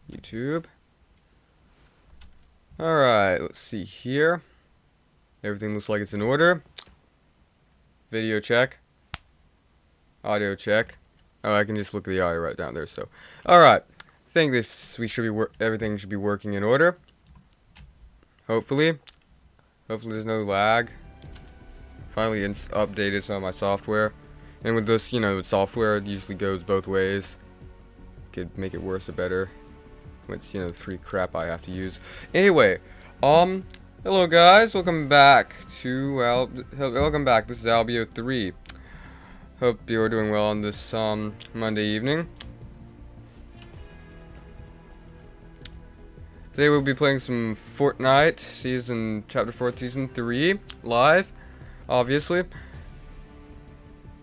YouTube. Alright, let's see here. Everything looks like it's in order. Video check. Audio check. Oh, I can just look at the audio right down there, so. Alright. I think everything should be working in order. Hopefully. Hopefully there's no lag. Finally updated some of my software. And with this, with software, it usually goes both ways. Could make it worse or better. It's, the free crap I have to use. Anyway, hello guys, welcome back to, welcome back. This is Albio 3. Hope you're doing well on this, Monday evening. Today we'll be playing some Fortnite, Chapter 4, Season 3, live, obviously.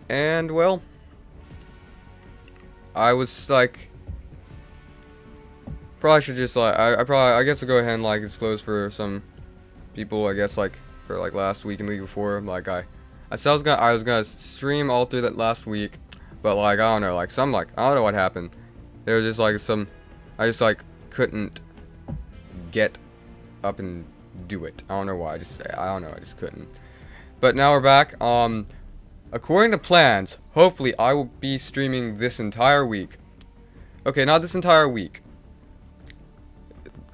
And, well, I was, probably should just, I guess I'll go ahead and, disclose for some people, I guess, for, last week and the week before, I said I was gonna stream all through that last week, but, I don't know, I don't know what happened. There was just, I just, couldn't get up and do it. I don't know why, I don't know, I just couldn't. But now we're back. According to plans, hopefully I will be streaming this entire week. Okay, not this entire week.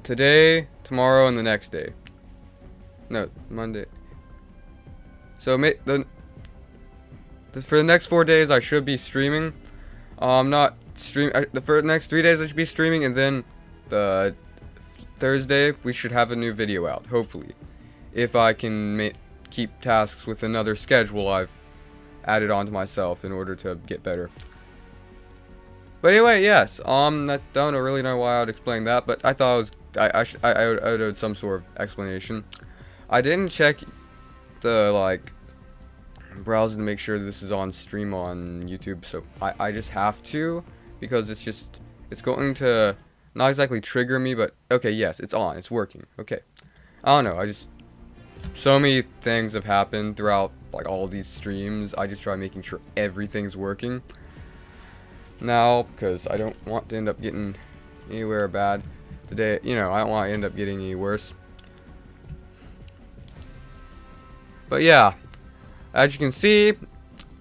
Today, tomorrow, and the next day. No, Monday. So, for the next 4 days, I should be streaming. For the next 3 days, I should be streaming, and then the Thursday, we should have a new video out, hopefully. If I can keep tasks with another schedule I've added on to myself in order to get better. But anyway, yes, I don't really know why I would explain that, but I thought I owed some sort of explanation. I didn't check the, browser to make sure this is on stream on YouTube, so I just have to, because it's going to not exactly trigger me, but, okay, yes, it's on, it's working, okay. I don't know, so many things have happened throughout, all these streams. I just try making sure everything's working now, because I don't want to end up getting anywhere bad today. I don't want to end up getting any worse. But yeah, as you can see,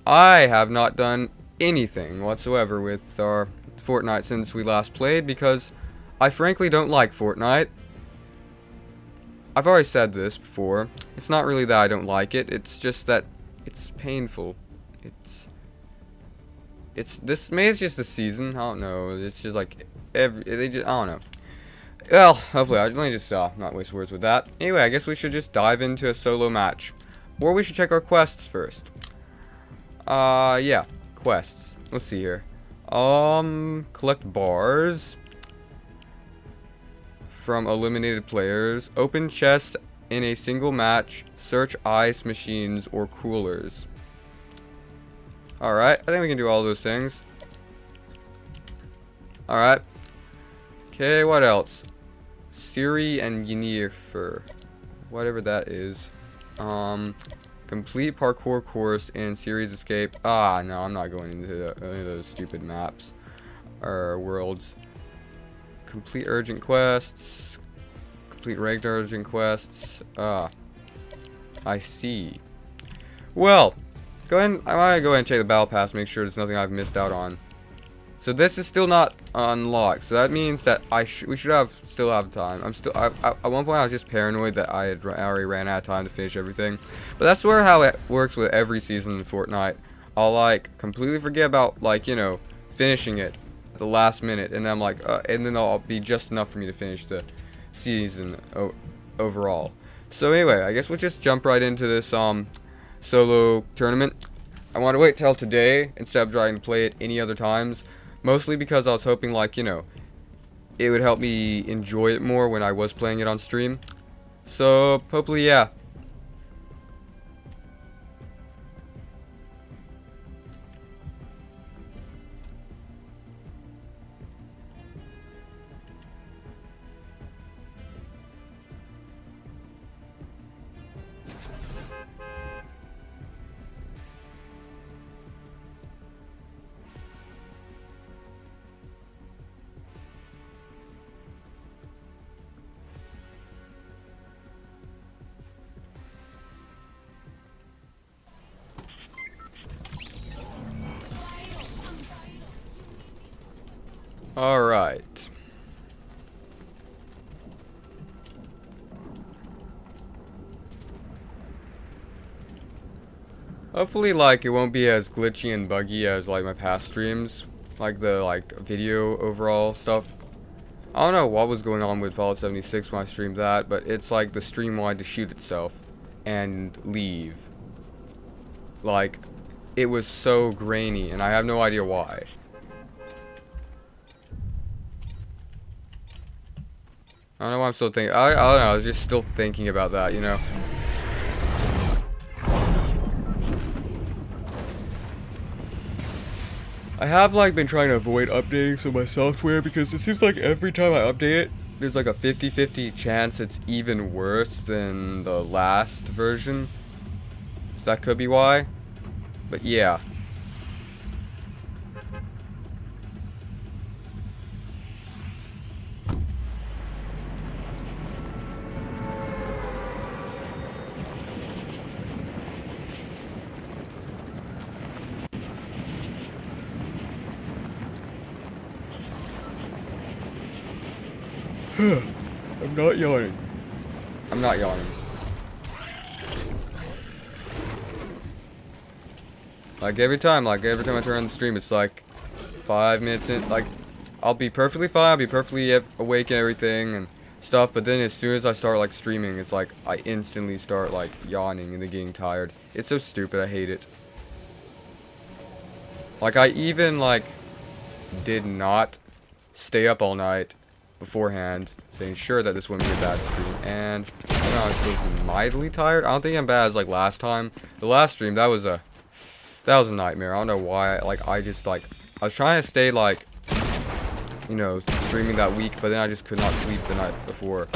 I have not done anything whatsoever with our Fortnite since we last played, because I frankly don't like Fortnite. I've already said this before. It's not really that I don't like it. It's just that it's painful. Maybe it's just the season. I don't know. It's just I don't know. Well, hopefully, let me just not waste words with that. Anyway, I guess we should just dive into a solo match. Or we should check our quests first. Yeah. Quests. Let's see here. Collect bars from eliminated players. Open chests in a single match. Search ice machines or coolers. Alright, I think we can do all those things. Alright. Okay, what else? Siri and Yennefer. Whatever that is. Complete parkour course and series escape. Ah, no, I'm not going into any of those stupid maps. Or worlds. Complete urgent quests. Complete ranked urgent quests. I see. Well, I want to go ahead and check the battle pass, make sure there's nothing I've missed out on. So this is still not unlocked. So that means that we should still have time. At one point I was just paranoid that I already ran out of time to finish everything. But that's how it works with every season in Fortnite. I'll completely forget about finishing it at the last minute, and I'm and then I'll be just enough for me to finish the season overall. So anyway, I guess we'll just jump right into this solo tournament. I want to wait till today instead of trying to play it any other times, mostly because I was hoping it would help me enjoy it more when I was playing it on stream. So hopefully, yeah. Alright. Hopefully, like, it won't be as glitchy and buggy as, like, my past streams. Like, the, like, video overall stuff. I don't know what was going on with Fallout 76 when I streamed that, but it's like the stream wanted to shoot itself and leave. Like, it was so grainy, and I have no idea why. I don't know why I'm still thinking. I don't know, I was just still thinking about that, you know? I have, like, been trying to avoid updating some of my software because it seems like every time I update it, there's like a 50-50 chance it's even worse than the last version. So that could be why. But yeah. I'm not yawning. I'm not yawning. Like every time I turn on the stream, it's like 5 minutes in. Like, I'll be perfectly fine, I'll be perfectly awake and everything and stuff. But then as soon as I start like streaming, it's like I instantly start like yawning and then getting tired. It's so stupid. I hate it. Like I even like did not stay up all night beforehand to ensure that this wouldn't be a bad stream, and I don't know, I was still mildly tired. I don't think I'm bad as like last time. The last stream, that was a nightmare. I don't know why. Like I was trying to stay like, you know, streaming that week, but then I just could not sleep the night before.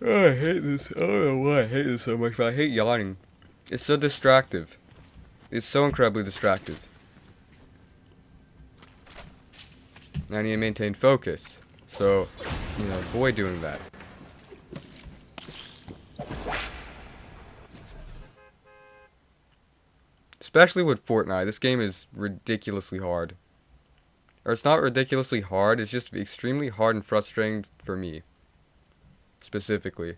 Oh, I hate this. I don't know why I hate this so much, but I hate yawning. It's so distractive. It's so incredibly distractive. I need to maintain focus. So, you know, avoid doing that. Especially with Fortnite. This game is ridiculously hard. Or it's not ridiculously hard, it's just extremely hard and frustrating for me. Specifically.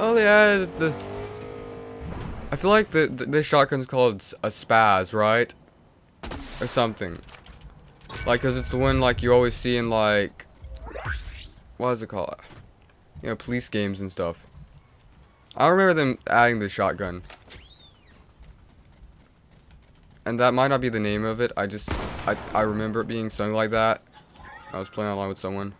Oh, they added the... I feel like the shotgun's called a spaz, right? Or something. Like, cause it's the one like you always see in like... What is it called? You know, police games and stuff. I remember them adding the shotgun. And that might not be the name of it. I remember it being something like that. I was playing online with someone.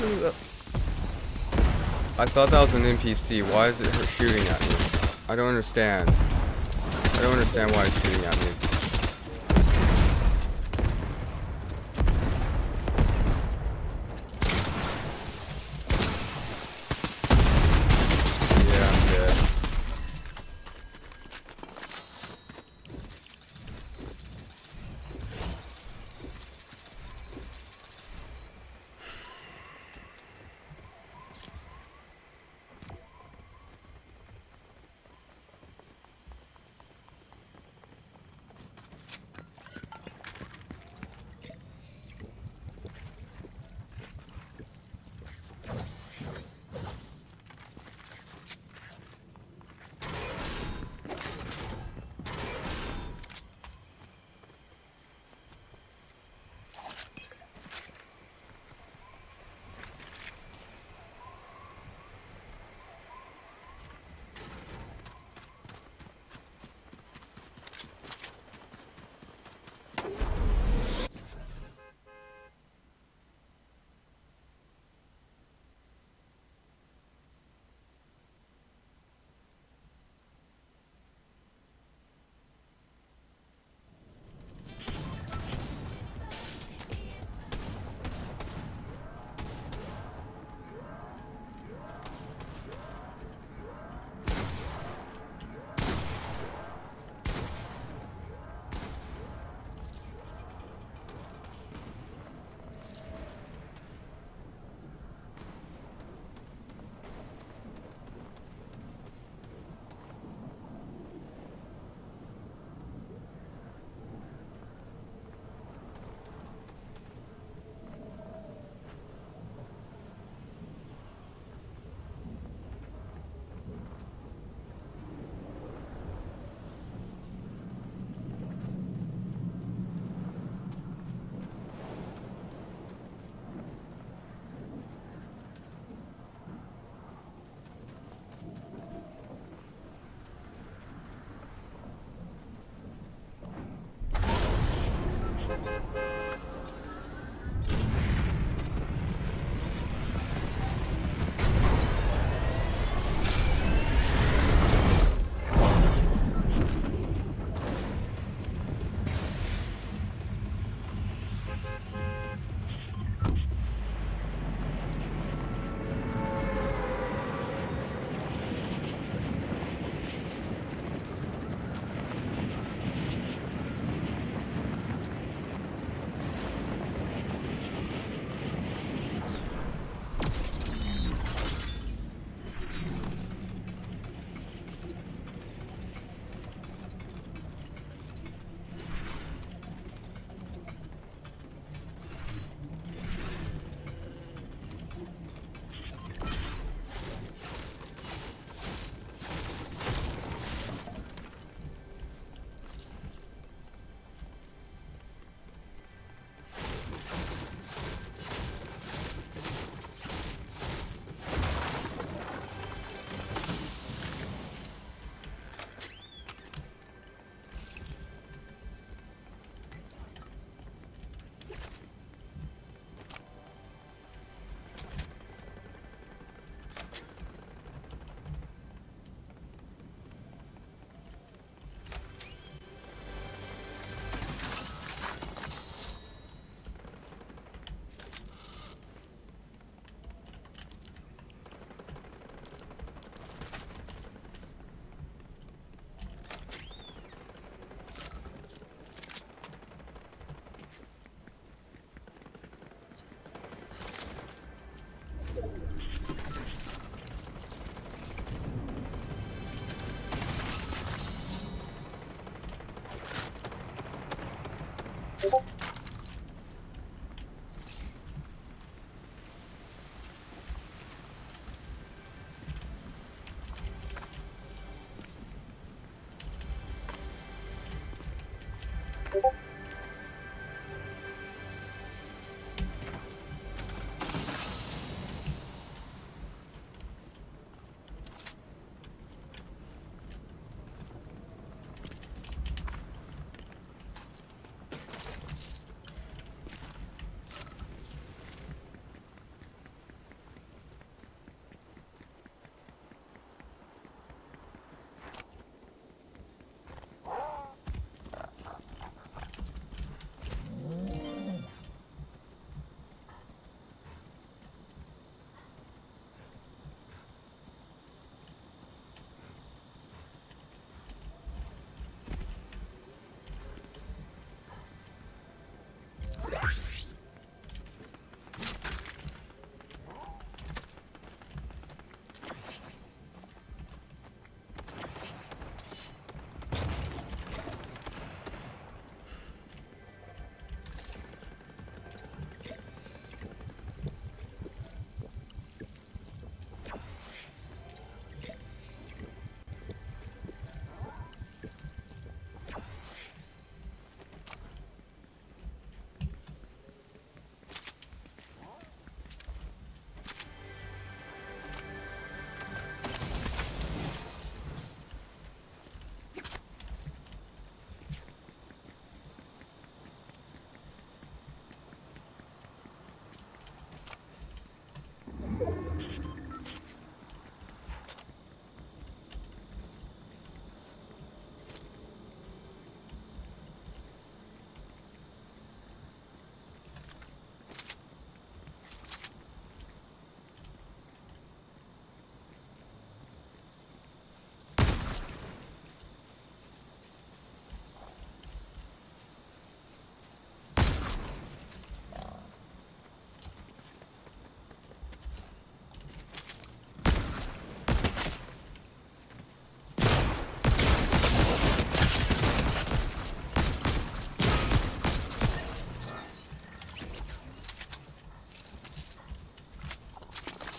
I thought that was an NPC. Why is it her shooting at me? I don't understand. I don't understand why it's shooting at me. Yeah, I'm dead.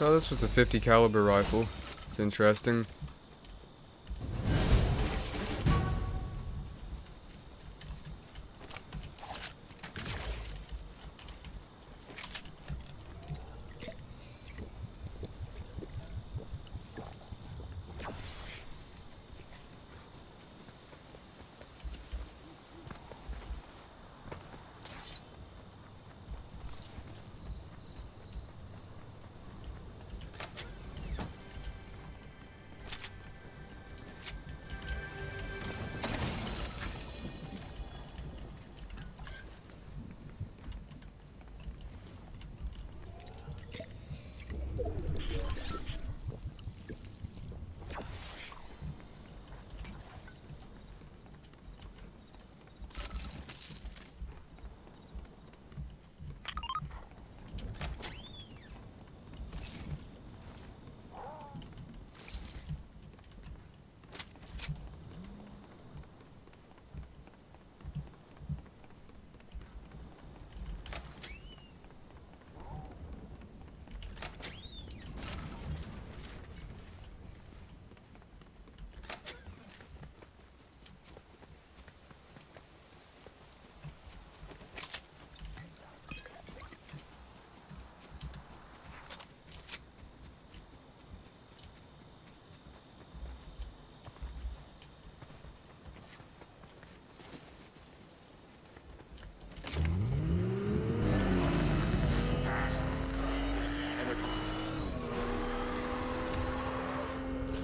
Oh, this was a 50 caliber rifle. It's interesting.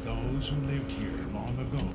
Those who lived here long ago.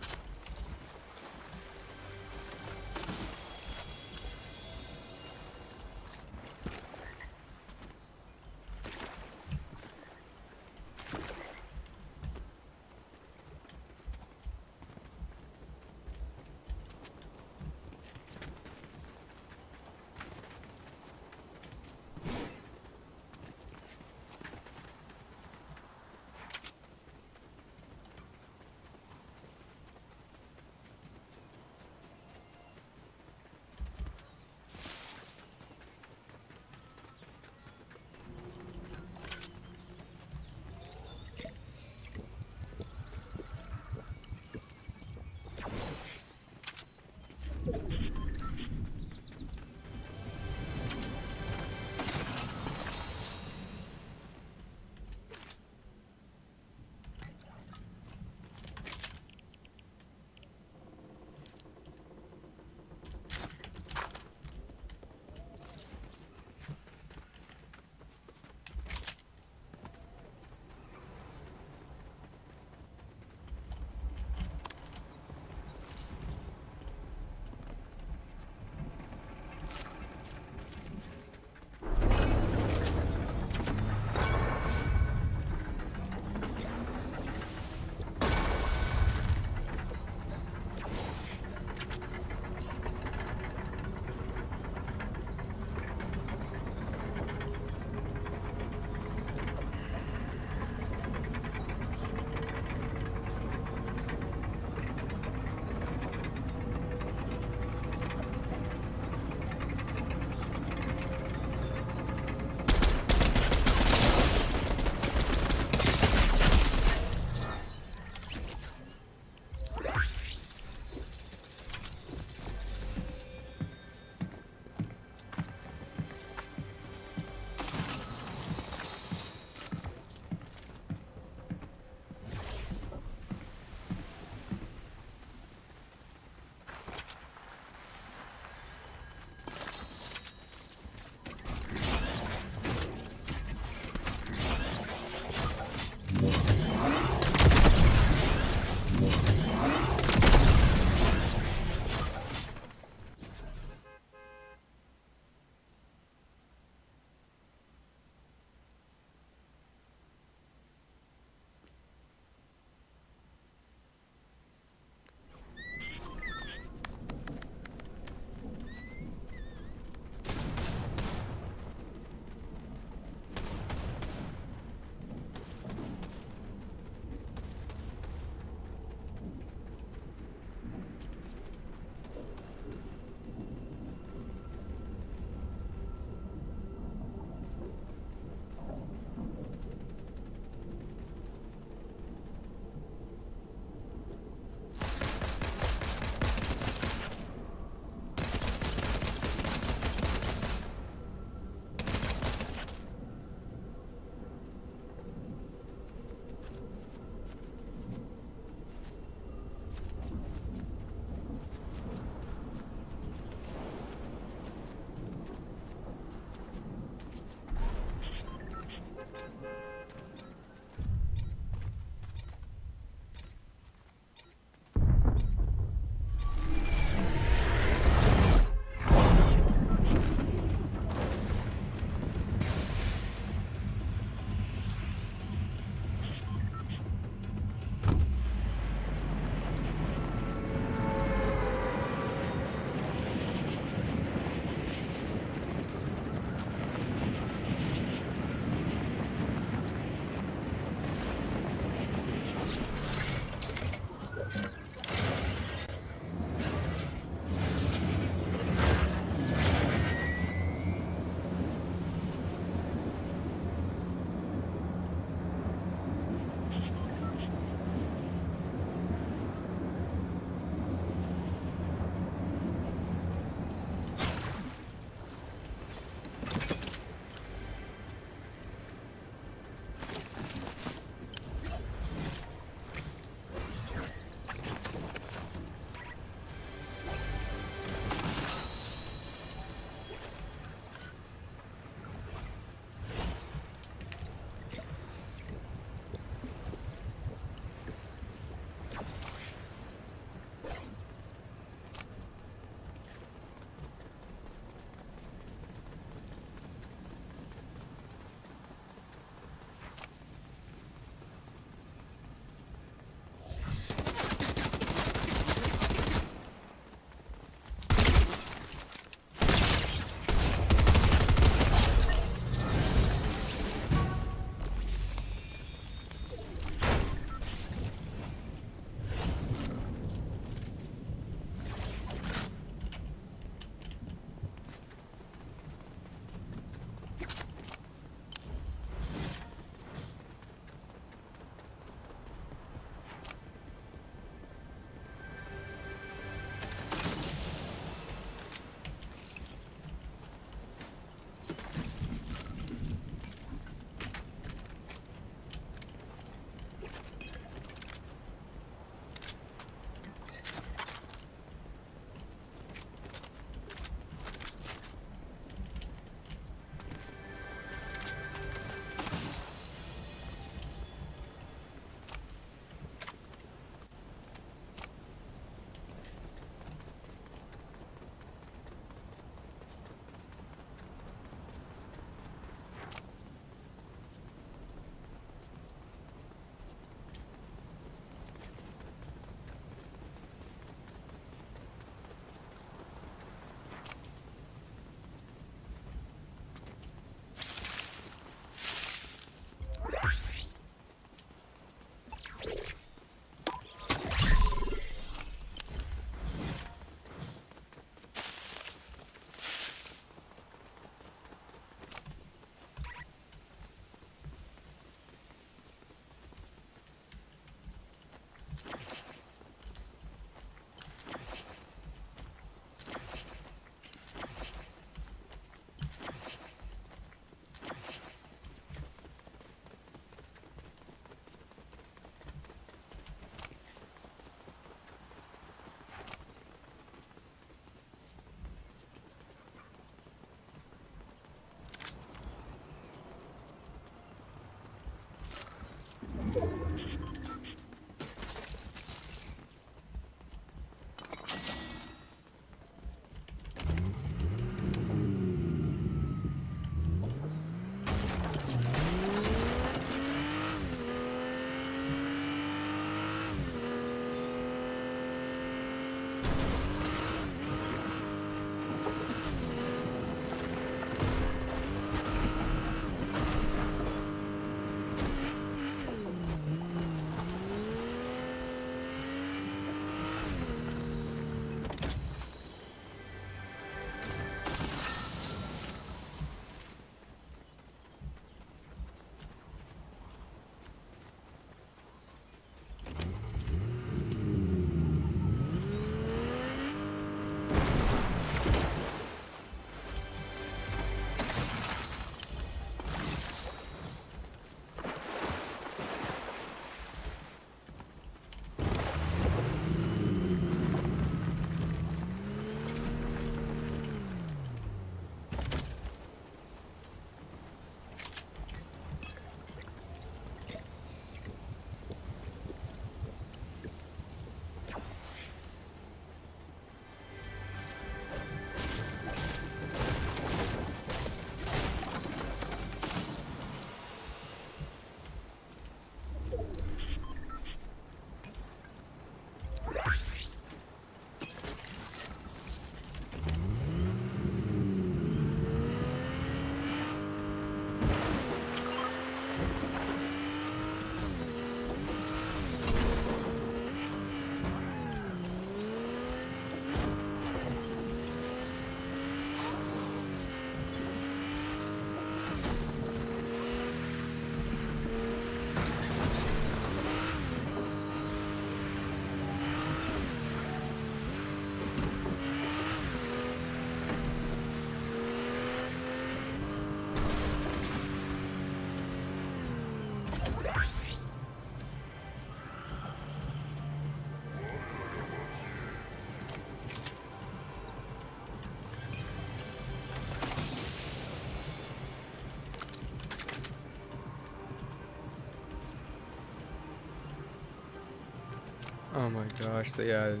Oh my gosh, they added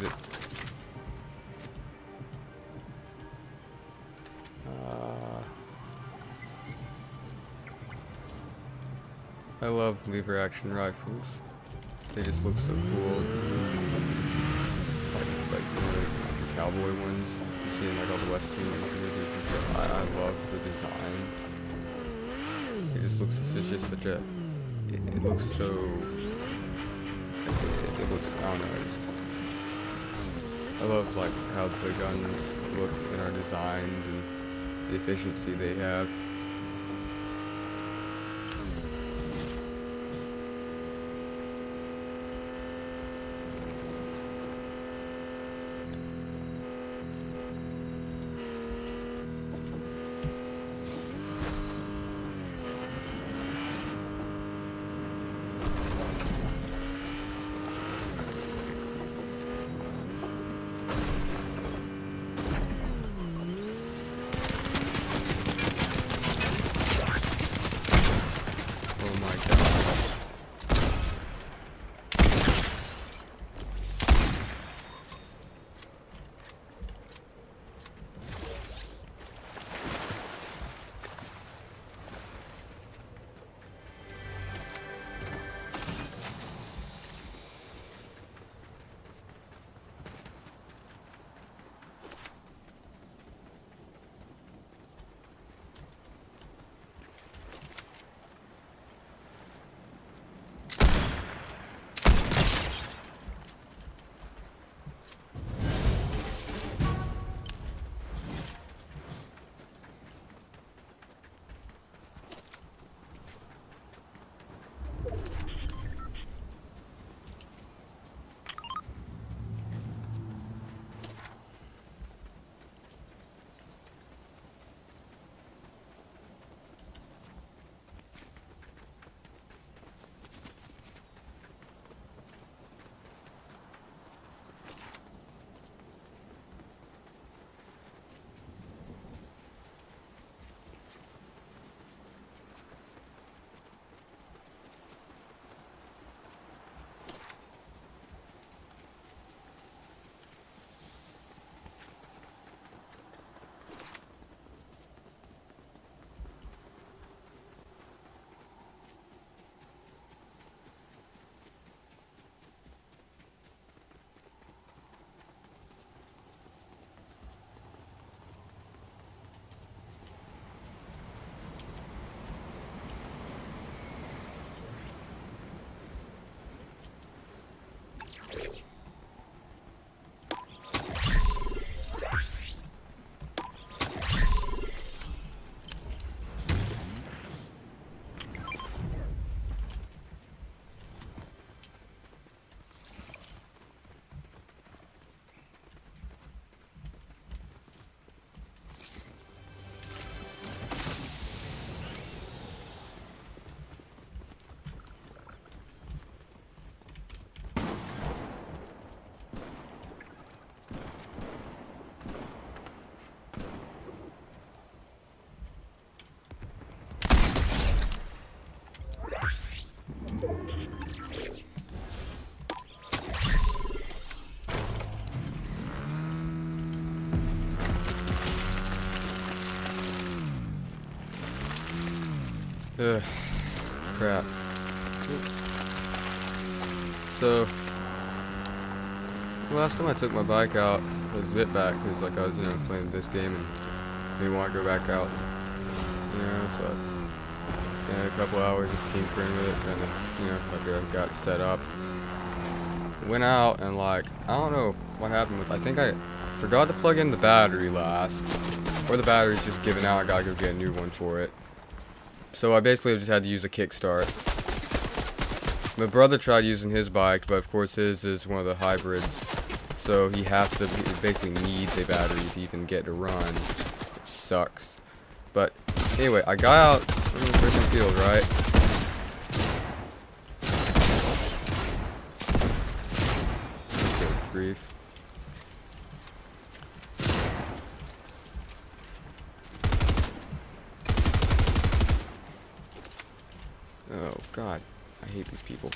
it. I love lever action rifles. They just look so cool. Like the cowboy ones you see in like all the western movies and stuff. I love the design. It just looks such a. It looks so. It looks. I don't know. I love like how the guns look and are designed and the efficiency they have. Ugh, crap. So, last time I took my bike out, I was a bit back because like I was, playing this game and didn't want to go back out. So I spent a couple hours just tinkering with it, and then, after I got set up, went out and like, I don't know what happened was I think I forgot to plug in the battery last, or the battery's just giving out. I gotta go get a new one for it. So I basically just had to use a kickstart. My brother tried using his bike, but of course his is one of the hybrids, so he basically needs a battery to even get to run, which sucks. But anyway, I got out in the freaking field, right? Good grief. Oh god, I hate these people.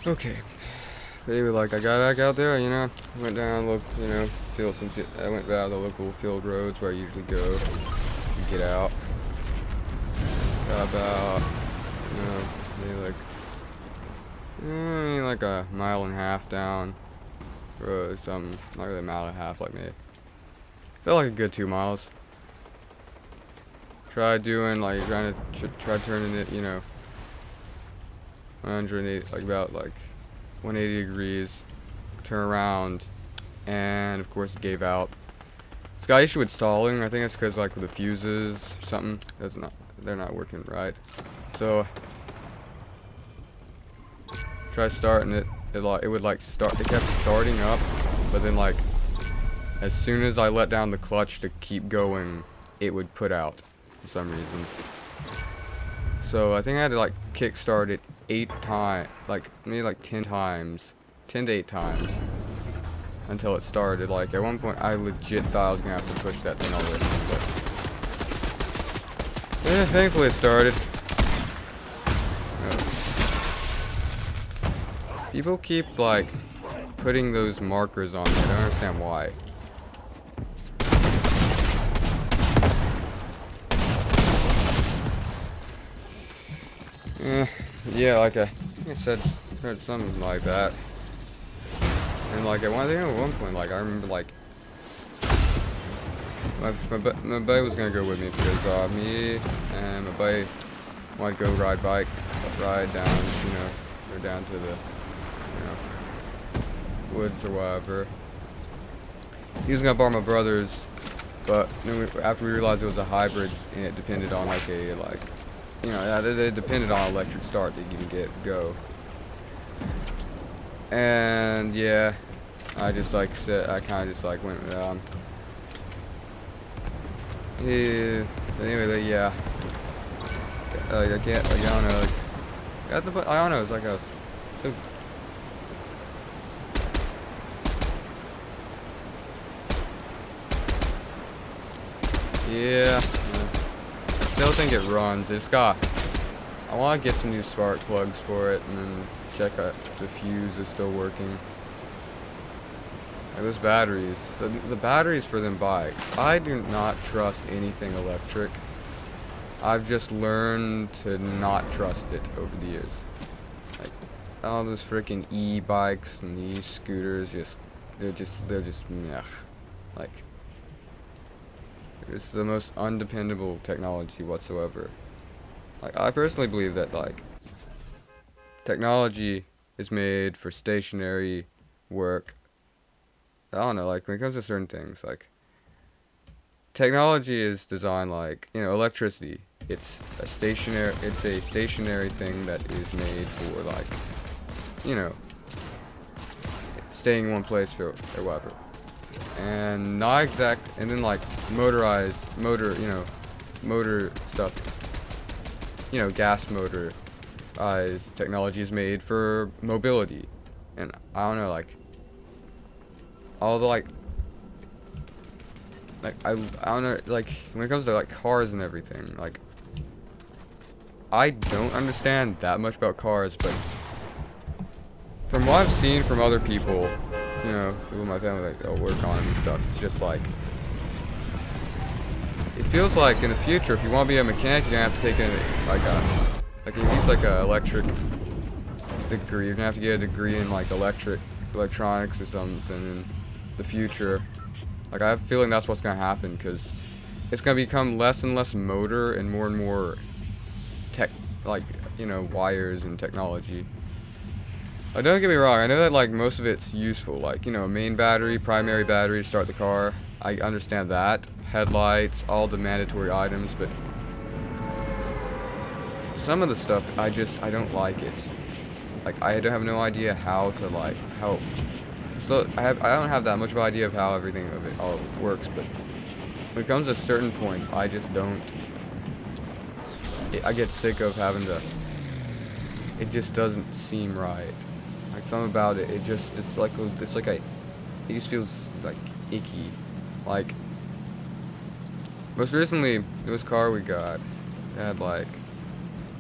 Okay. Maybe like I got back out there, you know, went down, looked, you know, I went down the local field roads where I usually go to get out. Got about, you know, maybe like a mile and a half down road, something, not really a mile and a half, like maybe. Felt like a good 2 miles. Tried doing like try turning it, you know, 180, like about like 180 degrees, turn around, and of course it gave out. It's got issue with stalling. I think it's because like with the fuses or something, they're not working right. So try starting it. It would like start. It kept starting up, but then like as soon as I let down the clutch to keep going, it would put out for some reason. So I think I had to like kickstart it 8 times, like maybe like 10 times, 10 to 8 times until it started. Like at one point I legit thought I was gonna have to push that thing all the way through, but yeah, thankfully it started. People keep like putting those markers on me. I don't understand why. Yeah, like I said, heard something like that. And like at one point, like I remember like my buddy was gonna go with me because me and my buddy wanted to go ride down, you know, or down to the, you know, woods or whatever. He was gonna borrow my brother's, but then after we realized it was a hybrid and it depended on like a you know, they depended on electric start to even go. And yeah, I just like said, I kind of just like went yeah, anyway, yeah. I can't, like, I don't know. I don't know. It's like I was so. Yeah. I still think it runs. I want to get some new spark plugs for it and then check out if the fuse is still working. Like those batteries. The batteries for them bikes. I do not trust anything electric. I've just learned to not trust it over the years. Like all those freaking e-bikes and e-scooters, they're just meh. Like it's the most undependable technology whatsoever. Like I personally believe that like technology is made for stationary work. I don't know, like when it comes to certain things, like technology is designed like, you know, electricity. It's a stationary thing that is made for like, you know, staying in one place for or whatever. And not exact, and then like motor stuff, you know, gas motorized technology is made for mobility. And I don't know, like all the like I don't know, like when it comes to like cars and everything, like I don't understand that much about cars, but from what I've seen from other people, you know, people in my family, like they'll work on it and stuff, it's just like it feels like in the future, if you want to be a mechanic, you're gonna have to take at least like a electric degree. You're gonna have to get a degree in like electronics or something in the future. Like I have a feeling that's what's gonna happen, because it's gonna become less and less motor and more tech, like, you know, wires and technology. Don't get me wrong, I know that like most of it's useful, like, you know, main battery, primary battery to start the car. I understand that. Headlights, all the mandatory items, but some of the stuff I don't like it. Like I don't have no idea how to like how. So I don't have that much of an idea of how everything of it all works, but when it comes to certain points, I just don't. I get sick of having to. It just doesn't seem right. Like something about it, it just it just feels like icky. Like most recently, this car we got, had like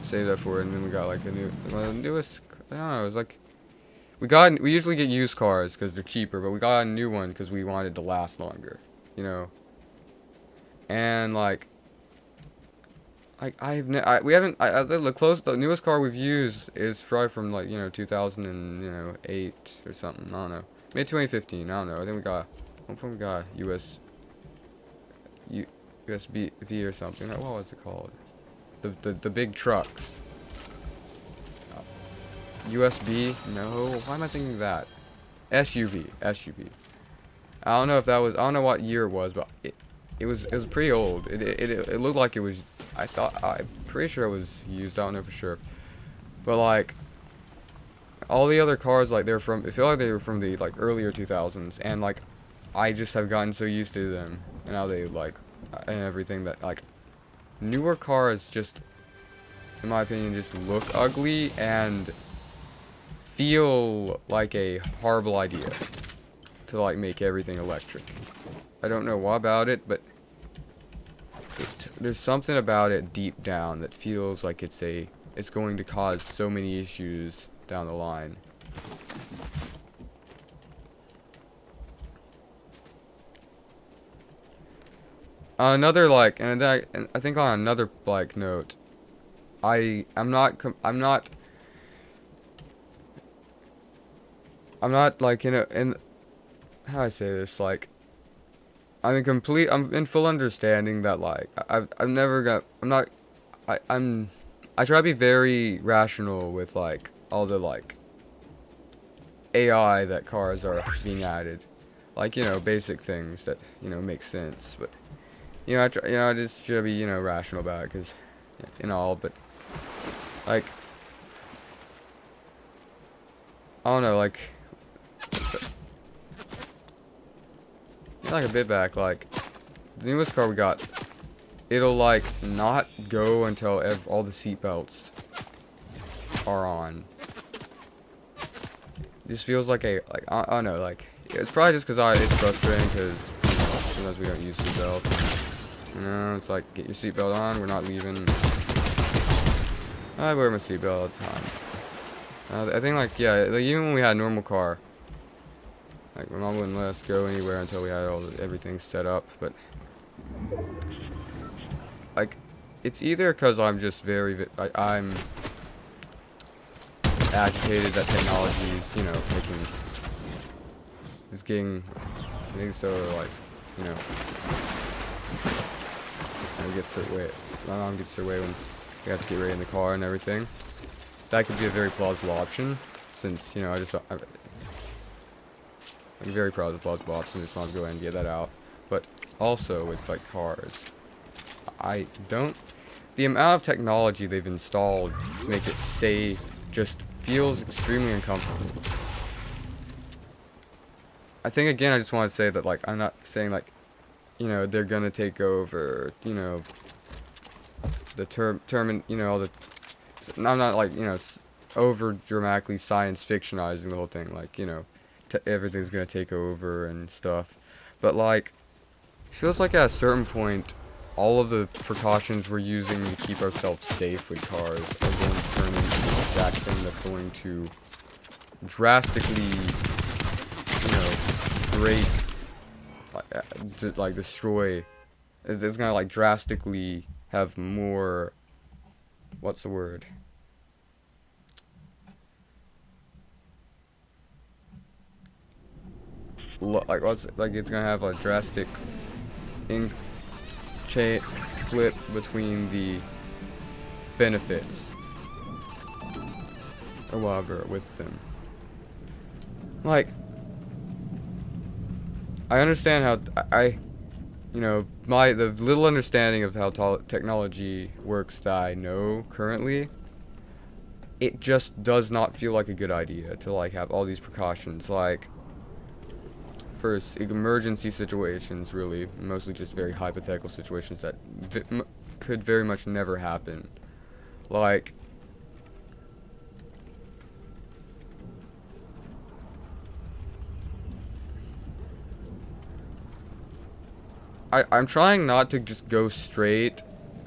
saved up for it, and then we got like the newest. I don't know. It was like we usually get used cars because they're cheaper, but we got a new one because we wanted to last longer, you know. And like we haven't the newest car we've used is probably from like 2008 or something. I don't know, maybe 2015. I don't know. I think we got one point we got USB V or something. What was it called? The big trucks. USB? No. Why am I thinking that? SUV. I don't know if that was. I don't know what year it was, but it was pretty old. It looked like it was. I'm pretty sure it was used. I don't know for sure. But like all the other cars, like I feel like they were from the like earlier 2000s, and like I just have gotten so used to them, and now they like and everything that like newer cars just, in my opinion, just look ugly and feel like a horrible idea to like make everything electric. I don't know what about it, but there's something about it deep down that feels like it's going to cause so many issues down the line. Another like, and I think on another like note, I'm not like in how do I say this, like I'm in full understanding that like I try to be very rational with like all the like AI that cars are being added, like basic things that make sense, but I just try to be rational about it, because but like I don't know, like like a bit back, like the newest car we got, it'll like not go until all the seatbelts are on. It just feels like I don't know, like it's probably just because it's frustrating because sometimes we don't use seatbelts. It's like, get your seatbelt on, we're not leaving. I wear my seatbelt all the time. I think like even when we had a normal car, like my mom wouldn't let us go anywhere until we had everything set up. But like it's either because I'm just I'm agitated that technology is getting so like and my mom gets her way when we have to get ready in the car and everything. That could be a very plausible option, since I'm very proud of the plausible option. Just want to go ahead and get that out. But also with like cars, the amount of technology they've installed to make it safe just feels extremely uncomfortable. I think again I just want to say that like I'm not saying like they're gonna take over the term and all the. I'm not like over dramatically science fictionizing the whole thing, like everything's gonna take over and stuff, but like it feels like at a certain point all of the precautions we're using to keep ourselves safe with cars are going to turn into the exact thing that's going to drastically break, like destroy. It's gonna like drastically have more, what's the word? Like it's gonna have a drastic flip between the benefits or whatever with them. Like I understand how the little understanding of how technology works that I know currently, it just does not feel like a good idea to like have all these precautions, like for emergency situations, really, mostly just very hypothetical situations that could very much never happen. Like I'm trying not to just go straight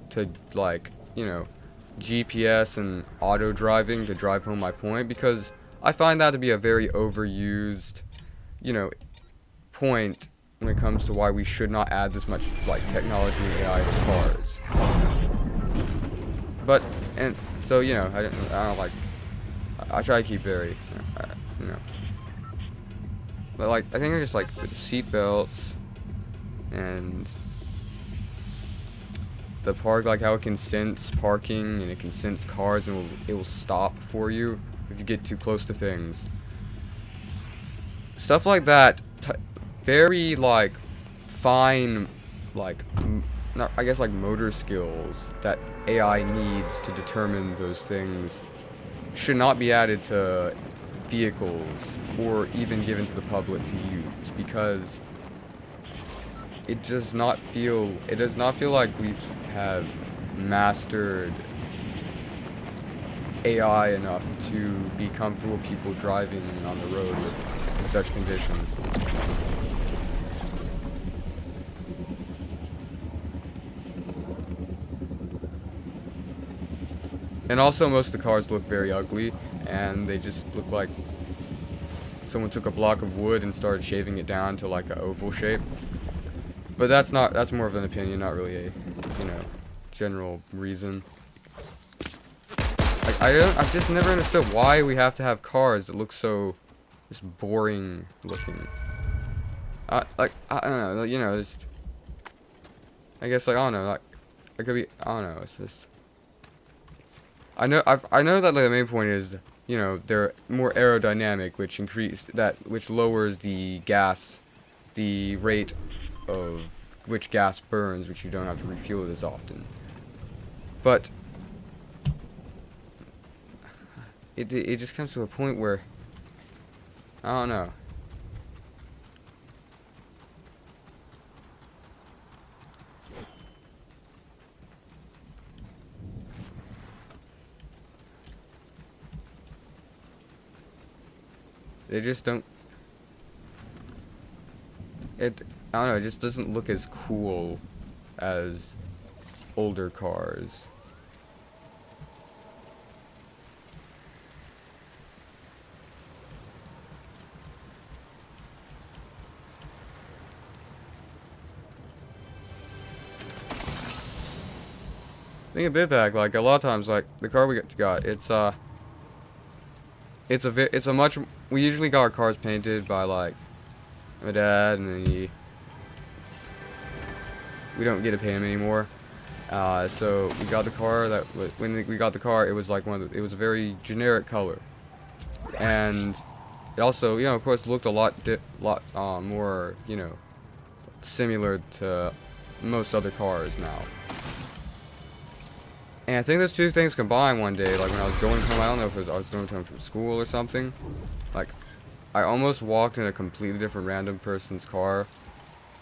to like GPS and auto driving to drive home my point, because I find that to be a very overused, you know, point when it comes to why we should not add this much like technology and AI to cars. But and so I don't like. I try to keep very, you know. But like I think I just like seat belts and the park, like how it can sense parking and it can sense cars and it will stop for you if you get too close to things. Stuff like that, very like fine, like not, I guess like motor skills that AI needs to determine those things should not be added to vehicles or even given to the public to use, because it does not feel like we have mastered AI enough to be comfortable people driving on the road in such conditions. And also most of the cars look very ugly, and they just look like someone took a block of wood and started shaving it down to like an oval shape. But that's more of an opinion, not really a, general reason. Like, I've just never understood why we have to have cars that look so just boring looking. I don't know, just, I guess, like, I don't know, like, it could be, I don't know, it's just, I know that like, the main point is, they're more aerodynamic, which lowers the rate of which gas burns, which you don't have to refuel it as often. But it just comes to a point where I don't know. They just don't. I don't know. It just doesn't look as cool as older cars. Think a bit back, like a lot of times, like the car we got, we usually got our cars painted by like my dad, and then we don't get to paint them anymore. So we got the car when we got the car, it was like it was a very generic color, and it also, of course, looked a lot more, similar to most other cars now. And I think those two things combined one day, like when I was going home, I don't know if I was going home from school or something, like I almost walked in a completely different random person's car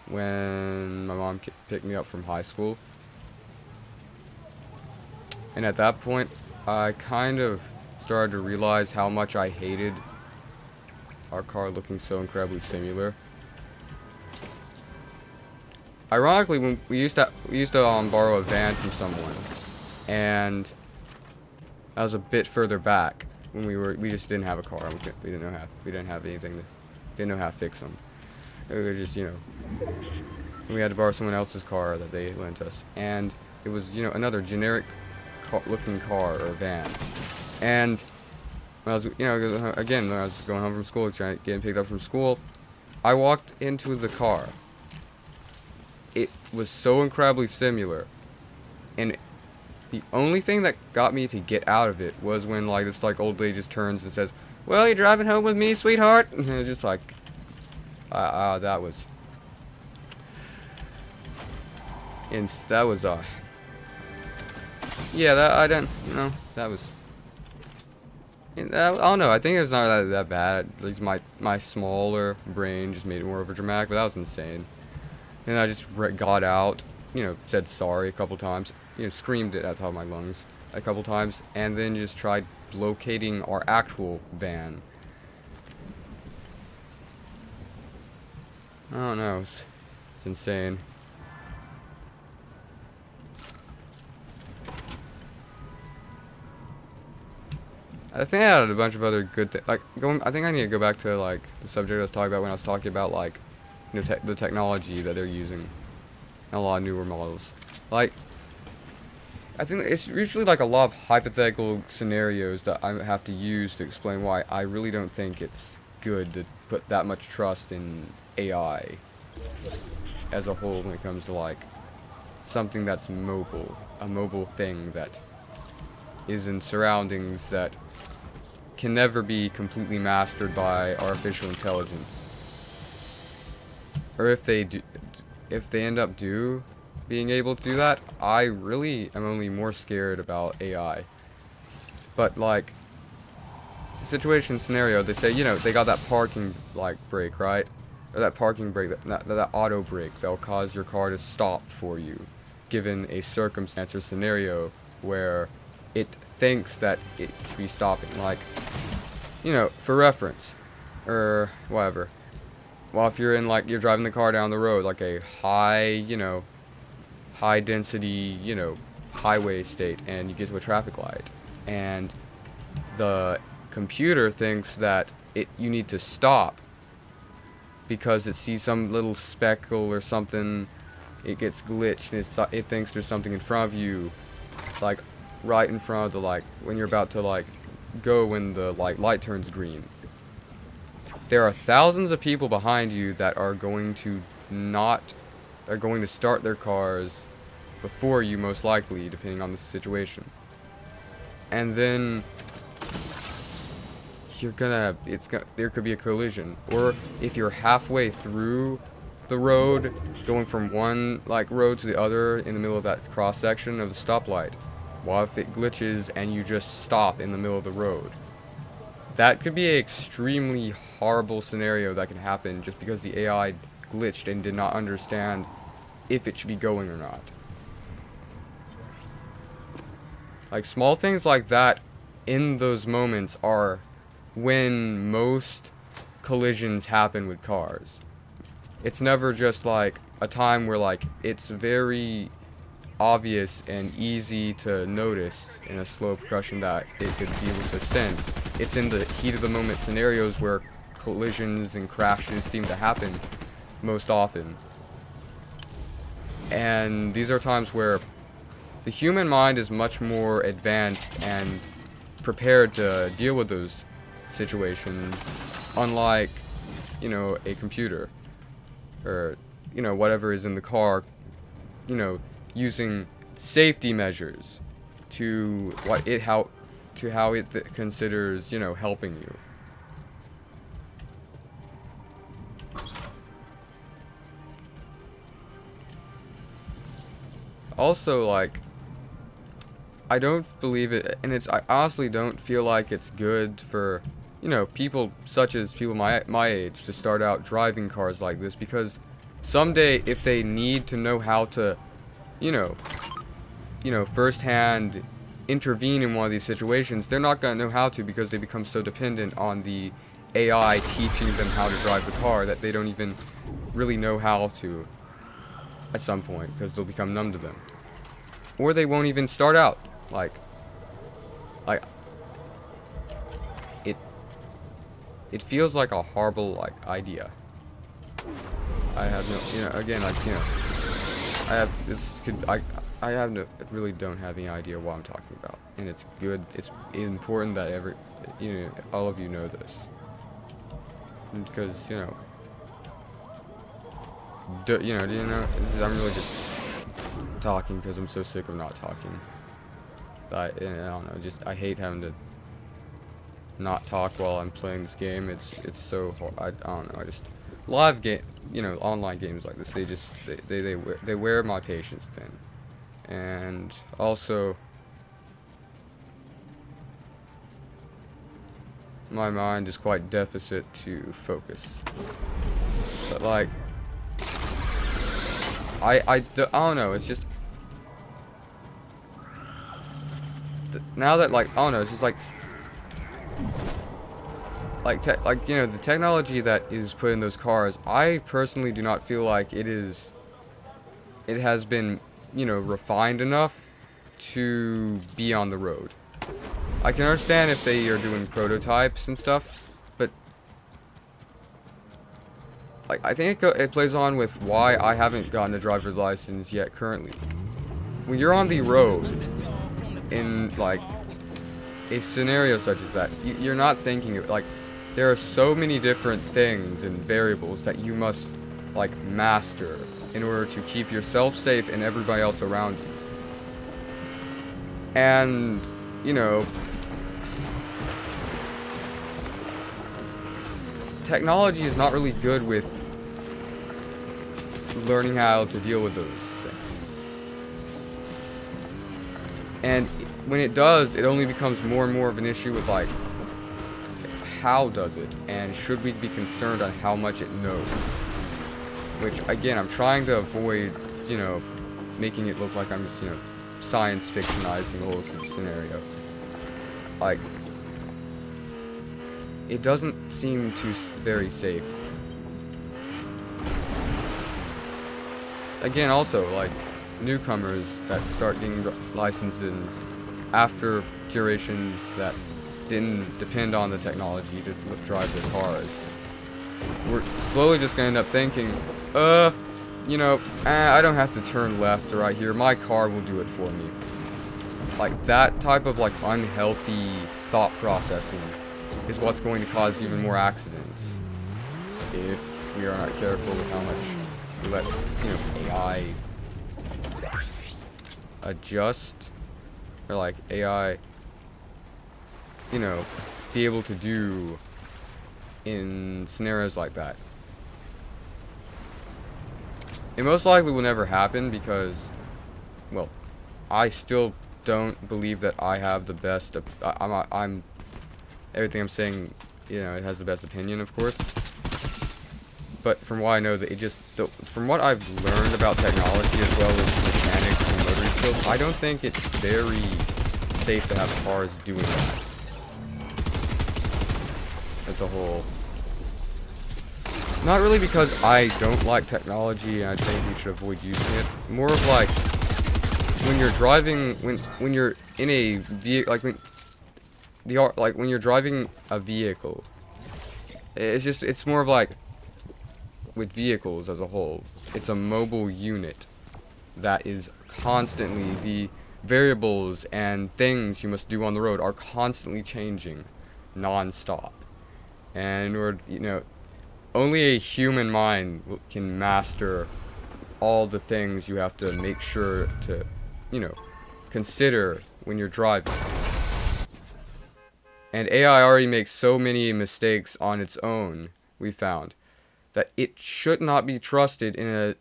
when my mom picked me up from high school. And at that point, I kind of started to realize how much I hated our car looking so incredibly similar. Ironically, when we used to borrow a van from someone, and I was a bit further back when we just didn't have a car. We didn't know how to fix them. It was just, we had to borrow someone else's car that they lent us, and it was, another generic looking car or van. And when I was, again, when I was going home from school, getting picked up from school, I walked into the car. It was so incredibly similar, and the only thing that got me to get out of it was when like this like old lady just turns and says, "Well, you're driving home with me, sweetheart?" And it was just like, that was, and that was yeah, that was. I don't know. I think it's not that bad. At least my smaller brain just made it more overdramatic, but that was insane. And I just got out, said sorry a couple times, screamed it at the top of my lungs a couple times, and then just tried locating our actual van. I don't know. It's insane. I think I had a bunch of other good things. Like, I think I need to go back to, like, the subject I was talking about when I was talking about, like, you know, the technology that they're using. A lot of newer models. Like, I think it's usually, like, a lot of hypothetical scenarios that I have to use to explain why I really don't think it's good to put that much trust in AI as a whole when it comes to, like, something that's mobile. A mobile thing that is in surroundings that can never be completely mastered by artificial intelligence. Or if they end up being able to do that, I really am only more scared about AI. But like, situation scenario, they say, you know, they got that parking like brake, right? Or that parking brake, that auto brake that'll cause your car to stop for you, given a circumstance or scenario where it thinks that it should be stopping. Like, you know, for reference, or whatever. Well, if you're in, like, you're driving the car down the road, like a high, you know, high density, you know, highway state, and you get to a traffic light, and the computer thinks that you need to stop because it sees some little speckle or something, it gets glitched, and it thinks there's something in front of you, like, right in front of the, like, when you're about to, like, go when the, like, light turns green. There are thousands of people behind you that are going to start their cars before you, most likely, depending on the situation. And then there could be a collision. Or if you're halfway through the road, going from one, like, road to the other in the middle of that cross section of the stoplight, what if it glitches and you just stop in the middle of the road? That could be an extremely horrible scenario that can happen just because the AI glitched and did not understand if it should be going or not. Like, small things like that in those moments are when most collisions happen with cars. It's never just like a time where, like, it's very obvious and easy to notice in a slow percussion that it could be able to sense. It's in the heat of the moment scenarios where collisions and crashes seem to happen most often. And these are times where the human mind is much more advanced and prepared to deal with those situations, unlike, you know, a computer or, you know, whatever is in the car, you know, using safety measures to how it considers, you know, helping you. Also, like, I don't believe it, and I honestly don't feel like it's good for, you know, people such as people my age to start out driving cars like this, because someday if they need to know how to, you know, firsthand intervene in one of these situations, they're not going to know how to because they become so dependent on the AI teaching them how to drive the car that they don't even really know how to at some point, because they'll become numb to them. Or they won't even start out. Like it feels like a horrible, like, idea. I have no, you know, again, like, you know, I really don't have any idea what I'm talking about, and it's good. It's important that all of you know this, because, you know, I'm really just talking because I'm so sick of not talking. I don't know, I hate having to not talk while I'm playing this game. It's so hard. I don't know. Live game, you know, online games like this, they wear my patience thin. And also, my mind is quite deficit to focus. But, like, I don't know, it's just now that, like, I don't know, it's just like you know, the technology that is put in those cars, I personally do not feel like it has been, you know, refined enough to be on the road. I can understand if they are doing prototypes and stuff, but like I think it plays on with why I haven't gotten a driver's license yet currently. When you're on the road in like a scenario such as that, you're not thinking of like there are so many different things and variables that you must like master in order to keep yourself safe and everybody else around you. And you know, technology is not really good with learning how to deal with those things. And when it does, it only becomes more and more of an issue with like, how does it? And should we be concerned on how much it knows? Which, again, I'm trying to avoid, you know, making it look like I'm just, you know, science fictionizing the whole scenario. Like, it doesn't seem too very safe. Again, also, like, newcomers that start getting licenses after durations that didn't depend on the technology to drive their cars, we're slowly just gonna end up thinking, you know, I don't have to turn left or right here, my car will do it for me. Like, that type of, like, unhealthy thought processing is what's going to cause even more accidents if we are not careful with how much we let, you know, AI adjust, or like AI, you know, be able to do in scenarios like that. It most likely will never happen because, well, I still don't believe that I have the best, I'm everything I'm saying, you know, it has the best opinion, of course. But from what I know, that it just still, from what I've learned about technology as well as mechanics and motoring skills, I don't think it's very safe to have cars doing that as a whole. Not really because I don't like technology and I think we should avoid using it. More of like when you're driving, when you're in a vehicle, like when you're driving a vehicle, it's more of like, with vehicles as a whole, it's a mobile unit that is constantly, the variables and things you must do on the road are constantly changing non-stop. And you know, only a human mind can master all the things you have to make sure to, you know, consider when you're driving. And AI already makes so many mistakes on its own, we found, that it should not be trusted in a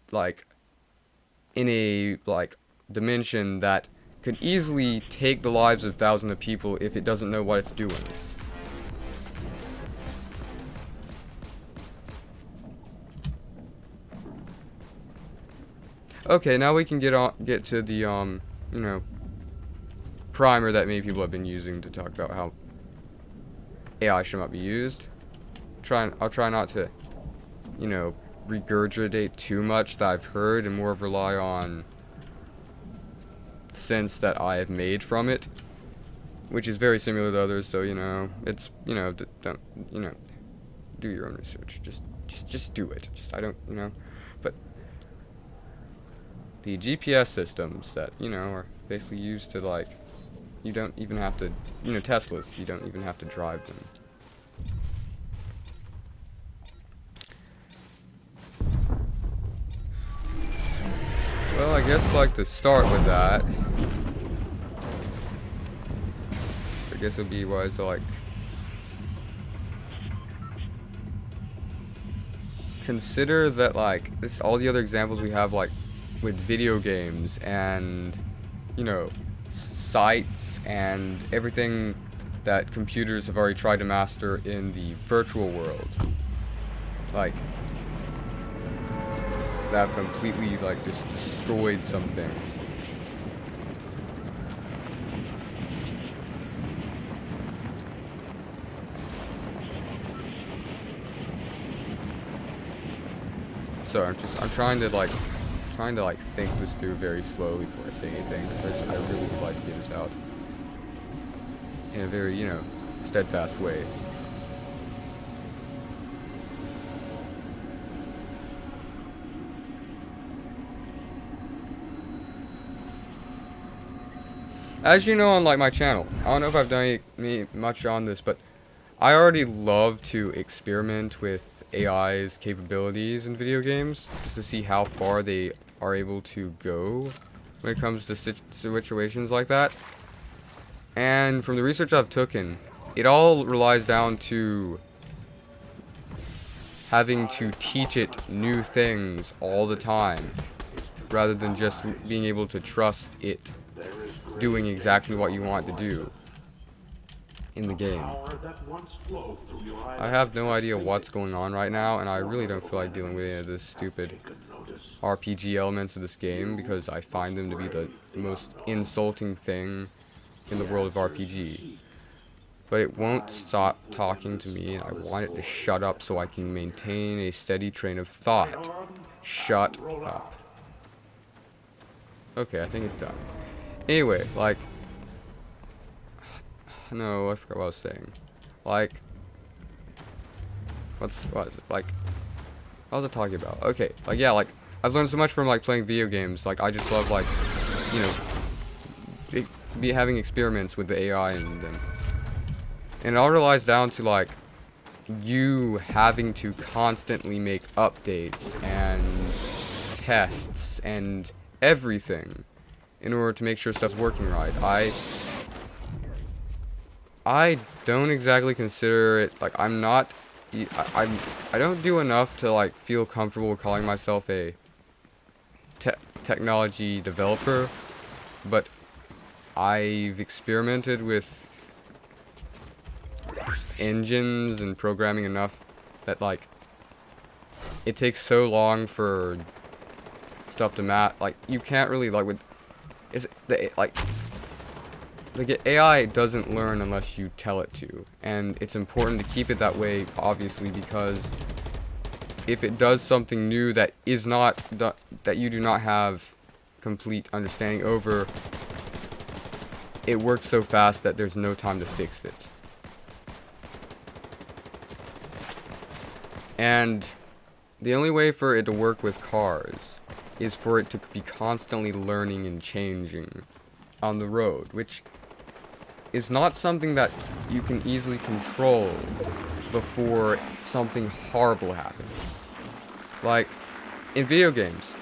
dimension that could easily take the lives of thousands of people if it doesn't know what it's doing. Okay, now we can get to the you know, primer that many people have been using to talk about how AI should not be used. I'll try not to, you know, regurgitate too much that I've heard and more rely on sense that I have made from it, which is very similar to others. So, you know, it's, you know, don't, you know, do your own research. Just do it. I don't, you know, but the GPS systems that, you know, are basically used to, like, you don't even have to, you know, Teslas, you don't even have to drive them. Well, I guess, like, to start with that, I guess it would be wise to, like, consider that, like, all the other examples we have, like, with video games and, you know, sites and everything that computers have already tried to master in the virtual world, like, that have completely, like, just destroyed some things. So I'm trying to think this through very slowly before I say anything, because I really would like to get this out. in a very, steadfast way. As you know on like my channel, I don't know if I've done much on this, but I already love to experiment with AI's capabilities in video games, just to see how far they are able to go when it comes to situations like that. And from the research I've taken, it all relies down to having to teach it new things all the time, rather than just being able to trust it doing exactly what you want to do in the game. I have no idea what's going on right now, and I really don't feel like dealing with any of this stupid RPG elements of this game, because I find them to be the most insulting thing in the world of RPG. But it won't stop talking to me, and I want it to shut up so I can maintain a steady train of thought. Shut up. Okay, I think it's done. Anyway, like... No, I forgot what I was saying. Like... What is it? Like... What was I talking about? Okay, like, yeah, like... I've learned so much from, like, playing video games. Like, I just love, like... You know... Be having experiments with the AI and them. And it all relies down to, like... You having to constantly make updates and... tests and... everything. In order to make sure stuff's working right. I don't exactly consider it, like, I'm not, I don't do enough to, like, feel comfortable calling myself a technology developer, but I've experimented with engines and programming enough that, like, it takes so long for stuff to like, you can't really, like, the AI doesn't learn unless you tell it to, and it's important to keep it that way, obviously, because if it does something new that is not that you do not have complete understanding over, it works so fast that there's no time to fix it. And the only way for it to work with cars is for it to be constantly learning and changing on the road, which is not something that you can easily control before something horrible happens. Like, in video games,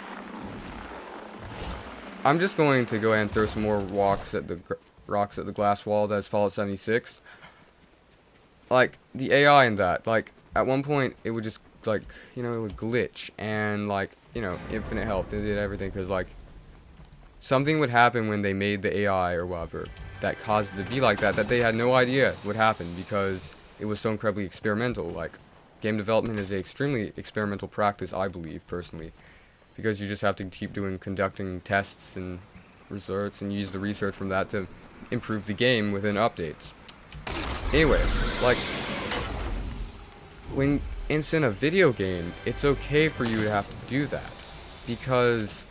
I'm just going to go ahead and throw some more rocks at the glass wall that's Fallout 76. Like, the AI in that, like, at one point, it would just, like, you know, it would glitch, and, like, you know, infinite health, it did everything, because, like, something would happen when they made the AI or whatever that caused it to be like that they had no idea would happen, because it was so incredibly experimental. Like, game development is an extremely experimental practice, I believe, personally, because you just have to keep conducting tests and results, and use the research from that to improve the game within updates. Anyway, like, when it's in a video game, it's okay for you to have to do that, because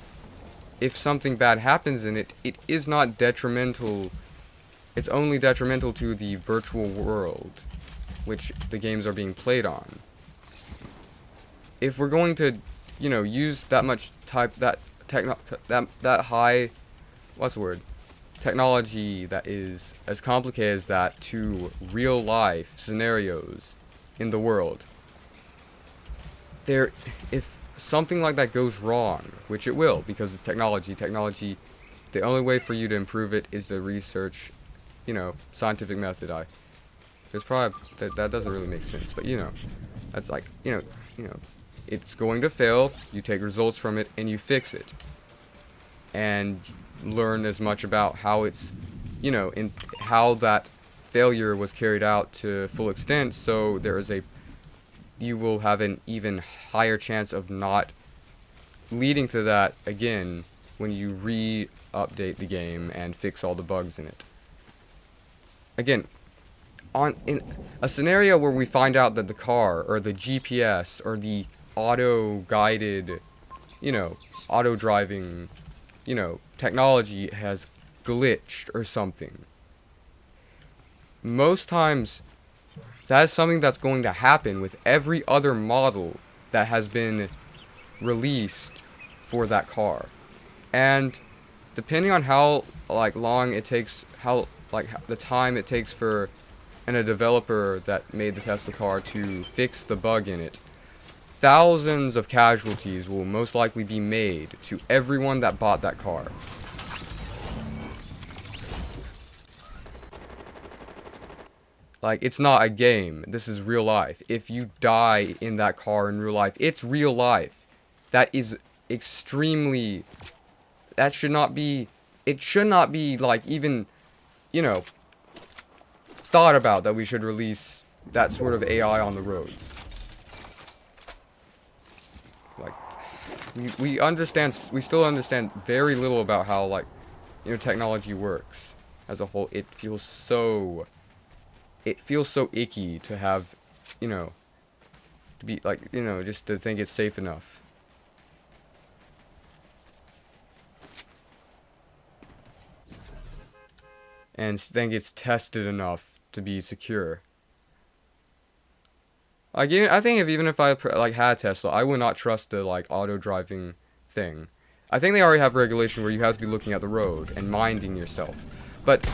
if something bad happens in it, it is not detrimental. It's only detrimental to the virtual world, which the games are being played on. If we're going to, you know, use that much that high, what's the word? Technology that is as complicated as that to real life scenarios in the world, if something like that goes wrong, which it will, because it's technology, the only way for you to improve it is to research, you know, scientific method. There's probably, that doesn't really make sense, but, you know, that's like, you know, it's going to fail, you take results from it, and you fix it. And learn as much about how it's, you know, in how that failure was carried out to full extent, so you will have an even higher chance of not leading to that again when you re-update the game and fix all the bugs in it. Again, in a scenario where we find out that the car or the GPS or the auto-guided, you know, auto-driving, you know, technology has glitched or something, most times that is something that's going to happen with every other model that has been released for that car. And depending on how like long it takes, the time it takes for a developer that made the Tesla car to fix the bug in it, thousands of casualties will most likely be made to everyone that bought that car. Like, it's not a game. This is real life. If you die in that car in real life, it's real life. That is extremely... That should not be... It should not be, like, even, you know, thought about that we should release that sort of AI on the roads. Like, we understand... We still understand very little about how, like, you know, technology works as a whole. It feels so icky to have, you know, to be like, you know, just to think it's safe enough. And think it's tested enough to be secure. Like, I think even if I like had a Tesla, I would not trust the like auto driving thing. I think they already have regulation where you have to be looking at the road and minding yourself. But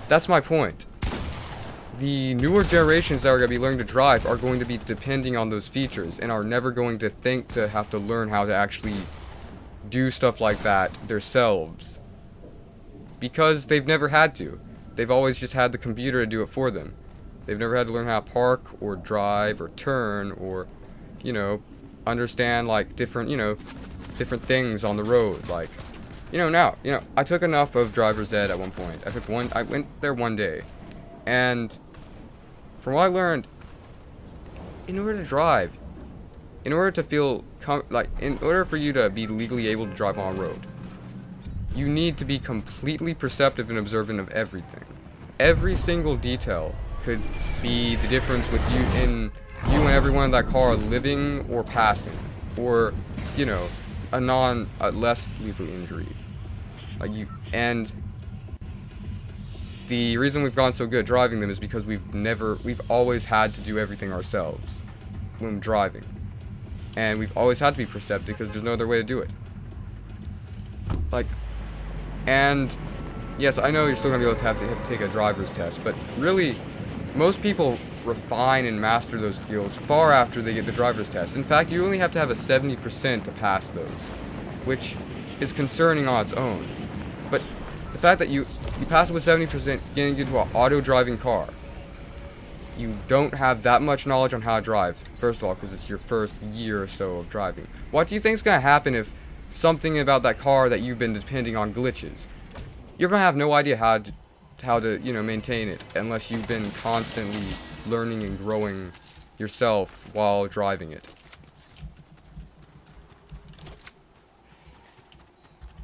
that's my point. The newer generations that are going to be learning to drive are going to be depending on those features and are never going to think to have to learn how to actually do stuff like that themselves. Because they've never had to. They've always just had the computer to do it for them. They've never had to learn how to park or drive or turn or, you know, understand like different, you know, different things on the road. Like, you know, I took enough of driver's ed at one point. I went there one day. And from what I learned, in order to drive, in order to feel, in order for you to be legally able to drive on a road, you need to be completely perceptive and observant of everything. Every single detail could be the difference with you and everyone in that car living or passing, or, you know, a less lethal injury. Like and the reason we've gone so good at driving them is because we've always had to do everything ourselves when driving. And we've always had to be perceptive because there's no other way to do it. Like, and yes, I know you're still going to be able to have to take a driver's test, but really, most people refine and master those skills far after they get the driver's test. In fact, you only have to have a 70% to pass those, which is concerning on its own. But the fact that you pass it with 70% getting into an auto-driving car, you don't have that much knowledge on how to drive, first of all, because it's your first year or so of driving. What do you think is going to happen if something about that car that you've been depending on glitches? You're going to have no idea how to, you know, maintain it unless you've been constantly learning and growing yourself while driving it.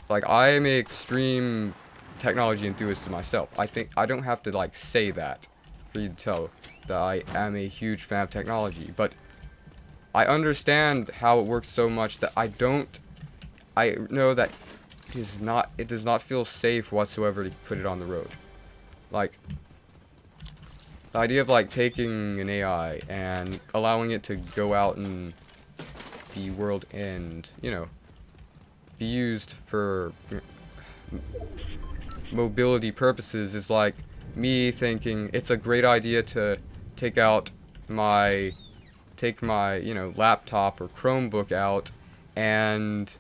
Like, I am an extreme technology enthusiast myself. I think I don't have to like say that for you to tell that I am a huge fan of technology, but I understand how it works so much that I know that it does not feel safe whatsoever to put it on the road. Like, the idea of like taking an AI and allowing it to go out in the world and, you know, be used for mobility purposes is like me thinking it's a great idea to take my, you know, laptop or Chromebook out and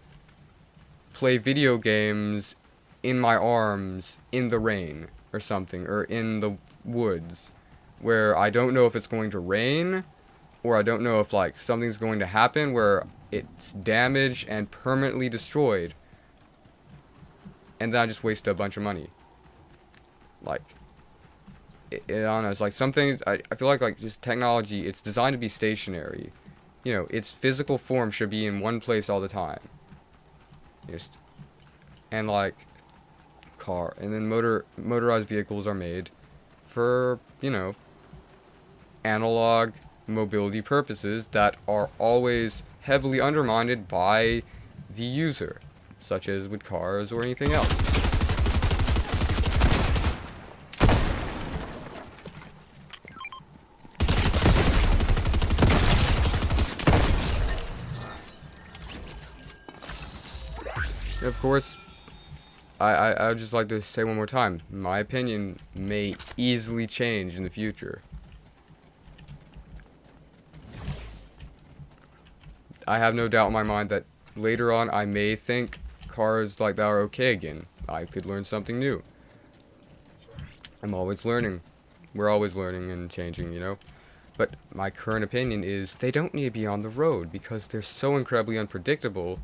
play video games in my arms in the rain or something, or in the woods where I don't know if it's going to rain, or I don't know if like something's going to happen where it's damaged and permanently destroyed, and then I just wasted a bunch of money. Like, I don't know, it's like some things, I feel like just technology, it's designed to be stationary. You know, its physical form should be in one place all the time. Just, and like, and then motorized vehicles are made for, you know, analog mobility purposes that are always heavily undermined by the user, such as with cars or anything else. Of course, I would just like to say one more time, my opinion may easily change in the future. I have no doubt in my mind that later on I may think cars like that are okay again. I could learn something new. I'm always learning. We're always learning and changing, you know? But my current opinion is they don't need to be on the road because they're so incredibly unpredictable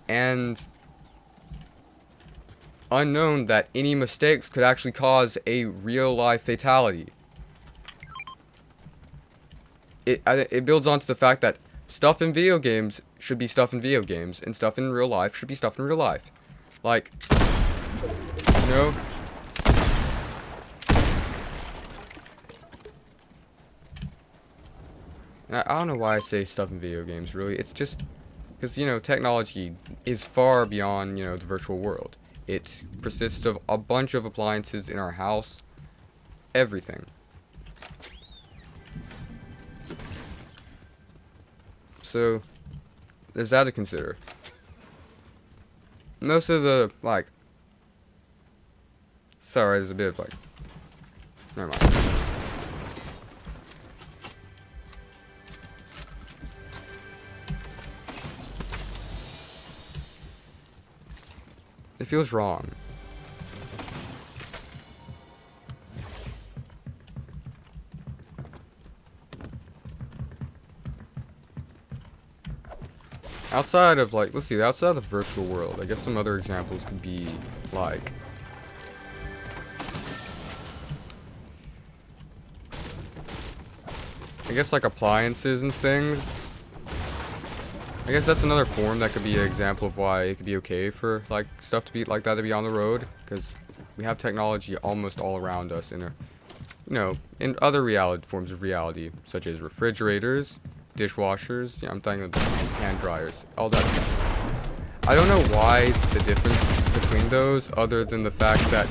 and unknown that any mistakes could actually cause a real-life fatality. It builds onto the fact that stuff in video games should be stuff in video games, and stuff in real life should be stuff in real life. Like, you know? And I don't know why I say stuff in video games, really. It's just because, you know, technology is far beyond, you know, the virtual world. It consists of a bunch of appliances in our house. Everything. So, there's that to consider. Most of the, like... Sorry, there's a bit of, like... Never mind. It feels wrong. Outside of, like, let's see, outside of the virtual world, I guess some other examples could be, like, I guess, like, appliances and things. I guess that's another form that could be an example of why it could be okay for, like, stuff to be like that to be on the road, because we have technology almost all around us in a, you know, in other forms of reality, such as refrigerators, dishwashers, yeah, I'm talking about hand dryers, all that stuff. I don't know why the difference between those, other than the fact that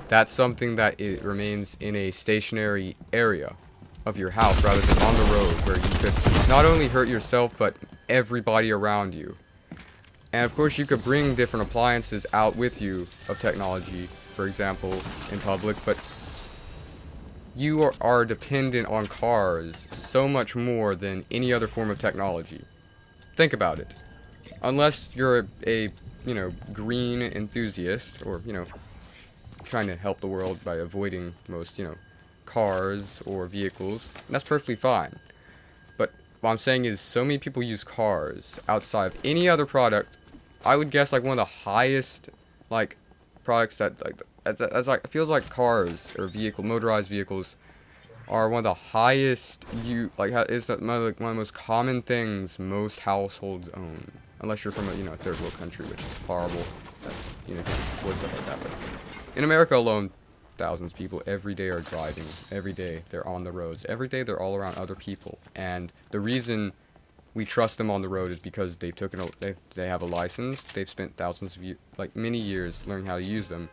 that's something that it remains in a stationary area of your house rather than on the road, where you could not only hurt yourself but everybody around you. And of course you could bring different appliances out with you of technology, for example, in public, but you are dependent on cars so much more than any other form of technology. Think about it. Unless you're a you know, green enthusiast, or, you know, trying to help the world by avoiding most, you know, cars or vehicles, that's perfectly fine. But what I'm saying is, so many people use cars outside of any other product. I would guess, like, one of the highest, like, products that, like, that's like, it feels like cars or motorized vehicles are one of the highest is one of the most common things most households own, unless you're from a, you know, third world country, which is horrible, that, you know, can't afford stuff like that. But in America alone, thousands of people every day are driving. Every day they're on the roads. Every day they're all around other people. And the reason we trust them on the road is because they have a license. They've spent thousands of many years learning how to use them.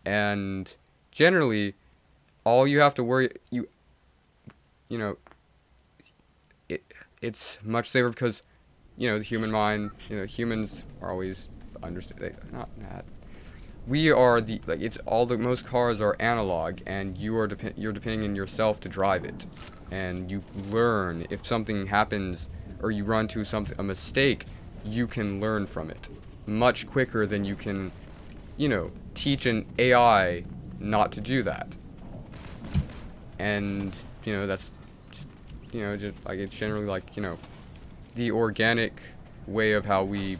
And generally, all you have to worry, you know, it's much safer because, you know, the human mind, you know, humans are always we are most cars are analog, and you're depending on yourself to drive it, and you learn if something happens or you run to a mistake, you can learn from it much quicker than you can, you know, teach an AI not to do that. And, you know, that's just, you know, just like, it's generally like, you know, the organic way of how we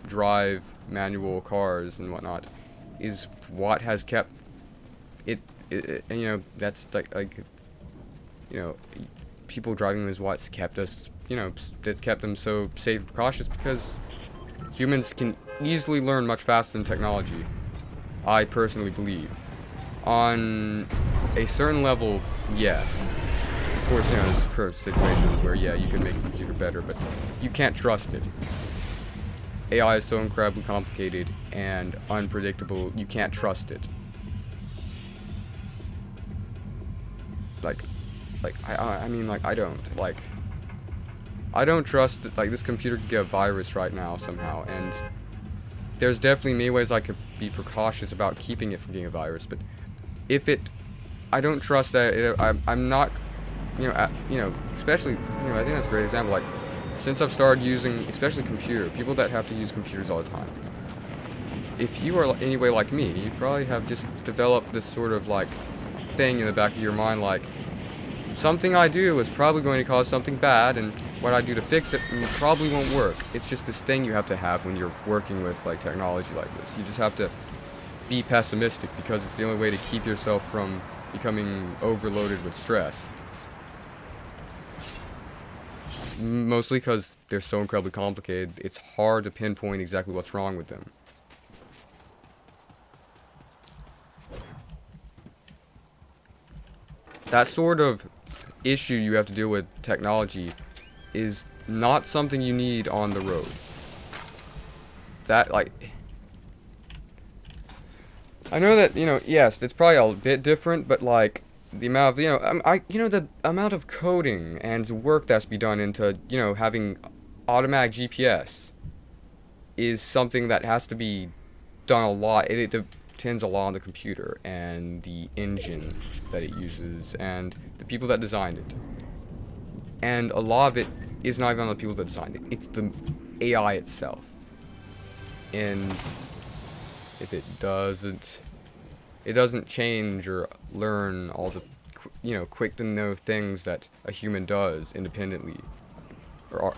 drive manual cars and whatnot is what has kept it and, you know, that's like you know, people driving them is what's kept us, you know, that's kept them so safe and cautious, because humans can easily learn much faster than technology, I personally believe. On a certain level, yes. Of course, you know, there's current situations where, yeah, you can make a computer better, but you can't trust it. AI is so incredibly complicated and unpredictable, you can't trust it. I mean, like, I don't trust that, like, this computer could get a virus right now somehow, and there's definitely many ways I could be precautious about keeping it from being a virus, but if it, I don't trust that I'm not, especially, I think that's a great example. Like, since I've started using, especially people that have to use computers all the time, if you are anyway like me, you probably have just developed this sort of like thing in the back of your mind, like, something I do is probably going to cause something bad, and what I do to fix it probably won't work. It's just this thing you have to have when you're working with like technology like this. You just have to be pessimistic, because it's the only way to keep yourself from becoming overloaded with stress. Mostly because they're so incredibly complicated, it's hard to pinpoint exactly what's wrong with them. That sort of issue you have to deal with technology is not something you need on the road. That, like, I know that, yes, it's probably a bit different, but like the amount of, the amount of coding and work that's be done into, having automatic GPS is something that has to be done a lot. It depends a lot on the computer and the engine that it uses and the people that designed it. And a lot of it is not even on the people that designed it. It's the AI itself. And if it doesn't change or learn all the, quick to know things that a human does independently, or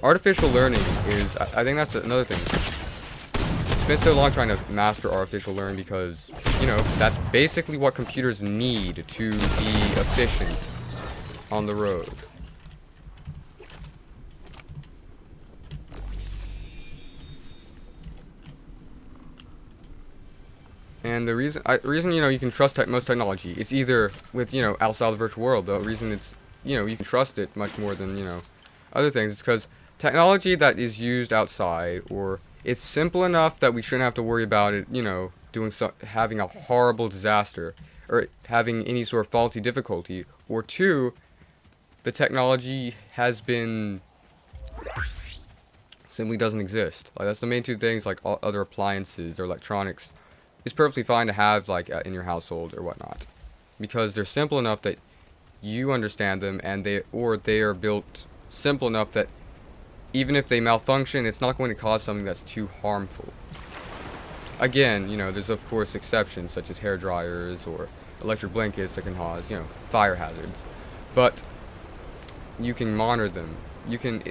artificial learning is, I think that's another thing. It's been so long trying to master artificial learning because, that's basically what computers need to be efficient on the road. And the reason, you can trust most technology, it's either with, outside the virtual world. The reason it's, you can trust it much more than, other things is because technology that is used outside, or it's simple enough that we shouldn't have to worry about it, having a horrible disaster, or having any sort of faulty difficulty, or two, the technology has been, simply doesn't exist. Like, that's the main two things, like all other appliances or electronics. It's perfectly fine to have, like, in your household or whatnot, because they're simple enough that you understand them, and they are built simple enough that even if they malfunction, it's not going to cause something that's too harmful. Again, there's of course exceptions such as hair dryers or electric blankets that can cause, fire hazards, but you can monitor them. You can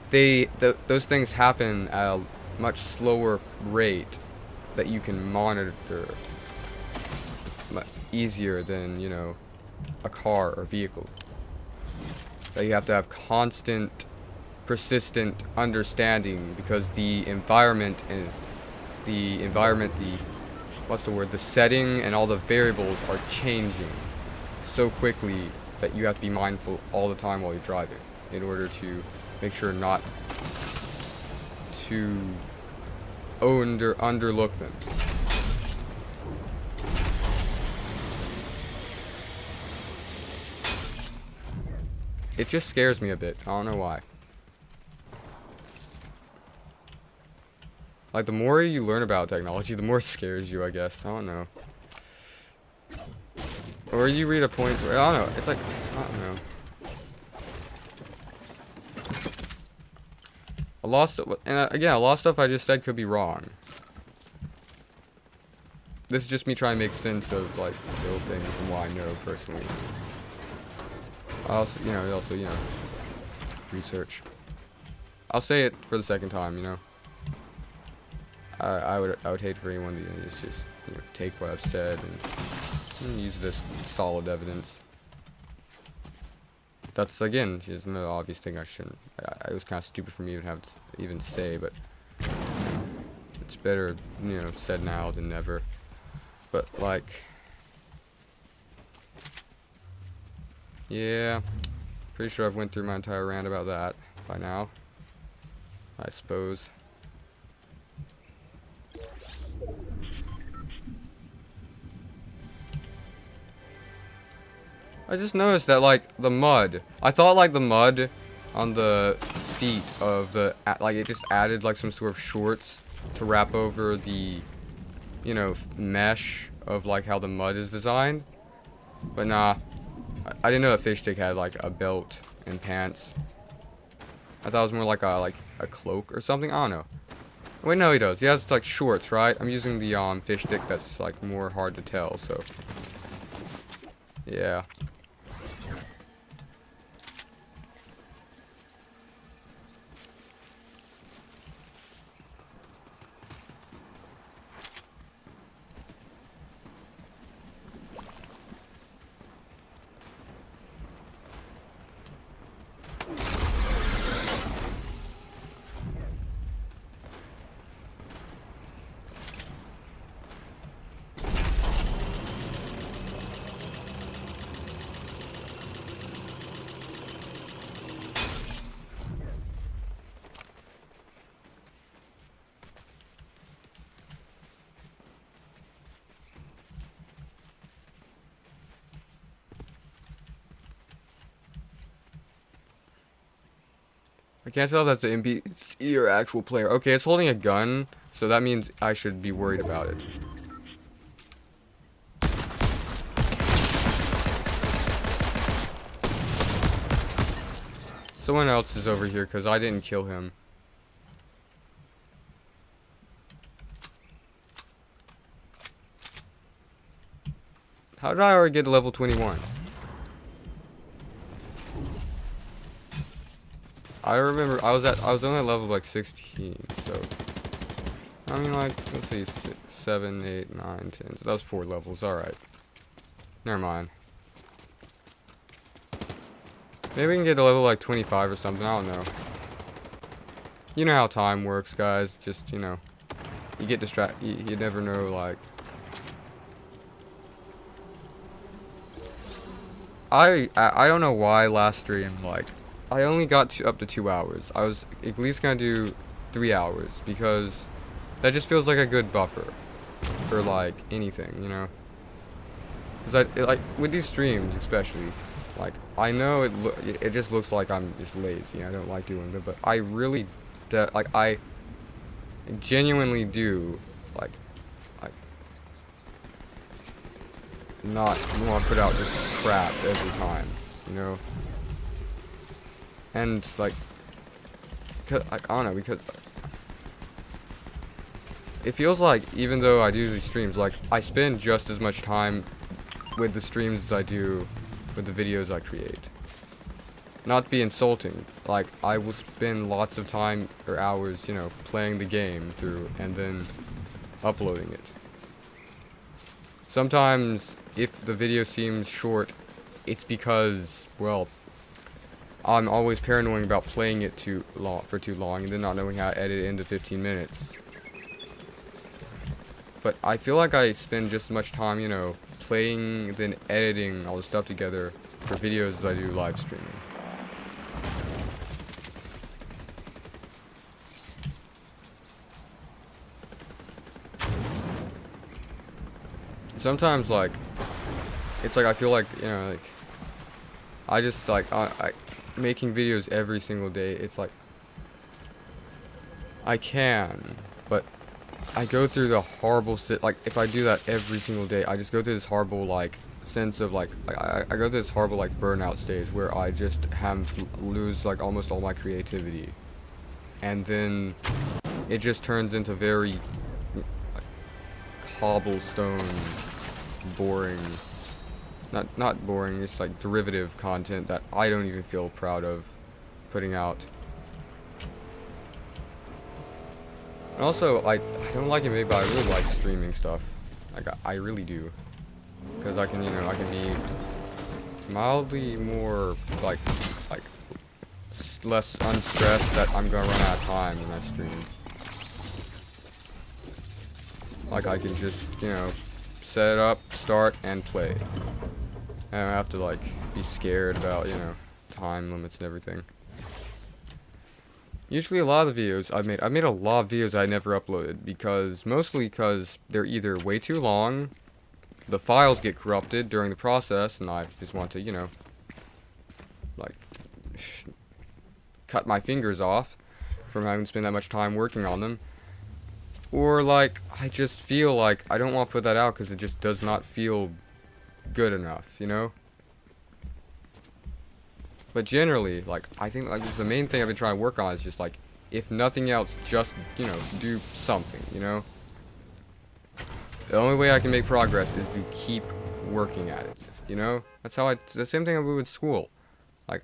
those things happen at a much slower rate that you can monitor easier than, a car or vehicle. That you have to have constant, persistent understanding, because the environment, the setting and all the variables are changing so quickly that you have to be mindful all the time while you're driving in order to make sure not to underlook them. It just scares me a bit. I don't know why. Like, the more you learn about technology, the more it scares you, I guess. I don't know. Or you read a point where, I don't know. It's like, I don't know. A lot of stuff, and again, a lot of stuff I just said could be wrong. This is just me trying to make sense of, like, the old thing from what I know personally. I also, research. I'll say it for the second time, I would hate for anyone to just take what I've said and use this solid evidence. That's, again, just another obvious thing I shouldn't. It was kind of stupid for me to have to even say, but it's better, said now than never. But, like, yeah, pretty sure I've went through my entire rant about that by now, I suppose. I just noticed that, like, the mud. I thought, like, the mud on the feet of the, like, it just added like some sort of shorts to wrap over the, you know, mesh of like how the mud is designed. But nah, I didn't know that fish stick had like a belt and pants. I thought it was more like a cloak or something. I don't know. Wait, no, he does. He has like shorts, right? I'm using the fish stick that's like more hard to tell. So yeah. I can't tell if that's an NPC or actual player. Okay, it's holding a gun, so that means I should be worried about it. Someone else is over here because I didn't kill him. How did I already get to level 21? I remember I was only at level like 16, so I mean, like, let's see, 6, 7, 8, 9, 10. So that was 4 levels. All right. Never mind. Maybe we can get to level like 25 or something. I don't know. You know how time works, guys. Just, you know, you get distracted. You never know, like. I don't know why last stream, like, I only got up to 2 hours. I was at least gonna do 3 hours because that just feels like a good buffer for like anything, you know. Cause like with these streams especially, like I know it just looks like I'm just lazy. I don't like doing them, but I really, like I genuinely do like not want to put out just crap every time, you know. And like, I don't know, because it feels like even though I do these streams, like I spend just as much time with the streams as I do with the videos I create. Not to be insulting, like I will spend lots of time or hours, you know, playing the game through and then uploading it. Sometimes if the video seems short, it's because, well, I'm always paranoid about playing it for too long and then not knowing how to edit it into 15 minutes. But I feel like I spend just as much time, you know, playing than editing all the stuff together for videos as I do live streaming. Sometimes, like, it's like I feel like, you know, like, I just, like, making videos every single day, it's like, I can, but I go through the horrible like, if I do that every single day, I just go through this horrible, like, sense of, like, I go through this horrible, like, burnout stage where I just lose, like, almost all my creativity. And then it just turns into very, like, cobblestone, boring, not boring, it's like derivative content that I don't even feel proud of putting out. And also, I don't like it maybe, but I really like streaming stuff. Like, I really do. Because I can, you know, I can be mildly more, like, less unstressed that I'm gonna run out of time when I stream. Like, I can just, you know, set it up, start, and play. I don't have to, like, be scared about, you know, time limits and everything. Usually a lot of the videos I've made a lot of videos I never uploaded mostly because they're either way too long, the files get corrupted during the process, and I just want to, you know, like, cut my fingers off from having to spend that much time working on them. Or, like, I just feel like I don't want to put that out because it just does not feel good enough, you know? But generally, like, I think, like, just the main thing I've been trying to work on is just, like, if nothing else, just, you know, do something, you know? The only way I can make progress is to keep working at it, you know? That's how the same thing I do with school. Like,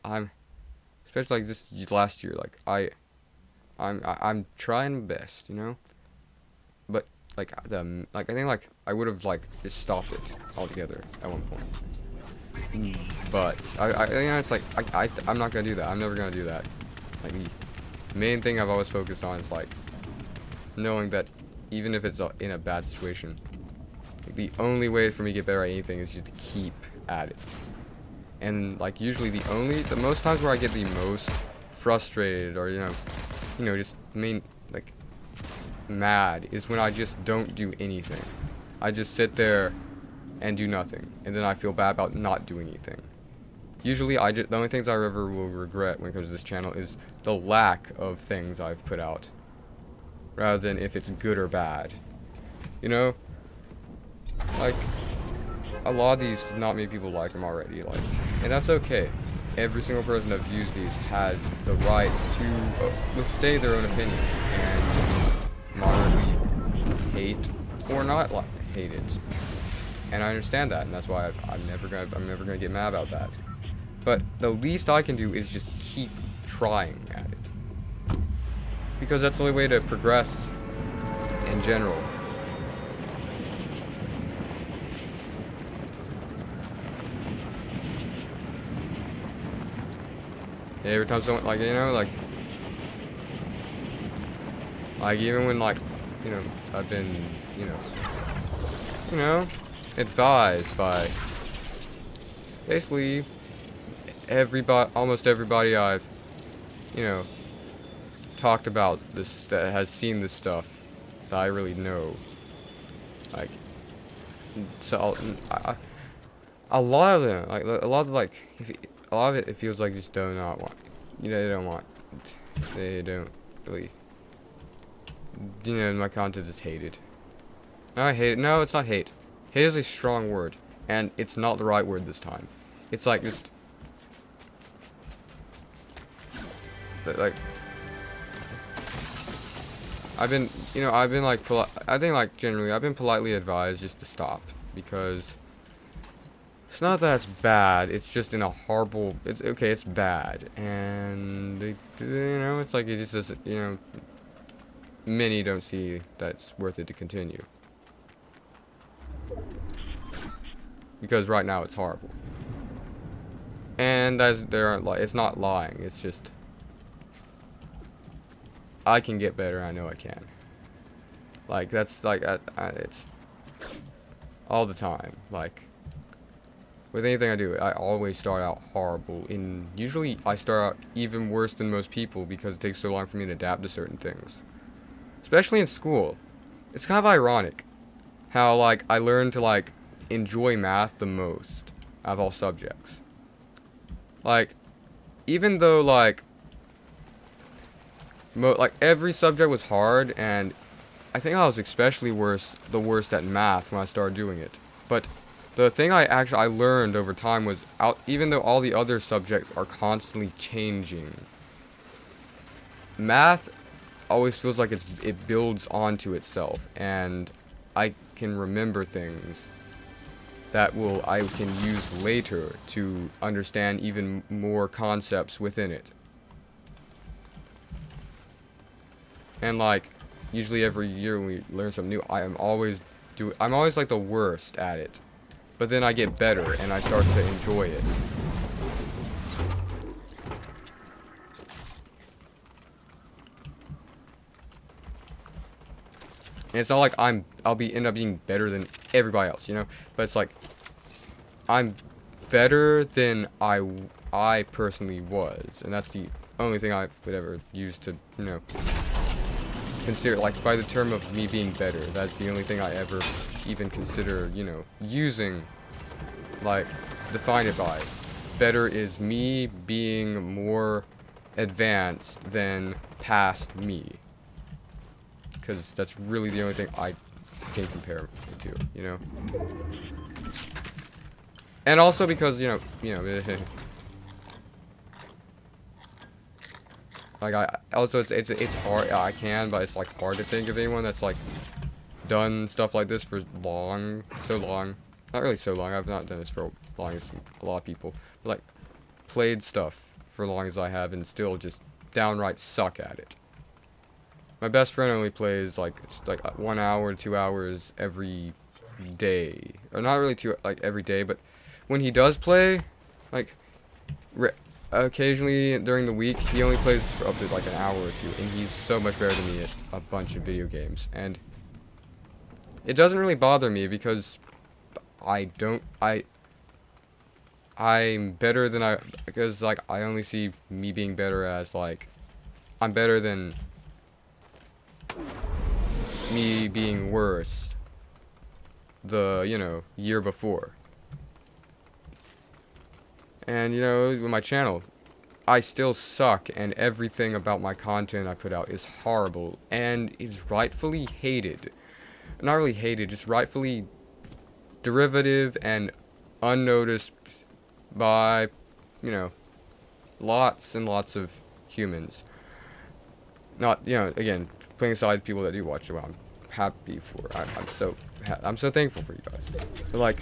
especially, like, this last year, like, I'm trying my best, you know? But, like, I think, like, I would have, like, just stopped it altogether at one point. But, you know, it's like, I'm not gonna do that. I'm never gonna do that. Like, the main thing I've always focused on is, like, knowing that even if it's in a bad situation, like, the only way for me to get better at anything is just to keep at it. And, like, usually the most times where I get the most frustrated or, you know, just like, mad is when I just don't do anything. I just sit there and do nothing, and then I feel bad about not doing anything. Usually, the only things I ever will regret when it comes to this channel is the lack of things I've put out, rather than if it's good or bad. You know, like, a lot of these, not many people like them already, like, and that's okay. Every single person that views these has the right to state their own opinion and moderately hate or not hate it. And I understand that, and that's why I'm never gonna get mad about that. But the least I can do is just keep trying at it, because that's the only way to progress in general. Every time someone, like, you know, like even when, like, you know, I've been, you know, advised by basically almost everybody I've, you know, talked about this, that has seen this stuff that I really know. Like, so a lot of them, like, a lot of it feels like just do not want, you know, they don't really, you know, my content is hated. No, I hate it. No, it's not hate. Hate is a strong word, and it's not the right word this time. It's like just, like, I've been like, I think, like, generally, I've been politely advised just to stop, because it's not that it's bad, it's just in a horrible, it's okay, it's bad, and they, you know, it's like, it just doesn't, you know, many don't see that it's worth it to continue. Because right now it's horrible. And it's not lying, it's just, I can get better, I know I can. Like, that's, like, it's all the time. Like, with anything I do, I always start out horrible. Usually I start out even worse than most people because it takes so long for me to adapt to certain things. Especially in school. It's kind of ironic how, like, I learned to, like, enjoy math the most out of all subjects. Like, even though, like, every subject was hard, and I think I was especially the worst at math when I started doing it. But the thing I learned over time was, even though all the other subjects are constantly changing, math always feels like it builds onto itself, and I can remember things that I can use later to understand even more concepts within it. And, like, usually every year when we learn something new, I'm always like the worst at it. But then I get better and I start to enjoy it. And it's not like I'll end up being better than everybody else, you know? But it's like, I'm better than I personally was. And that's the only thing I would ever use to, you know, consider, like, by the term of me being better. That's the only thing I ever even consider, you know, using, like, define it by. Better is me being more advanced than past me. Because that's really the only thing I can compare it to, you know? And also because, you know, like it's hard. I can, but it's like hard to think of anyone that's like done stuff like this for so long. Not really so long. I've not done this for as long as a lot of people. But like played stuff for as long as I have and still just downright suck at it. My best friend only plays like 1 hour to 2 hours every day, or not really every day, but when he does play, like occasionally during the week, he only plays for up to like an hour or two, and he's so much better than me at a bunch of video games. And it doesn't really bother me because I'm better than because like I only see me being better as like I'm better than me being worse the, you know, year before. And, you know, with my channel, I still suck, and everything about my content I put out is horrible, and is rightfully hated. Not really hated, just rightfully derivative and unnoticed by, you know, lots and lots of humans. Not, you know, again, putting aside people that do watch it, well, I'm happy for. I'm so thankful for you guys. But like,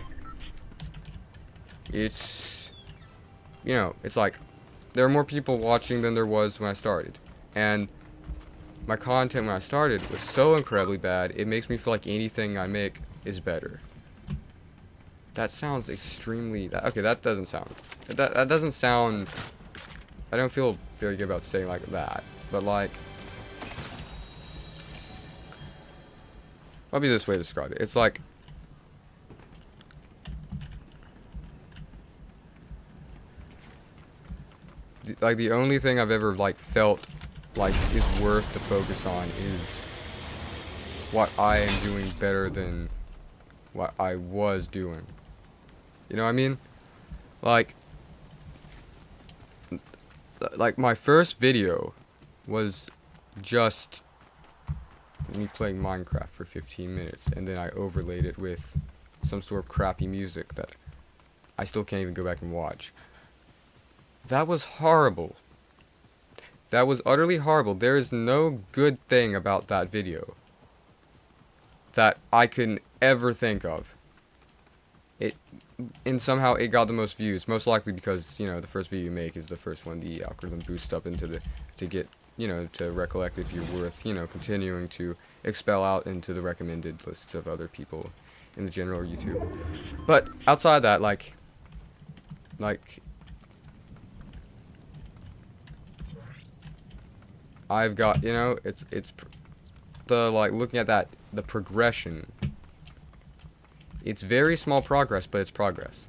it's, you know, it's like there are more people watching than there was when I started, and my content when I started was so incredibly bad. It makes me feel like anything I make is better. That sounds extremely. Okay, that doesn't sound. That doesn't sound. I don't feel very good about saying like that, but like. I'll be this way to describe it. It's like the only thing I've ever like felt like is worth to focus on is what I am doing better than what I was doing. You know what I mean? Like my first video was just me playing Minecraft for 15 minutes, and then I overlaid it with some sort of crappy music that I still can't even go back and watch. That was horrible. That was utterly horrible. There is no good thing about that video that I can ever think of. And somehow it got the most views, most likely because, you know, the first video you make is the first one the algorithm boosts up into to get, you know, to recollect if you're worth, you know, continuing to expel out into the recommended lists of other people in the general YouTube. But outside that, like I've got, you know, it's the, like, looking at that, the progression. It's very small progress, but it's progress.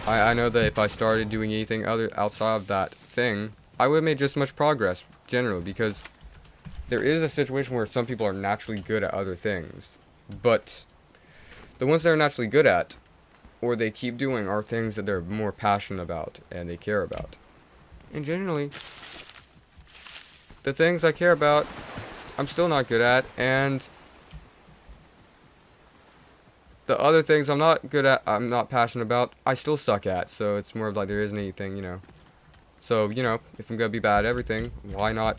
I know that if I started doing anything other outside of that thing, I would have made just as much progress, generally, because there is a situation where some people are naturally good at other things, but the ones they're naturally good at, or they keep doing, are things that they're more passionate about and they care about. And generally, the things I care about, I'm still not good at, and the other things I'm not good at, I'm not passionate about, I still suck at. So it's more of like there isn't anything, you know. So, you know, if I'm gonna be bad at everything, why not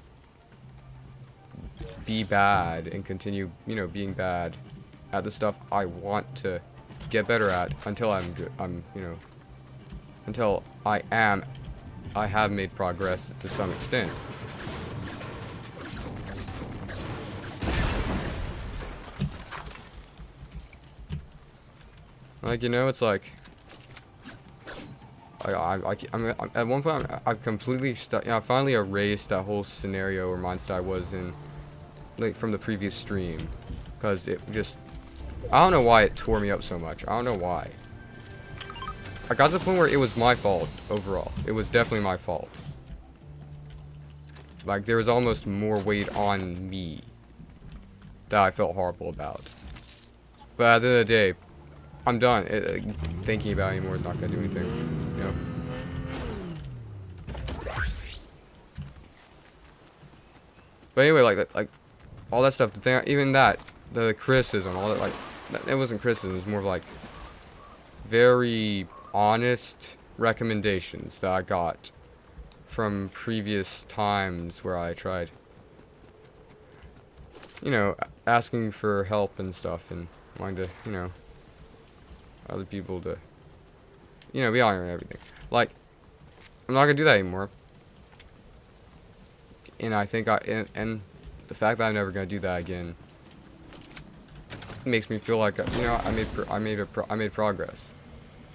be bad and continue, you know, being bad at the stuff I want to get better at until I'm good. You know, until I have made progress to some extent. Like, you know, it's like I'm at one point I've completely you know, I finally erased that whole scenario or mindset I was in, like, from the previous stream, because it just, I don't know why it tore me up so much. I don't know why. I got to the point where it was my fault overall. It was definitely my fault. Like, there was almost more weight on me that I felt horrible about. But at the end of the day, I'm done. Thinking about it anymore is not gonna do anything. You know. But anyway, like that, like all that stuff. Even that, the criticism, all that, like it wasn't criticism. It was more of like very honest recommendations that I got from previous times where I tried, you know, asking for help and stuff and wanting to, you know, other people to, you know, be on and everything. Like, I'm not gonna do that anymore. And I think and the fact that I'm never gonna do that again makes me feel like, you know, I made progress.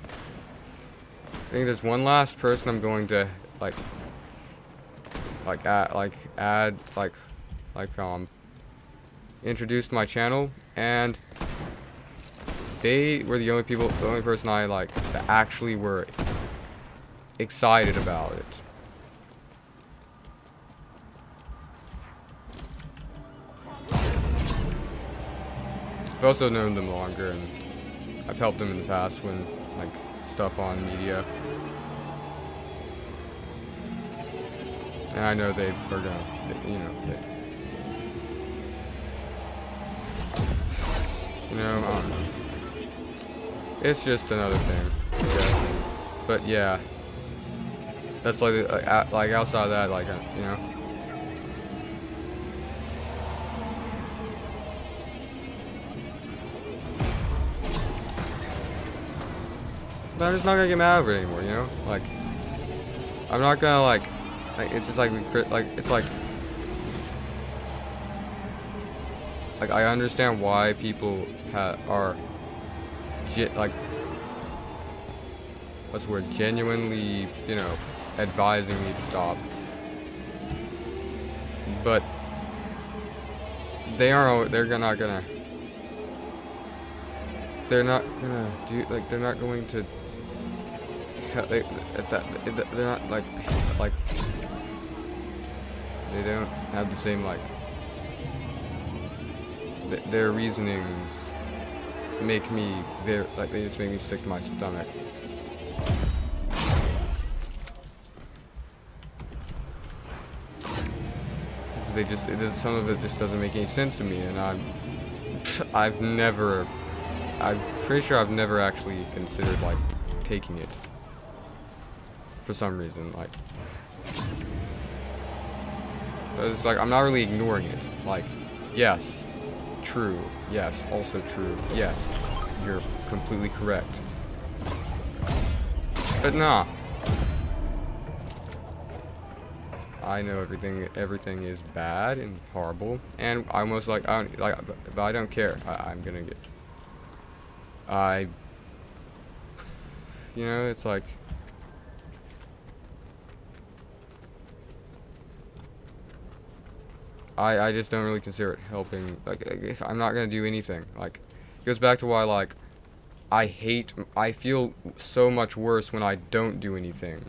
I think there's one last person I'm going to introduce to my channel, and they were the only person I that actually were excited about it. I've also known them longer, and I've helped them in the past when stuff on media. And I know they are gonna, you know, I don't know. It's just another thing, I guess. But yeah, that's like outside of that, you know. But I'm just not gonna get mad over it anymore, you know. Like, I'm not gonna it's just it's like I understand why people are what's the word, genuinely, you know, advising me to stop, but they're not gonna do, they're not going to they're not they don't have the same their reasonings make me very they just make me sick to my stomach. Some of it just doesn't make any sense to me, and I'm pretty sure I've never actually considered taking it for some reason, but it's I'm not really ignoring it. Yes, true. Yes, also true. Yes, you're completely correct. But nah. I know everything is bad and horrible, and I almost but I don't care. I'm gonna get. You know, it's I just don't really consider it helping. If I'm not gonna do anything, it goes back to why I feel so much worse when I don't do anything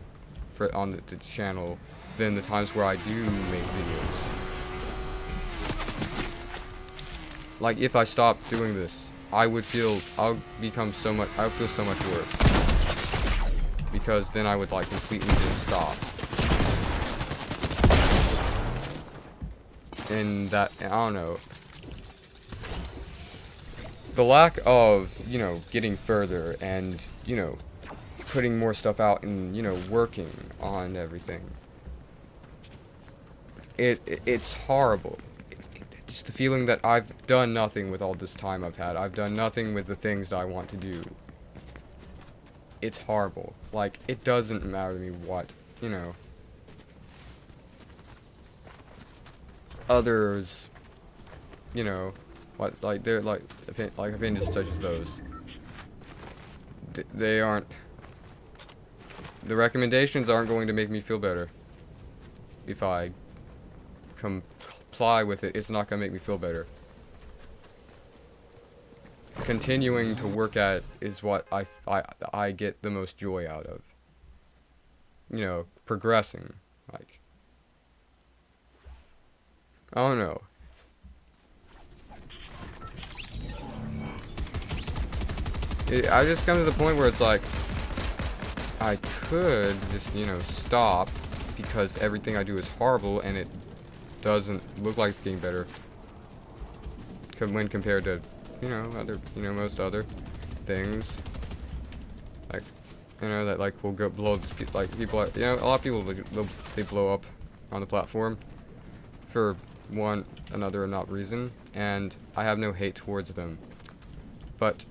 on the channel than the times where I do make videos. If I stopped doing this, I would feel so much worse, because then I would completely just stop. And that, I don't know, the lack of, you know, getting further and, you know, putting more stuff out and, you know, working on everything, it's horrible. Just the feeling that I've done nothing with all this time I've had. I've done nothing with the things that I want to do. It's horrible. It doesn't matter to me what, you know, others, you know, what, they're opinions such as those. They aren't, the recommendations aren't going to make me feel better. If I comply with it, it's not going to make me feel better. Continuing to work at it is what I get the most joy out of. You know, progressing. I don't know. I just come to the point where it's I could just, you know, stop, because everything I do is horrible and it doesn't look like it's getting better when compared to, you know, other, you know, most other things. Like, you know, that like will go blow, like people, you know, a lot of people they blow up on the platform for one another or not reason, and I have no hate towards them, but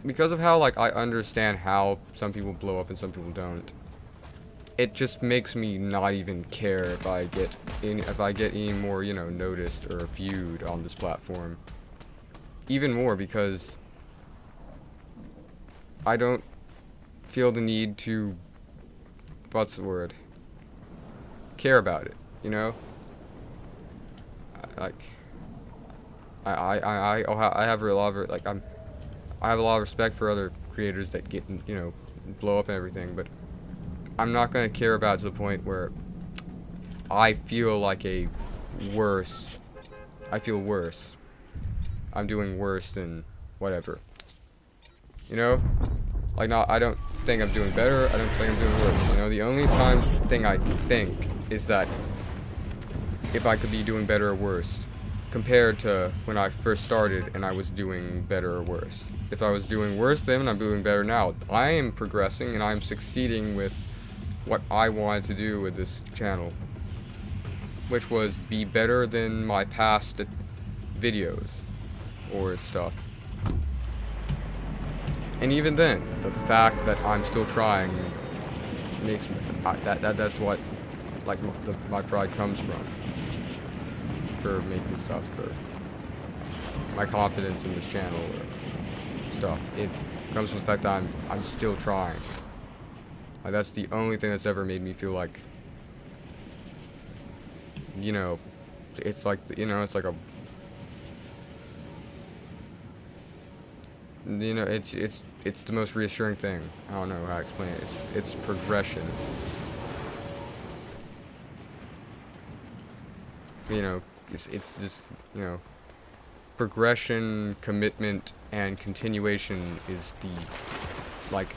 because of how like I understand how some people blow up and some people don't, it just makes me not even care if I get any more, you know, noticed or viewed on this platform. Even more because I don't feel the need to, what's the word, care about it, you know? I have a lot of, like, I have a lot of respect for other creators that get, you know, blow up and everything, but I'm not gonna care about it to the point where I feel like I feel worse. I'm doing worse than whatever. You know? Like, I don't think I'm doing better, I don't think I'm doing worse. You know, the only thing I think is that if I could be doing better or worse compared to when I first started and I was doing better or worse. If I was doing worse then and I'm doing better now, I am progressing and I'm succeeding with what I wanted to do with this channel, which was be better than my past videos or stuff. And even then, the fact that I'm still trying makes me, that's what like my pride comes from, for making stuff, for my confidence in this channel or stuff. It comes from the fact that I'm still trying. Like, that's the only thing that's ever made me feel like, you know, it's like, you know, it's like a, you know, it's the most reassuring thing. I don't know how to explain it. It's progression. You know, it's just, you know, progression, commitment, and continuation is the, like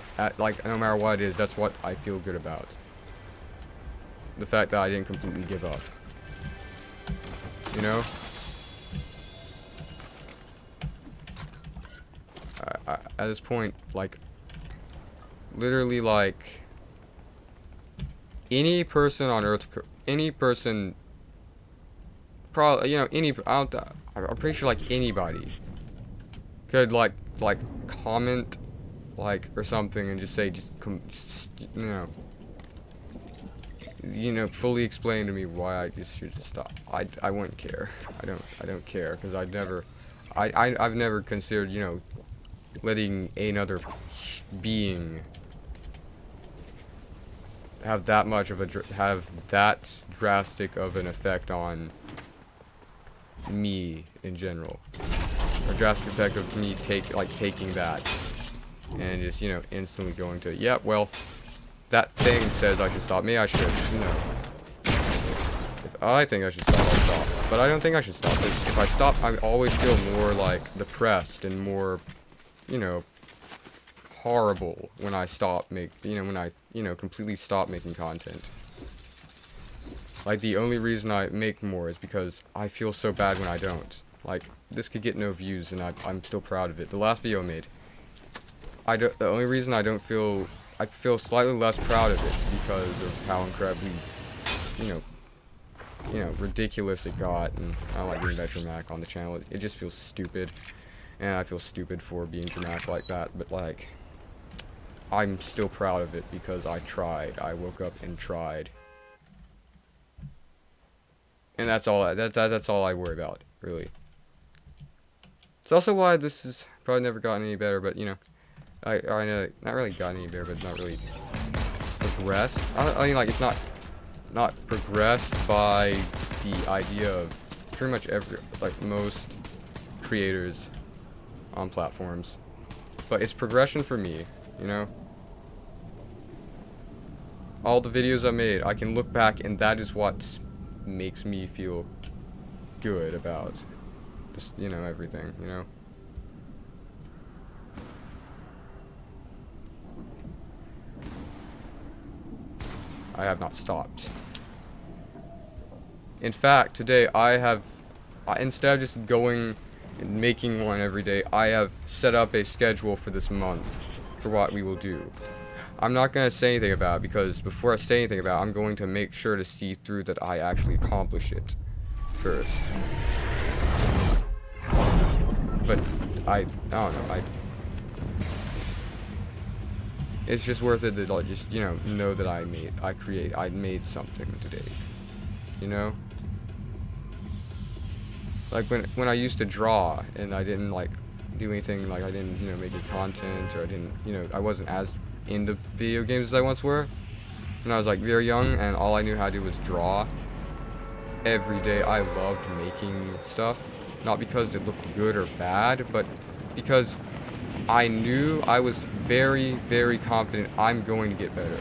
no matter what it is, that's what I feel good about. The fact that I didn't completely give up. You know? At this point, like, literally, like, any person on Earth, any person, probably, you know, I'm pretty sure, like, anybody could, like, comment, like, or something, and just say, you know, fully explain to me why I just should stop. I wouldn't care. I don't care, because I've never considered, you know, letting another being have that much of have that drastic of an effect on me in general. A drastic effect of me taking that and just, you know, instantly going to, yeah, well, that thing says I should stop. Maybe I should, you know. If I think I should stop, I'll stop. But I don't think I should stop. If I stop, I always feel more, like, depressed and more, you know, horrible when I stop when I, you know, completely stop making content. Like, the only reason I make more is because I feel so bad when I don't. Like, this could get no views and I'm still proud of it. The last video I made, the only reason I feel slightly less proud of it because of how incredibly, you know, ridiculous it got, and I don't like being that dramatic on the channel. It just feels stupid, and I feel stupid for being dramatic like that, but, like, I'm still proud of it because I tried. I woke up and tried. And that's all that's all I worry about, really. It's also why this has probably never gotten any better, but, you know, I know, not really gotten any better, but not really progressed. I mean, like, it's not progressed by the idea of pretty much most creators on platforms. But it's progression for me, you know? All the videos I made, I can look back, and that is what makes me feel good about just, you know, everything, you know? I have not stopped. In fact, today instead of just going and making one every day, I have set up a schedule for this month for what we will do. I'm not going to say anything about it because before I say anything about it, I'm going to make sure to see through that I actually accomplish it first. But I don't know, it's just worth it to like, just, you know that I made something today. You know? Like when I used to draw and I didn't like do anything, like I didn't, make any content, or I didn't, I wasn't as into video games as I once were. When I was like very young and all I knew how to do was draw. Every day I loved making stuff. Not because it looked good or bad, but because I knew I was very, very confident I'm going to get better.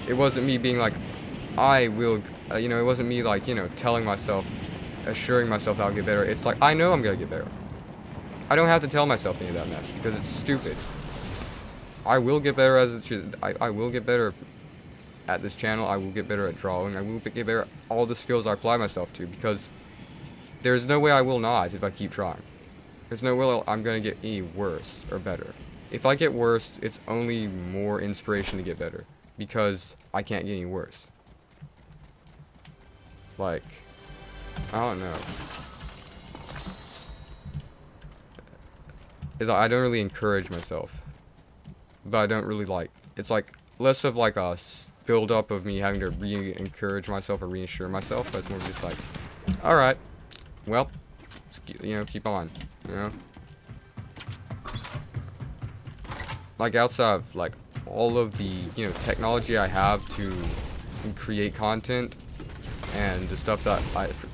It wasn't me being like, I will, it wasn't me like, telling myself, assuring myself I'll get better. It's like, I know I'm going to get better. I don't have to tell myself any of that mess because it's stupid. I will get better I will get better at this channel. I will get better at drawing. I will get better at all the skills I apply myself to because there's no way I will not if I keep trying. There's no way I'm going to get any worse or better. If I get worse, it's only more inspiration to get better because I can't get any worse. Like, I don't know. I don't really encourage myself. But I don't really like, it's like less of like a build up of me having to re-encourage myself or reassure myself, but it's more just like, alright, well, keep on, Like outside of like all of the, technology I have to create content and the stuff that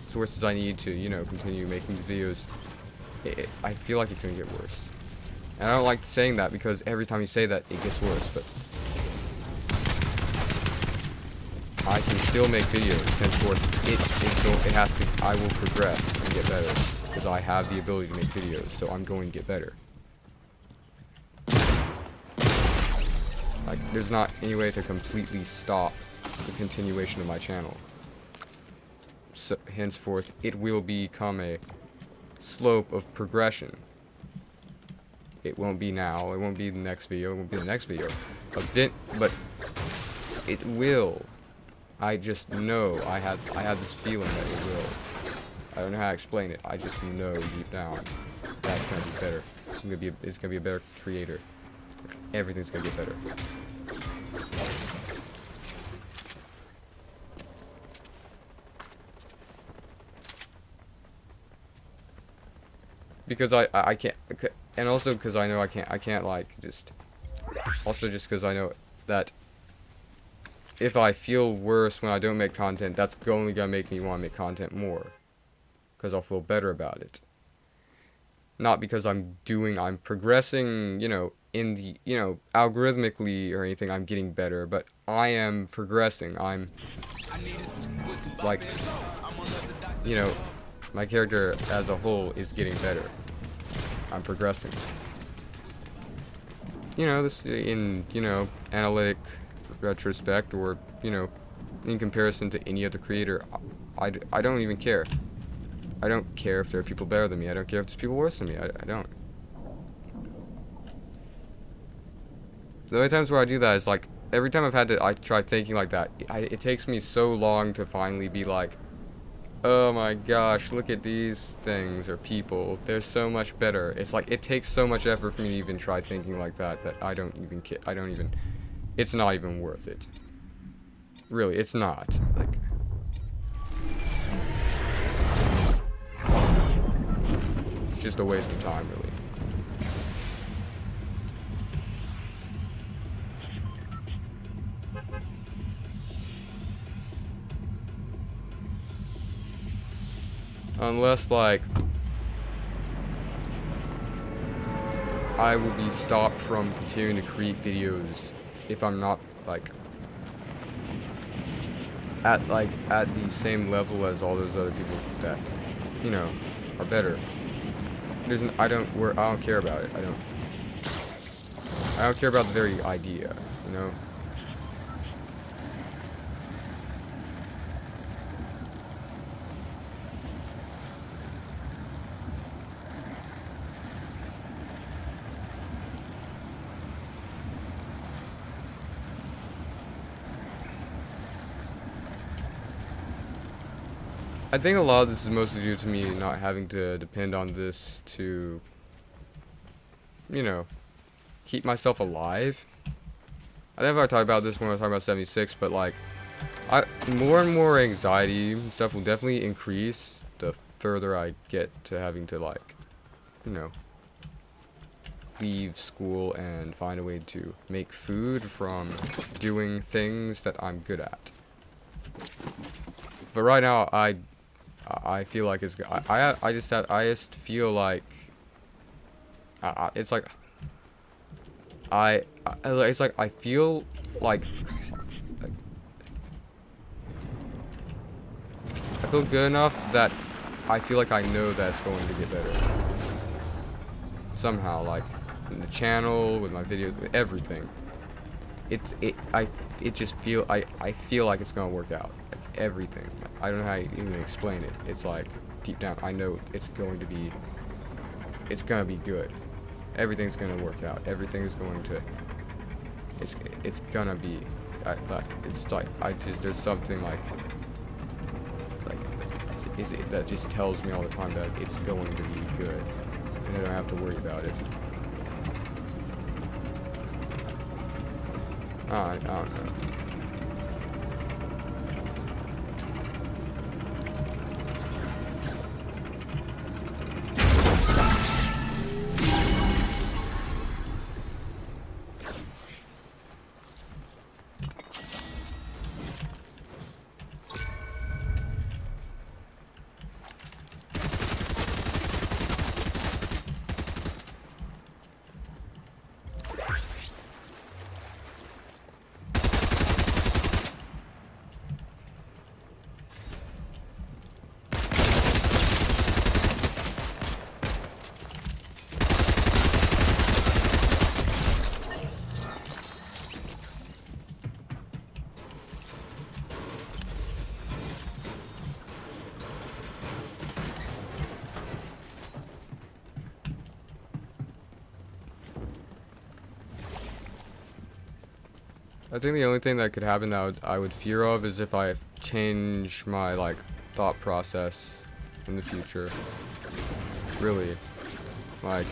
sources I need to, continue making these videos, I feel like it's gonna get worse. And I don't like saying that because every time you say that, it gets worse, but I can still make videos, henceforth, I will progress and get better, because I have the ability to make videos, so I'm going to get better. Like, there's not any way to completely stop the continuation of my channel. So, henceforth, it will become a slope of progression. It won't be now, it won't be the next video, it won't be the next video. But it will. I just know, I had this feeling that it will. I don't know how to explain it, I just know deep down that it's gonna be better. It's gonna be a better creator. Everything's gonna get better. Because I can't, and also because I know I can't like just, also just because I know that if I feel worse when I don't make content, that's only gonna make me want to make content more, because I'll feel better about it. Not because I'm progressing, in the, algorithmically or anything, I'm getting better, but I am progressing. I'm like, my character as a whole is getting better. I'm progressing. This in, analytic retrospect, or, in comparison to any other creator, I don't even care. I don't care if there are people better than me. I don't care if there's people worse than me. I don't. The only times where I do that is like, every time I try thinking like that, it takes me so long to finally be like, oh my gosh, look at these things or people. They're so much better. It's like, it takes so much effort for me to even try thinking like that I don't even care. It's not even worth it. Really, it's not. Like, it's just a waste of time, really. Unless, like, I will be stopped from continuing to create videos if I'm not, like, at the same level as all those other people that, are better. I don't care about it. I don't care about the very idea, I think a lot of this is mostly due to me not having to depend on this to, you know, keep myself alive. I think I talked about this when I was talking about 76, but like, more and more anxiety and stuff will definitely increase the further I get to having to, like, you know, leave school and find a way to make food from doing things that I'm good at. But right now, I feel like it's, I just feel like, it's like, it's like I feel like I feel good enough that I feel like I know that it's going to get better. Somehow, like, in the channel, with my videos, with everything. I feel like it's gonna work out. Like, everything. I don't know how to even explain it. It's like, deep down, I know it's gonna be good. Everything's gonna work out. Everything is going to, it's gonna be, it's like, there's something like, that just tells me all the time that it's going to be good, and I don't have to worry about it. I don't know. I think the only thing that could happen that I would fear of is if I change my, like, thought process in the future. Really. Like,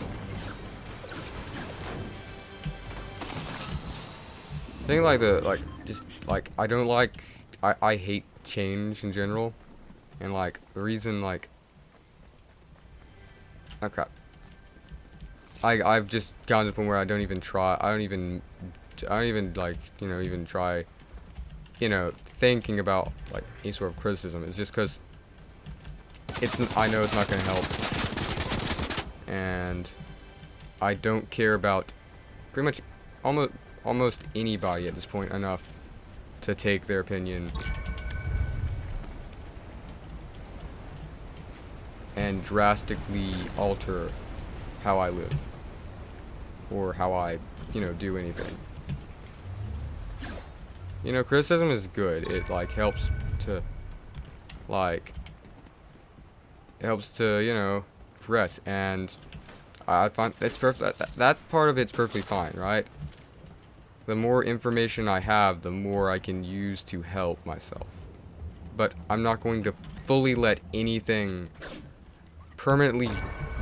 I think, like, just, like, I don't like, I hate change in general. And, like, the reason, like, oh crap. I've just gotten to the point where I don't even try, I don't even like, you know, even try, you know, thinking about, like, any sort of criticism. It's just because I know it's not going to help, and I don't care about pretty much almost anybody at this point enough to take their opinion and drastically alter how I live or how I, you know, do anything. You know, criticism is good. It, like, helps to, you know, progress. And I find it's perfect. That part of it's perfectly fine, right? The more information I have, the more I can use to help myself. But I'm not going to fully let anything permanently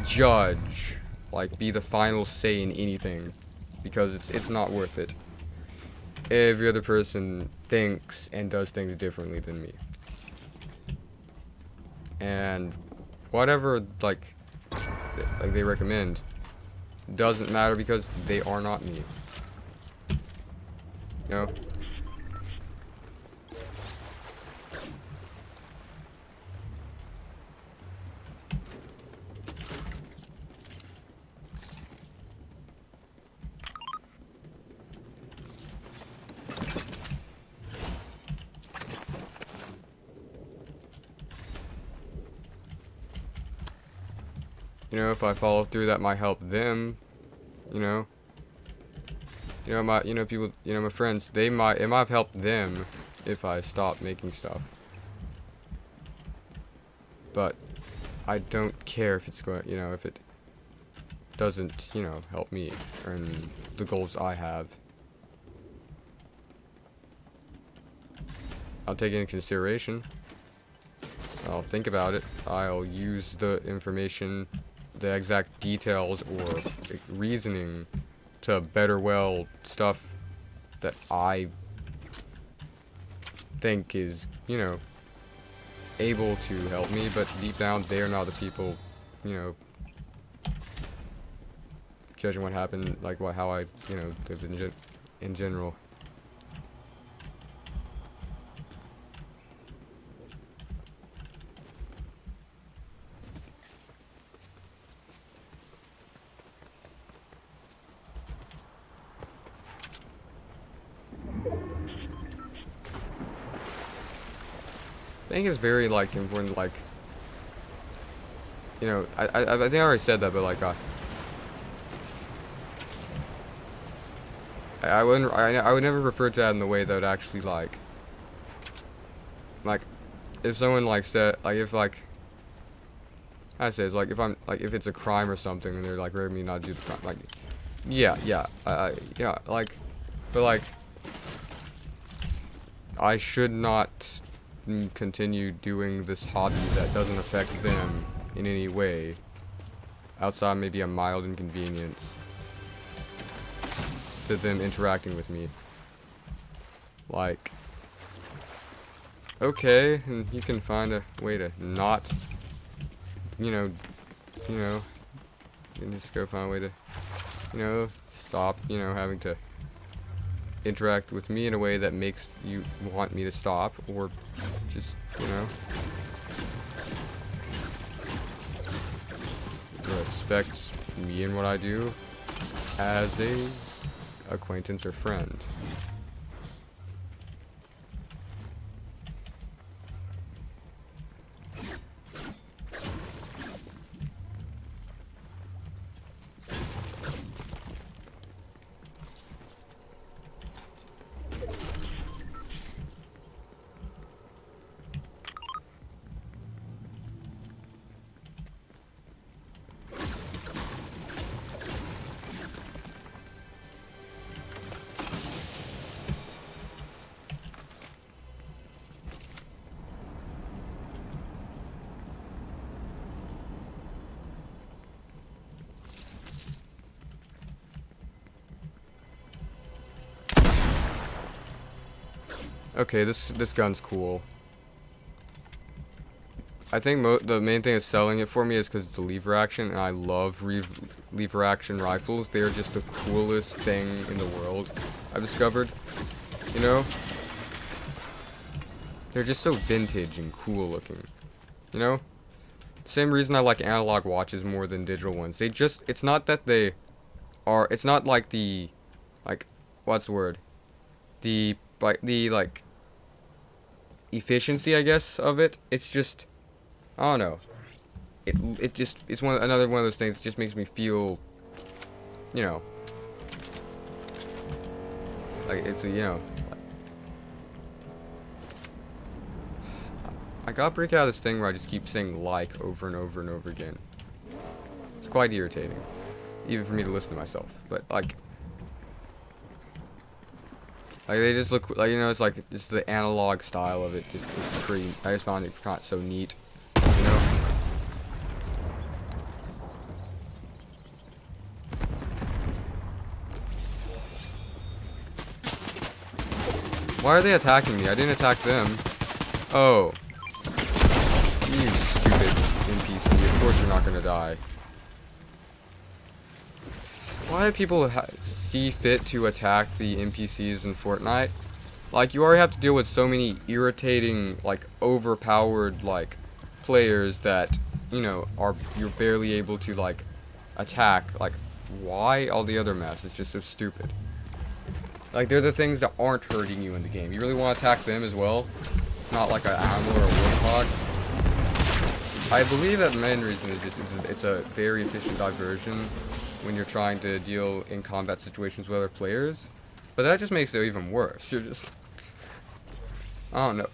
judge, like, be the final say in anything, because it's not worth it. Every other person thinks and does things differently than me. And whatever, like they recommend doesn't matter because they are not me. You know? You know, if I follow through, that might help them. You know, people, you know, my friends, it might have helped them if I stopped making stuff. But I don't care if it's going, you know, if it doesn't, you know, help me and the goals I have. I'll take it into consideration. I'll think about it. I'll use the information, the exact details or reasoning to better well stuff that I think is, you know, able to help me, but deep down they're not the people, you know, judging what happened, like how I, you know, lived in general. I think it's very, like, important, like, you know, I think I already said that, but, like, I would never refer to that in the way that would actually, like, if someone, like, said, like, if, like, I say, it's like, if I'm, like, if it's a crime or something, and they're, like, rating me not to do the crime, like, yeah, like, but, like, I should not continue doing this hobby that doesn't affect them in any way, outside maybe a mild inconvenience to them interacting with me. Like, okay, and you can find a way to not, you know, you can just go find a way to, you know, stop, you know, having to interact with me in a way that makes you want me to stop, or just, you know, respect me and what I do as a acquaintance or friend. Okay, this gun's cool. I think the main thing that's selling it for me is because it's a lever action, and I love lever action rifles. They are just the coolest thing in the world, I've discovered. You know? They're just so vintage and cool looking. You know? Same reason I like analog watches more than digital ones. They just, it's not that they are, it's not like the, like, what's the word? The efficiency, I guess, of it. It's just, I don't know. It just, it's another one of those things that just makes me feel, you know, like it's a, you know, I gotta break out of this thing where I just keep saying like over and over and over again. It's quite irritating, even for me to listen to myself. But like they just look like, you know, it's like just the analog style of it. Just pretty. I just found it not so neat, you know. Why are they attacking me? I didn't attack them. Oh. You stupid NPC. Of course you're not gonna die. Why do people see fit to attack the NPCs in Fortnite? Like, you already have to deal with so many irritating, like, overpowered, like, players that, you know, you're barely able to, like, attack. Like, why all the other mess? It's just so stupid. Like, they're the things that aren't hurting you in the game. You really want to attack them as well? Not like an animal or a warthog. I believe that the main reason is just it's a very efficient diversion when you're trying to deal in combat situations with other players. But that just makes it even worse. You're just, I don't know.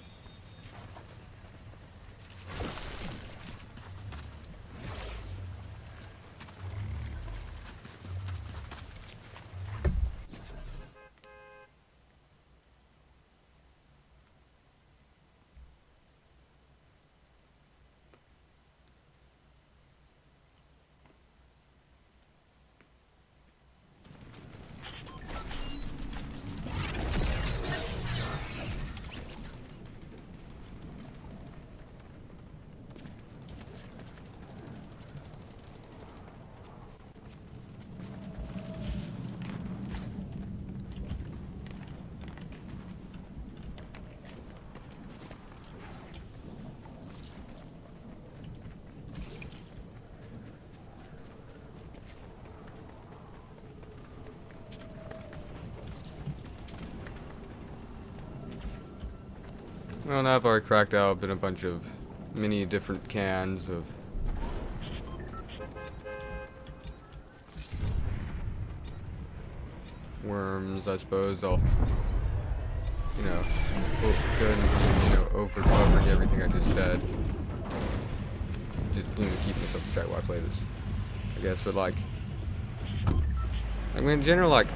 Well, now I've already cracked out in a bunch of many different cans of worms. I suppose I'll, you know, go and, you know, over covering everything I just said. Just, you know, keep myself distracted while I play this, I guess. But like, I mean, in general, like,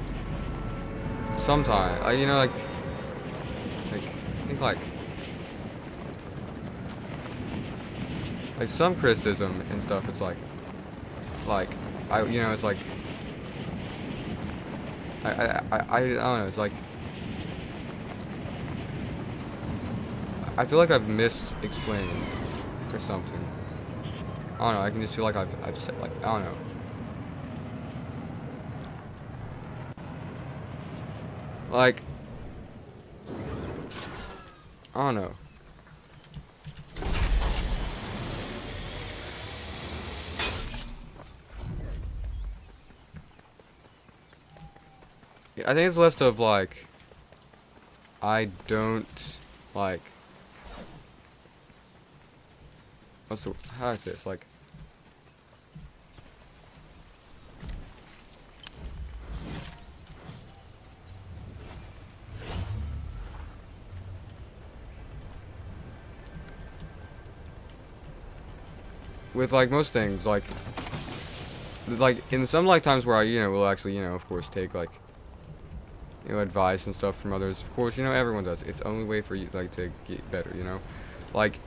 sometimes, you know, like, I think like some criticism and stuff. It's like, you know, it's like, I don't know. It's like, I feel like I've mis-explained or something. I don't know. I can just feel like I've said, like, I don't know. Like, I don't know. I think it's less of like, I don't like, what's the, how do I say this? Like, with like most things, like in some lifetimes where I, you know, will actually, you know, of course take like, you know, advice and stuff from others. Of course, you know, everyone does. It's the only way for you, like, to get better, you know? Like,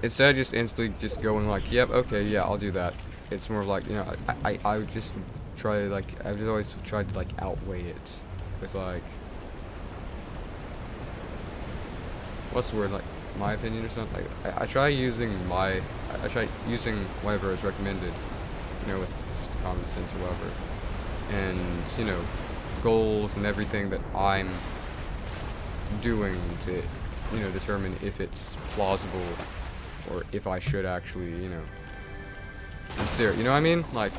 instead of just instantly just going like, yep, okay, yeah, I'll do that. It's more of like, you know, I would just try to, like, I've just always tried to, like, outweigh it with, like, what's the word, like, my opinion or something? Like, I try using whatever is recommended, you know, with just common sense or whatever. And, you know, goals and everything that I'm doing to, you know, determine if it's plausible or if I should actually, you know, consider, you know what I mean? Like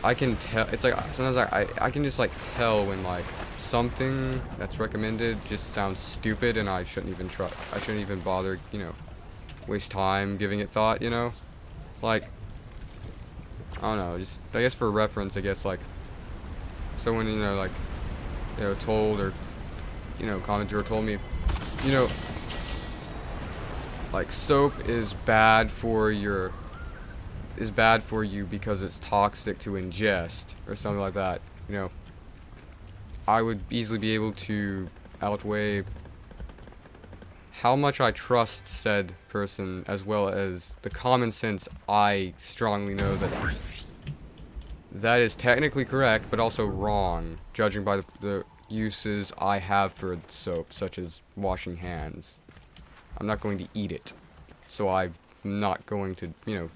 I can tell, it's like, sometimes I can just like tell when like something that's recommended just sounds stupid and I shouldn't even bother, you know, waste time giving it thought, you know? Like, I don't know, just, I guess for reference, I guess, like, someone, you know, like, you know, told or, you know, commenter told me, you know, like, soap is bad for you because it's toxic to ingest or something like that, you know. I would easily be able to outweigh how much I trust said person as well as the common sense I strongly know that is technically correct, but also wrong, judging by the uses I have for soap, such as washing hands. I'm not going to eat it, so I'm not going to, you know,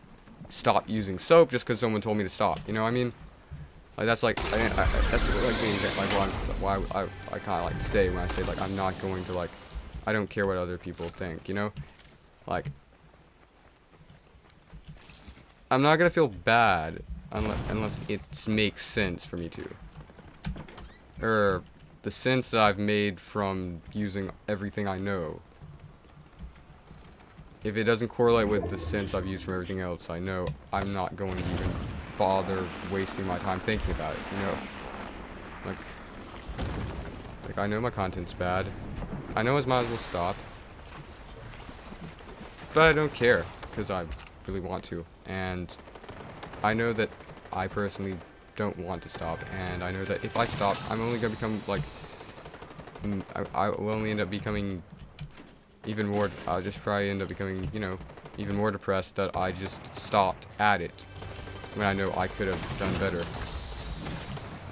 stop using soap just because someone told me to stop. You know what I mean? Like, that's like, that's like being like why I kind of like say when I say like I'm not going to, like, I don't care what other people think. You know, like, I'm not gonna feel bad unless it makes sense for me to. Or the sense that I've made from using everything I know. If it doesn't correlate with the sense I've used from everything else I know, I'm not going to even bother wasting my time thinking about it, you know? Like I know my content's bad. I know I might as well stop. But I don't care, because I really want to. And I know that I personally don't want to stop, and I know that if I stop, I'm only going to become, like, I will only end up becoming even more, I'll just probably end up becoming, you know, even more depressed that I just stopped at it, when I know I could have done better.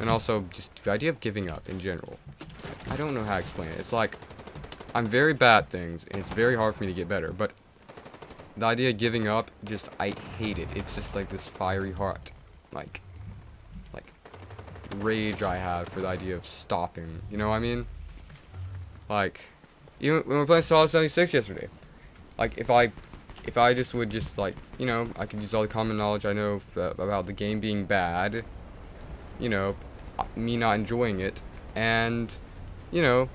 And also, just the idea of giving up in general. I don't know how to explain it. It's like, I'm very bad at things, and it's very hard for me to get better, but the idea of giving up, just, I hate it. It's just like this fiery heart, like rage I have for the idea of stopping. You know what I mean? Like, even when we were playing Solid 76 yesterday, like, if I just would just, like, you know, I could use all the common knowledge I know about the game being bad, you know, me not enjoying it, and, you know,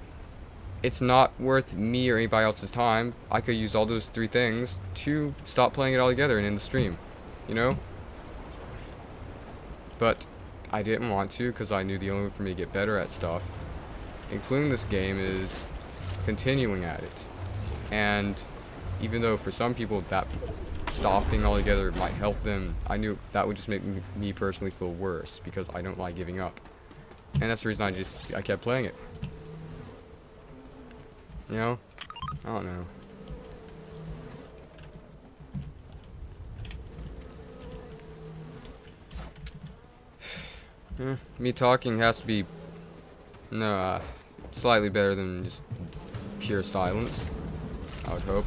it's not worth me or anybody else's time. I could use all those 3 things to stop playing it altogether and end the stream, you know? But I didn't want to because I knew the only way for me to get better at stuff, including this game, is continuing at it. And even though for some people that stopping altogether might help them, I knew that would just make me personally feel worse because I don't like giving up. And that's the reason I kept playing it. You know? I don't know. Me talking has to be slightly better than just pure silence, I would hope.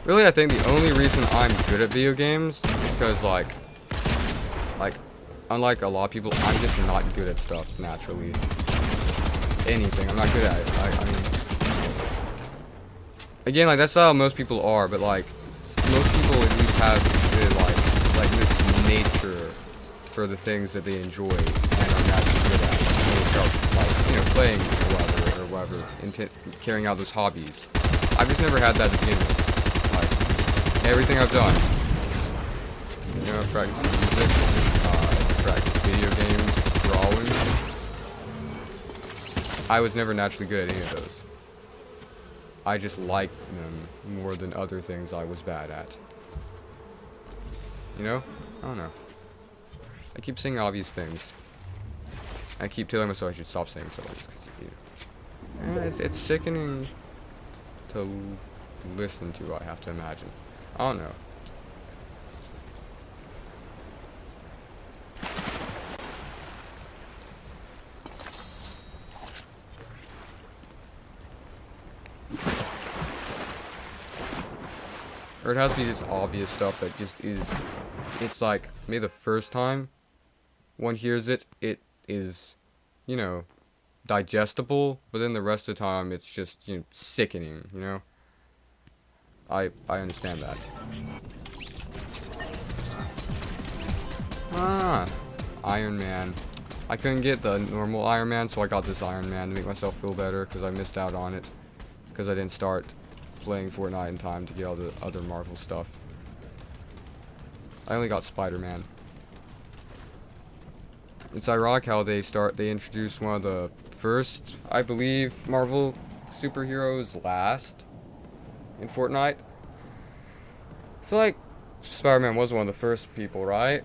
Really, I think the only reason I'm good at video games is because, like, unlike a lot of people, I'm just not good at stuff naturally. Anything, I'm not good at it. I mean, again, like, that's how most people are, but, like, most people at least have like this nature for the things that they enjoy and are naturally good at. When they start, like, you know, playing or whatever, carrying out those hobbies. I've just never had that to begin with. Like, everything I've done, you know, I've practiced music, practiced video games, drawing. I was never naturally good at any of those. I just liked them more than other things I was bad at. You know? I don't know. I keep saying obvious things. I keep telling myself I should stop saying so. It's sickening to listen to, I have to imagine. I don't know. Or it has to be just obvious stuff that just is, it's like, maybe the first time one hears it, it is, you know, digestible, but then the rest of the time it's just, you know, sickening, you know? I understand that. Iron Man. I couldn't get the normal Iron Man, so I got this Iron Man to make myself feel better, because I missed out on it, because I didn't start playing Fortnite in time to get all the other Marvel stuff. I only got Spider-Man. It's ironic how they introduced one of the first, I believe, Marvel superheroes last in Fortnite. I feel like Spider-Man was one of the first people, right?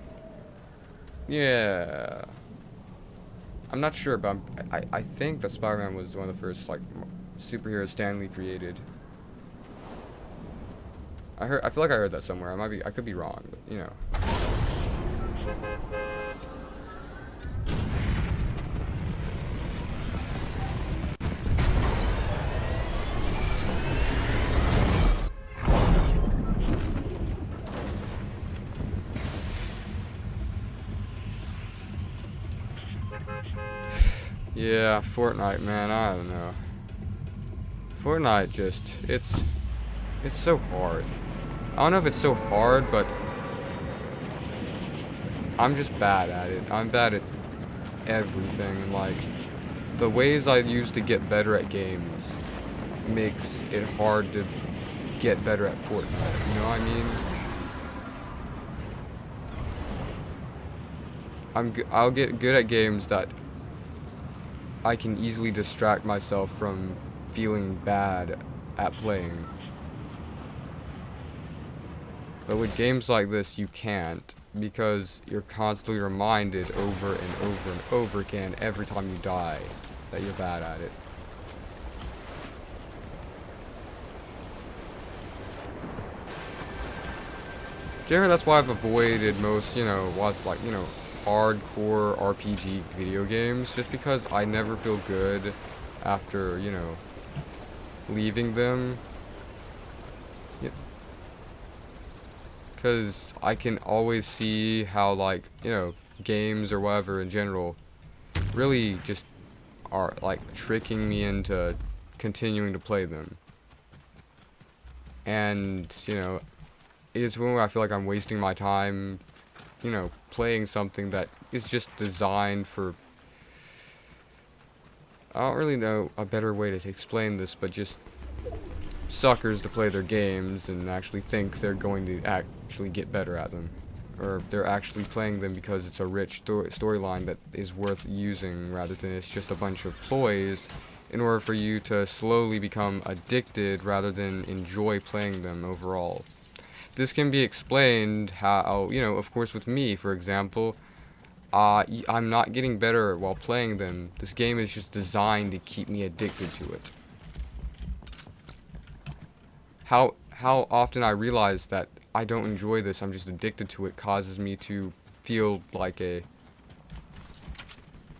Yeah. I'm not sure, but I think that Spider-Man was one of the first, like, superheroes Stan Lee created. I feel like I heard that somewhere. I could be wrong, but, you know. Yeah, Fortnite, man, I don't know. Fortnite just, it's so hard. I don't know if it's so hard, but I'm just bad at it. I'm bad at everything. Like, the ways I use to get better at games makes it hard to get better at Fortnite. You know what I mean? I'll get good at games that I can easily distract myself from feeling bad at playing. But with games like this, you can't, because you're constantly reminded over and over and over again every time you die that you're bad at it. Generally, that's why I've avoided most, you know, hardcore RPG video games, just because I never feel good after, you know, leaving them. Because I can always see how, like, you know, games or whatever in general really just are, like, tricking me into continuing to play them. And, you know, it's when I feel like I'm wasting my time you know, playing something that is just designed for... I don't really know a better way to explain this, but just suckers to play their games and actually think they're going to actually get better at them. Or they're actually playing them because it's a rich storyline that is worth using, rather than it's just a bunch of ploys in order for you to slowly become addicted rather than enjoy playing them overall. This can be explained how, you know, of course with me, for example, I'm not getting better while playing them. This game is just designed to keep me addicted to it. How often I realize that I don't enjoy this, I'm just addicted to it, causes me to feel like a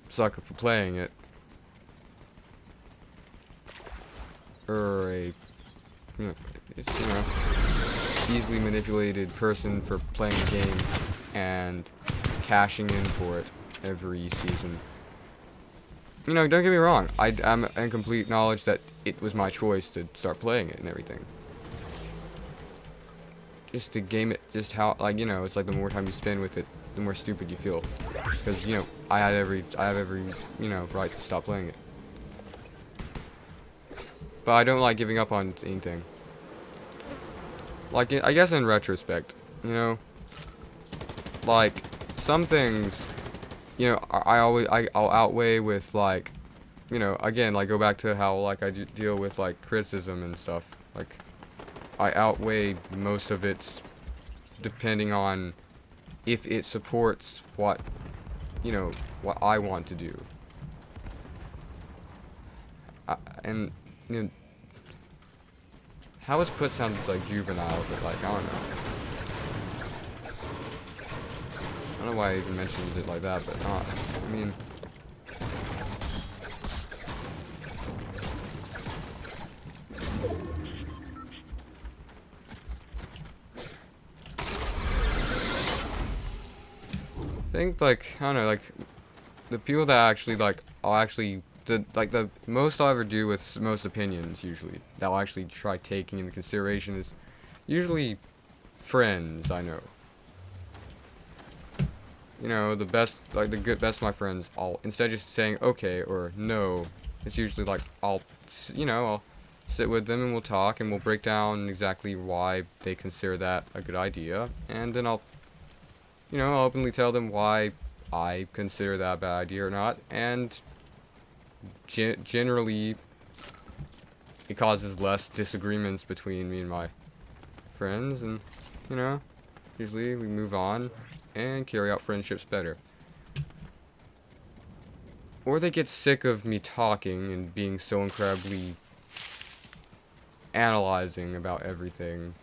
sucker for playing it. Or a, you know, it's, you know, easily manipulated person for playing a game and cashing in for it every season. You know, don't get me wrong, I'm in complete knowledge that it was my choice to start playing it and everything. Just to game it, just how, like, you know, it's like the more time you spend with it, the more stupid you feel. Because, you know, I have every, you know, right to stop playing it. But I don't like giving up on anything. Like, I guess in retrospect, you know, like, some things, you know, I'll outweigh with, like, you know, again, like, go back to how, like, I deal with, like, criticism and stuff. Like, I outweigh most of it depending on if it supports what, you know, what I want to do. And, you know, how it's put sounds like juvenile, but, like, I don't know. I don't know why I even mentioned it like that, but, I mean... I think, like, I don't know, like, the people that actually, like, the most I'll ever do with most opinions, usually, that I'll actually try taking into consideration is usually friends I know. You know, the best, like, the best of my friends, instead of just saying okay or no, it's usually like, you know, I'll sit with them and we'll talk and we'll break down exactly why they consider that a good idea, and then I'll, you know, I'll openly tell them why I consider that a bad idea or not, and generally it causes less disagreements between me and my friends, and, you know, usually we move on and carry out friendships better. Or they get sick of me talking and being so incredibly analyzing about everything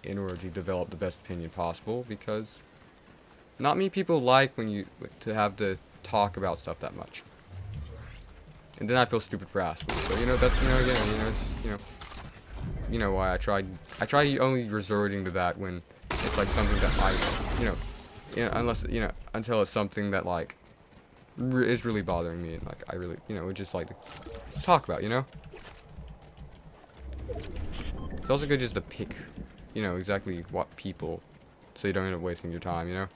in order to develop the best opinion possible, because not many people like when you to have to talk about stuff that much. And then I feel stupid for asking. So, you know, that's, you know, again, you know, it's just, you know why I try only resorting to that when it's like something that you know, unless, you know, until it's something that, like, is really bothering me and, like, I really, you know, would just like to talk about, you know? It's also good just to pick, you know, exactly what people, so you don't end up wasting your time, you know?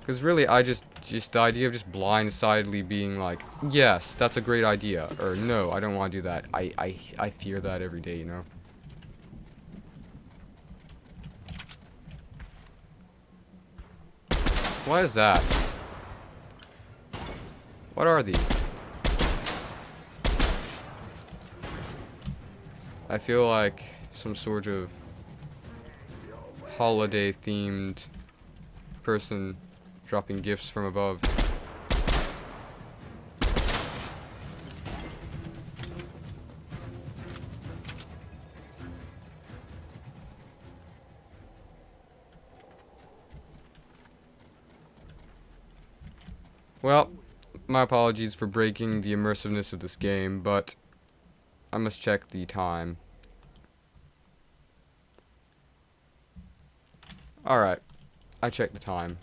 Because really, just the idea of just blindsidedly being like, yes, that's a great idea, or no, I don't want to do that. I fear that every day, you know? What is that? What are these? I feel like some sort of holiday-themed person dropping gifts from above. Well, my apologies for breaking the immersiveness of this game, but I must check the time. Alright, I checked the time.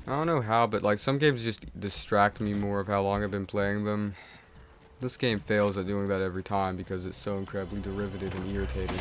I don't know how, but like some games just distract me more of how long I've been playing them. This game fails at doing that every time because it's so incredibly derivative and irritating.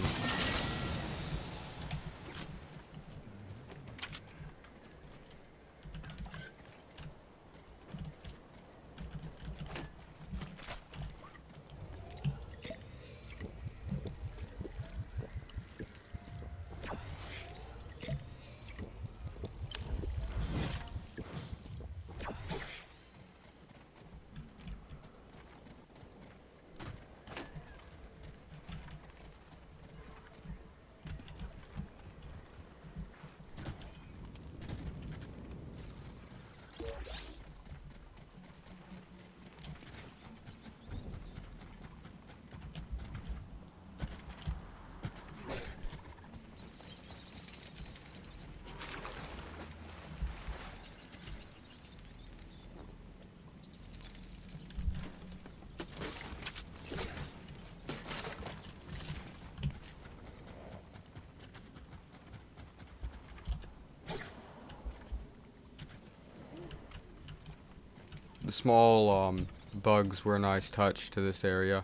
The small bugs were a nice touch to this area.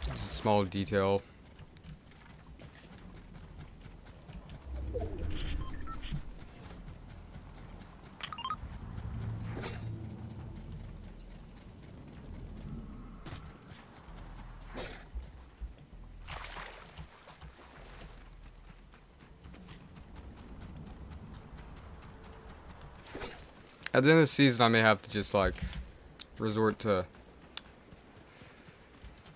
It's a small detail. At the end of the season, I may have to just, like, resort to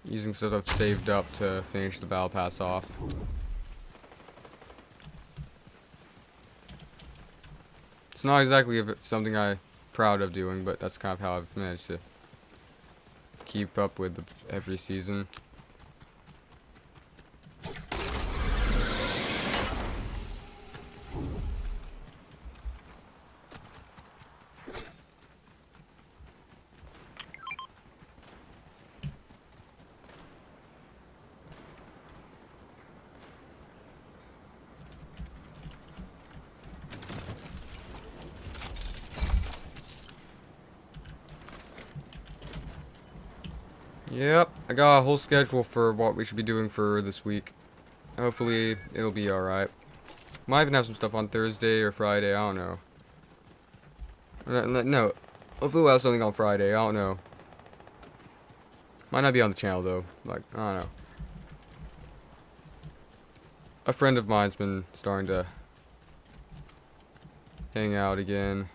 using stuff I've saved up to finish the battle pass off. It's not exactly something I'm proud of doing, but that's kind of how I've managed to keep up with every season. Yep, I got a whole schedule for what we should be doing for this week. Hopefully, it'll be alright. Might even have some stuff on Thursday or Friday, I don't know. No, hopefully we'll have something on Friday, I don't know. Might not be on the channel though, like, I don't know. A friend of mine's been starting to hang out again.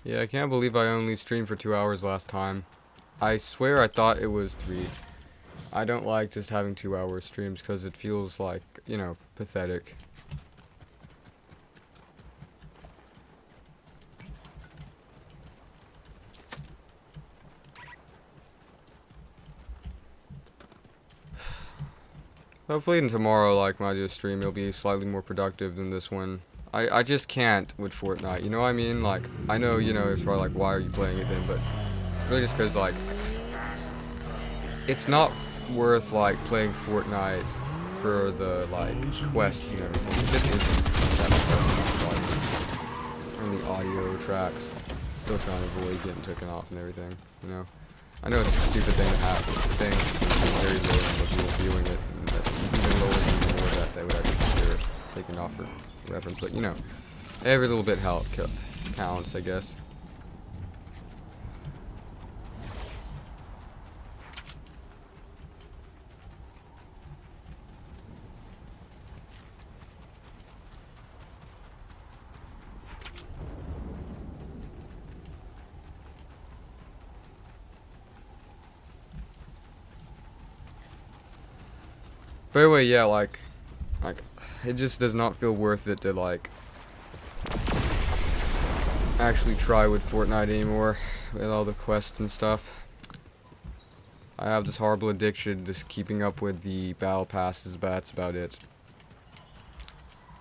Yeah, I can't believe I only streamed for 2 hours last time. I swear I thought it was 3. I don't like just having 2-hour streams because it feels like, you know, pathetic. Hopefully tomorrow, like, when I do a stream, it'll be slightly more productive than this one. I just can't with Fortnite, you know what I mean? Like, I know, you know, it's probably like, why are you playing it then? But it's really just because, like, it's not worth, like, playing Fortnite for the, like, quests and everything. It just isn't that much, like, and the audio tracks. Still trying to avoid getting taken off and everything, you know? I know it's a stupid thing to have, very low number of people viewing it, and that even lower than more that they would actually consider taken off for reference, but you know, every little bit counts, I guess. By the way, yeah, like, it just does not feel worth it to, like, actually try with Fortnite anymore, with all the quests and stuff. I have this horrible addiction, just keeping up with the battle passes, but that's about it.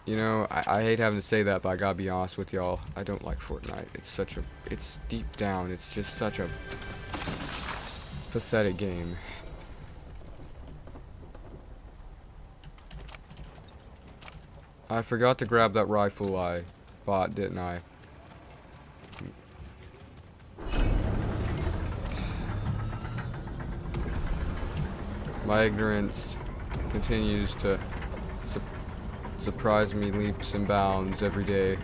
You know, I hate having to say that, but I gotta be honest with y'all, I don't like Fortnite. It's deep down, it's just such a pathetic game. I forgot to grab that rifle I bought, didn't I? My ignorance continues to surprise me leaps and bounds every day.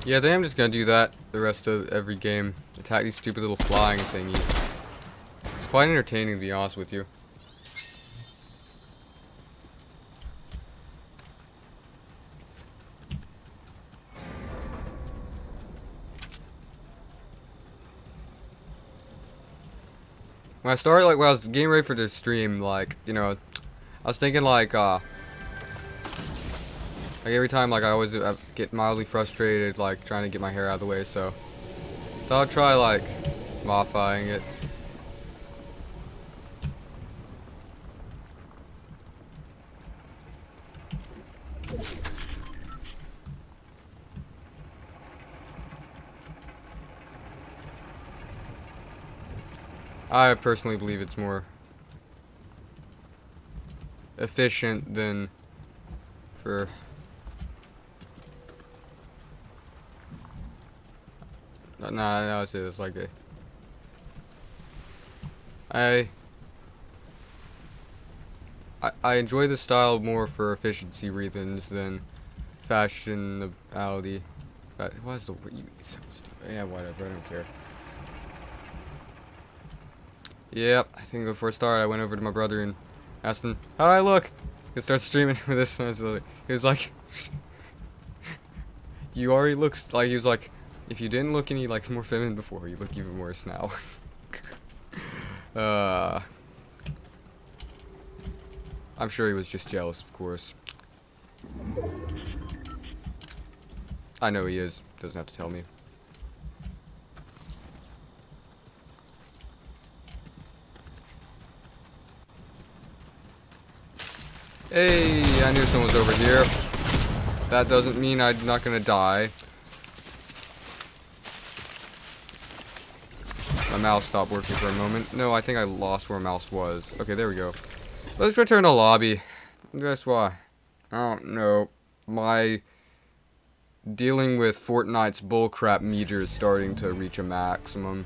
Yeah, I think I'm just gonna do that the rest of every game. Attack these stupid little flying thingies. It's quite entertaining, to be honest with you. When I started, like, when I was getting ready for this stream, like, you know, I was thinking, like every time, like, I always get mildly frustrated, like, trying to get my hair out of the way, so thought I'd try, like, modifying it. I personally believe it's more efficient than for no, I'd say this like I enjoy the style more for efficiency reasons than fashionability. But what's the word? You sound stupid. Yeah, whatever. I don't care. Yep, I think before I started, I went over to my brother and asked him, "How do I look?" He started streaming with this, and he was like, "You already look like." He was like, "If you didn't look any like more feminine before, you look even worse now." I'm sure he was just jealous, of course. I know he is. Doesn't have to tell me. Hey, I knew someone was over here. That doesn't mean I'm not gonna die. My mouse stopped working for a moment. No, I think I lost where my mouse was. Okay, there we go. Let's return to lobby. Guess why? I don't know. My dealing with Fortnite's bullcrap meter is starting to reach a maximum.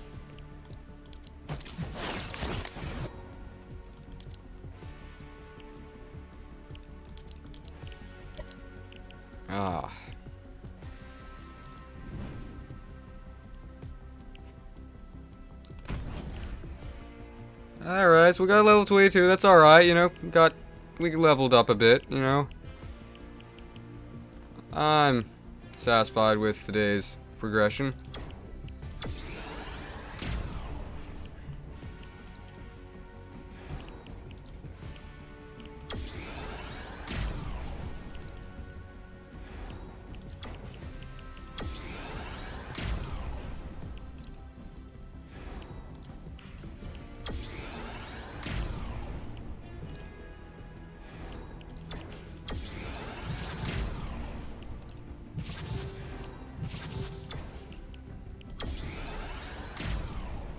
Ah. Alright, so we got a level 22, that's alright, you know, we leveled up a bit, you know. I'm satisfied with today's progression.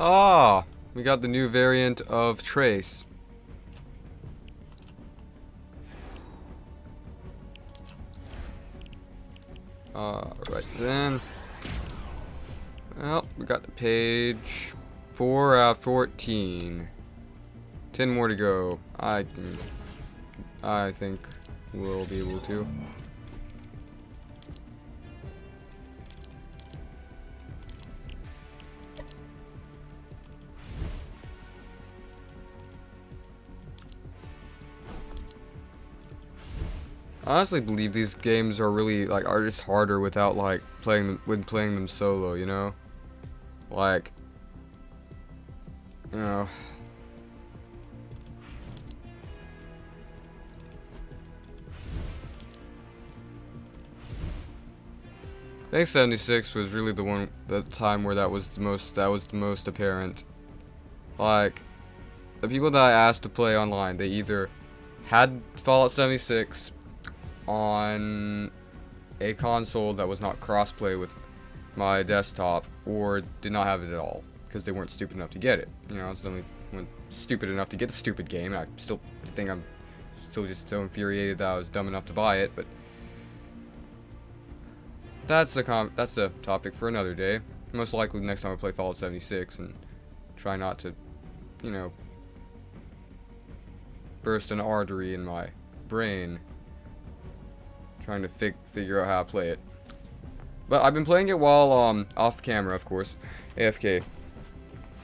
Ah, we got the new variant of Trace. Right then. Well, we got the page 4 out of 14. 10 more to go. I think we'll be able to. I honestly believe these games are really are just harder without playing them solo, you know? Like, you know. I think 76 was really the time where that was the most apparent. Like, the people that I asked to play online, they either had Fallout 76 on a console that was not crossplay with my desktop, or did not have it at all because they weren't stupid enough to get it. You know, I was only stupid enough to get the stupid game. I still think I'm still just so infuriated that I was dumb enough to buy it, but that's the topic for another day. Most likely next time I play Fallout 76 and try not to, you know, burst an artery in my brain trying to figure out how to play it. But I've been playing it while off camera, of course, AFK.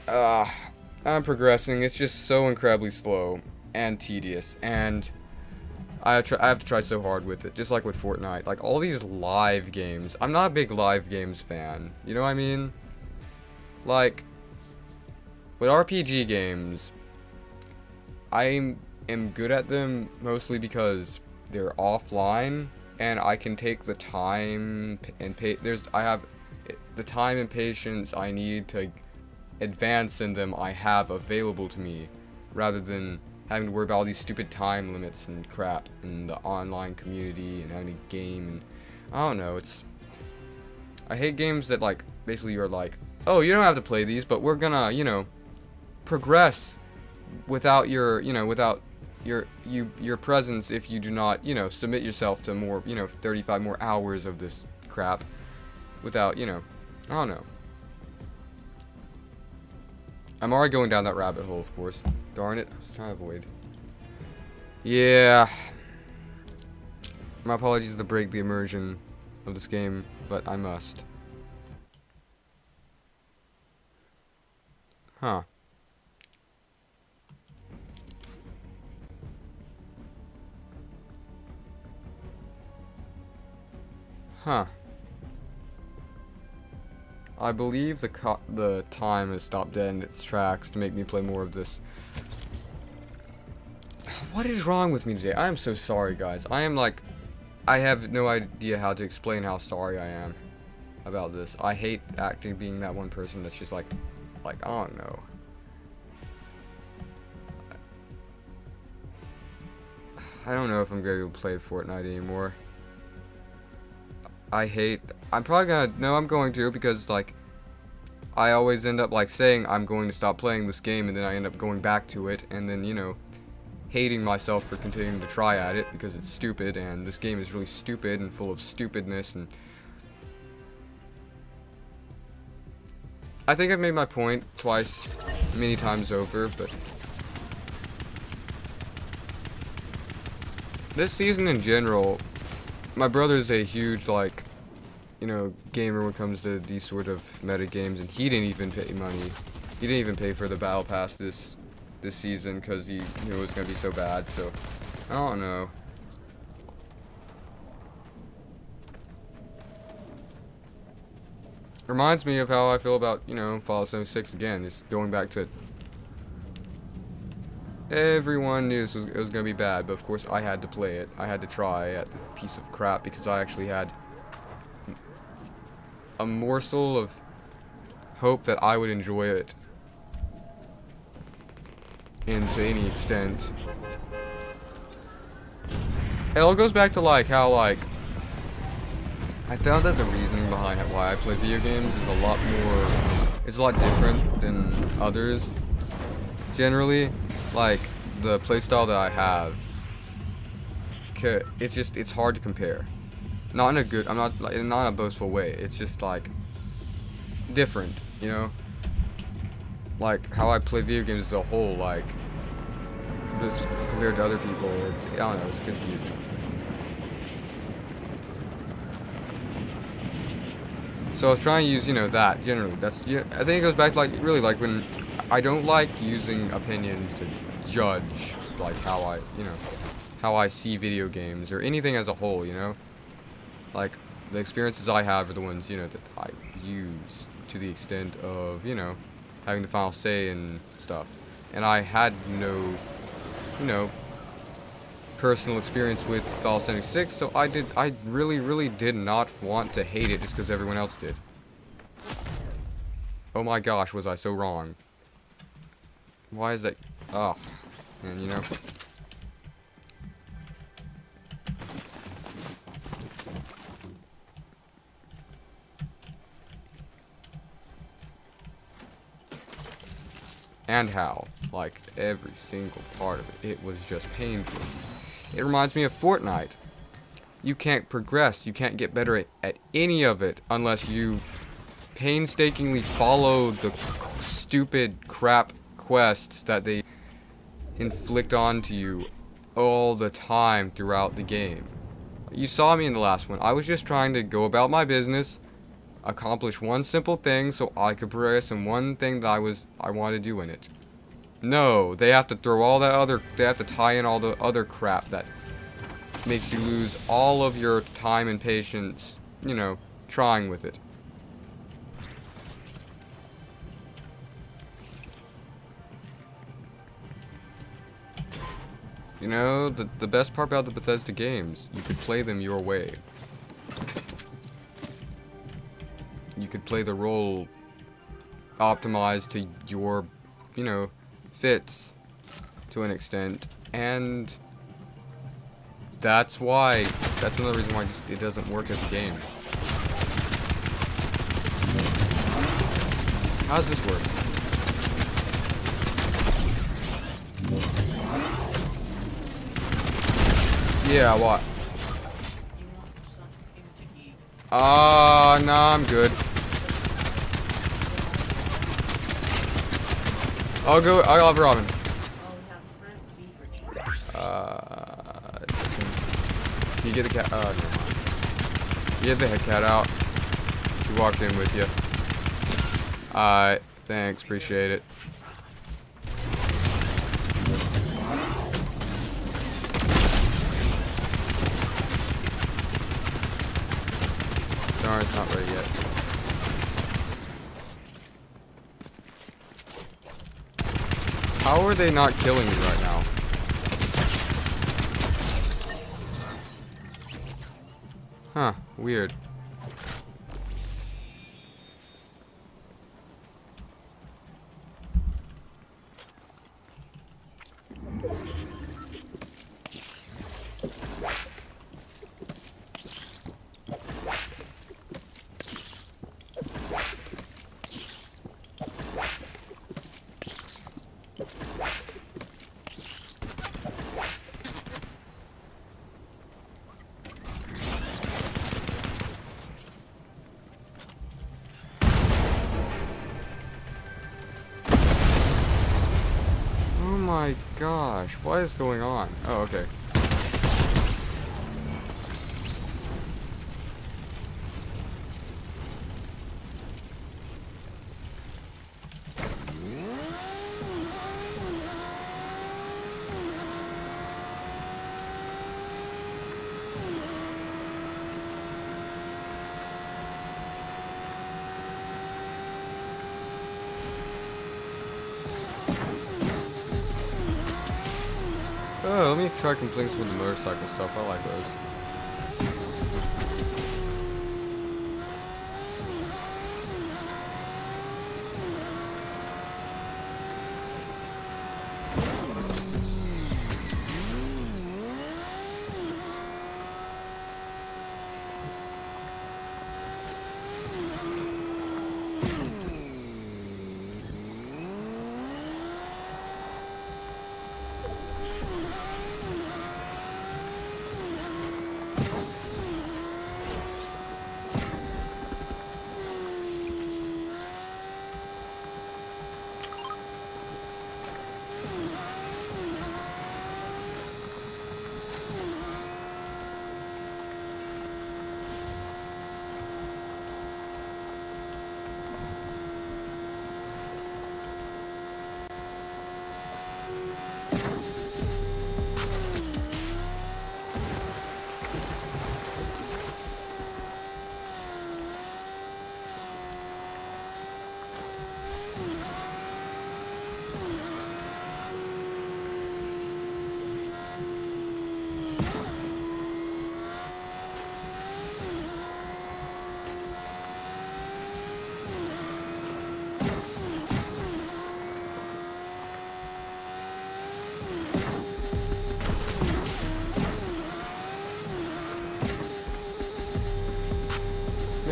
I'm progressing. It's just so incredibly slow and tedious, and I have to try so hard with it, just like with Fortnite. Like all these live games, I'm not a big live games fan. You know what I mean? Like with RPG games, I am good at them mostly because they're offline. And I can take the time and I have the time and patience I need to advance in them. I have available to me, rather than having to worry about all these stupid time limits and crap in the online community and having a game. And I don't know. I hate games that basically you're like, oh, you don't have to play these, but we're gonna progress without your your presence if you do not, submit yourself to more, 35 more hours of this crap without, I don't know. I'm already going down that rabbit hole, of course. Darn it, I was trying to avoid. Yeah. My apologies to break the immersion of this game, but I must. Huh. Huh. I believe the time has stopped dead in its tracks to make me play more of this. What is wrong with me today? I am so sorry, guys. I have no idea how to explain how sorry I am about this. I hate acting being that one person that's just like, I don't know. I don't know if I'm going to play Fortnite anymore. I'm probably gonna, no, I'm going to, because I always end up saying I'm going to stop playing this game, and then I end up going back to it, and then, hating myself for continuing to try at it because it's stupid, and this game is really stupid and full of stupidness. And I think I've made my point many times over, but this season in general, my brother's a huge, gamer when it comes to these sort of meta games, and he didn't even pay money. He didn't even pay for the battle pass this season because he knew it was going to be so bad, so I don't know. Reminds me of how I feel about, Fallout 76 again, just going back to it. Everyone knew it was going to be bad, but of course I had to play it. I had to try at the piece of crap because I actually had a morsel of hope that I would enjoy it. And to any extent. It all goes back to how I found that the reasoning behind why I play video games is it's a lot different than others. Generally, like the playstyle that I have, it's hard to compare. Not in a good, I'm not like, not in a boastful way. It's just like different, you know. Like how I play video games as a whole, like this compared to other people. I don't know. It's confusing. So I was trying to use, you know, that generally. That's, yeah, I think it goes back to, like, really, like, when I don't like using opinions to judge, like, how I, you know, how I see video games or anything as a whole, you know? Like, the experiences I have are the ones, you know, that I use to the extent of, you know, having the final say and stuff. And I had no, you know, personal experience with Fallout 76, so I really did not want to hate it just because everyone else did. Oh my gosh, was I so wrong. Why is that? Oh, and you know. And how, like, every single part of it, it was just painful. It reminds me of Fortnite. You can't progress, you can't get better at any of it unless you painstakingly follow the stupid crap quests that they inflict onto you all the time throughout the game. You saw me in the last one. I was just trying to go about my business, accomplish one simple thing so I could progress in one thing that I wanted to do in it. No, they have to throw all that other, they have to tie in all the other crap that makes you lose all of your time and patience, you know, trying with it. You know, the best part about the Bethesda games, you could play them your way. You could play the role optimized to your, you know, fits to an extent, and that's another reason why it doesn't work as a game. How does this work? Yeah, what? Nah, I'm good. I'll have Robin. Can you get the cat? Oh, never mind. Get the head cat out. She walked in with you. Alright, thanks, appreciate it. Darn, it's not ready yet. How are they not killing me right now? Huh, weird. Oh my gosh, what is going on? Oh, okay. Oh, let me try completing some of the motorcycle stuff. I like those.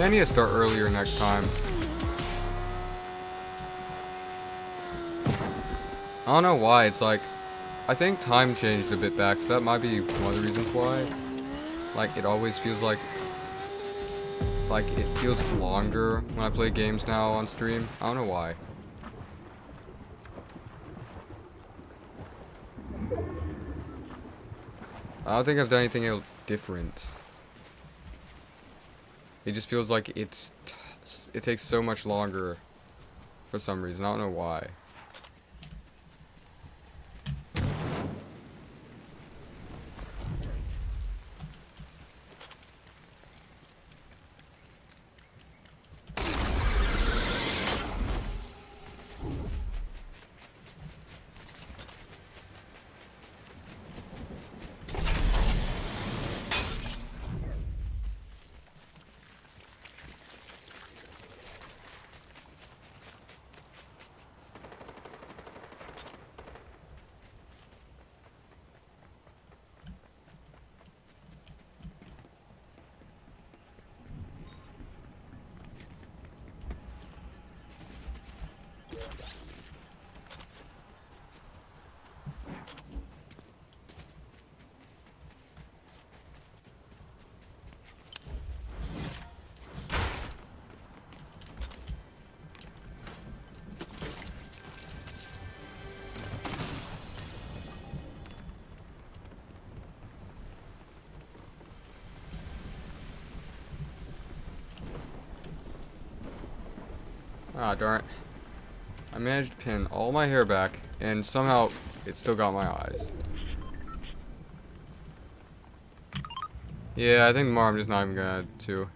I need to start earlier next time. I don't know why, it's like, I think time changed a bit back, so that might be one of the reasons why. Like, it always feels like it feels longer when I play games now on stream. I don't know why. I don't think I've done anything else different. It just feels like it takes so much longer for some reason. I don't know why. Ah, darn it. I managed to pin all my hair back, and somehow it still got my eyes. Yeah, I think tomorrow I'm just not even gonna to.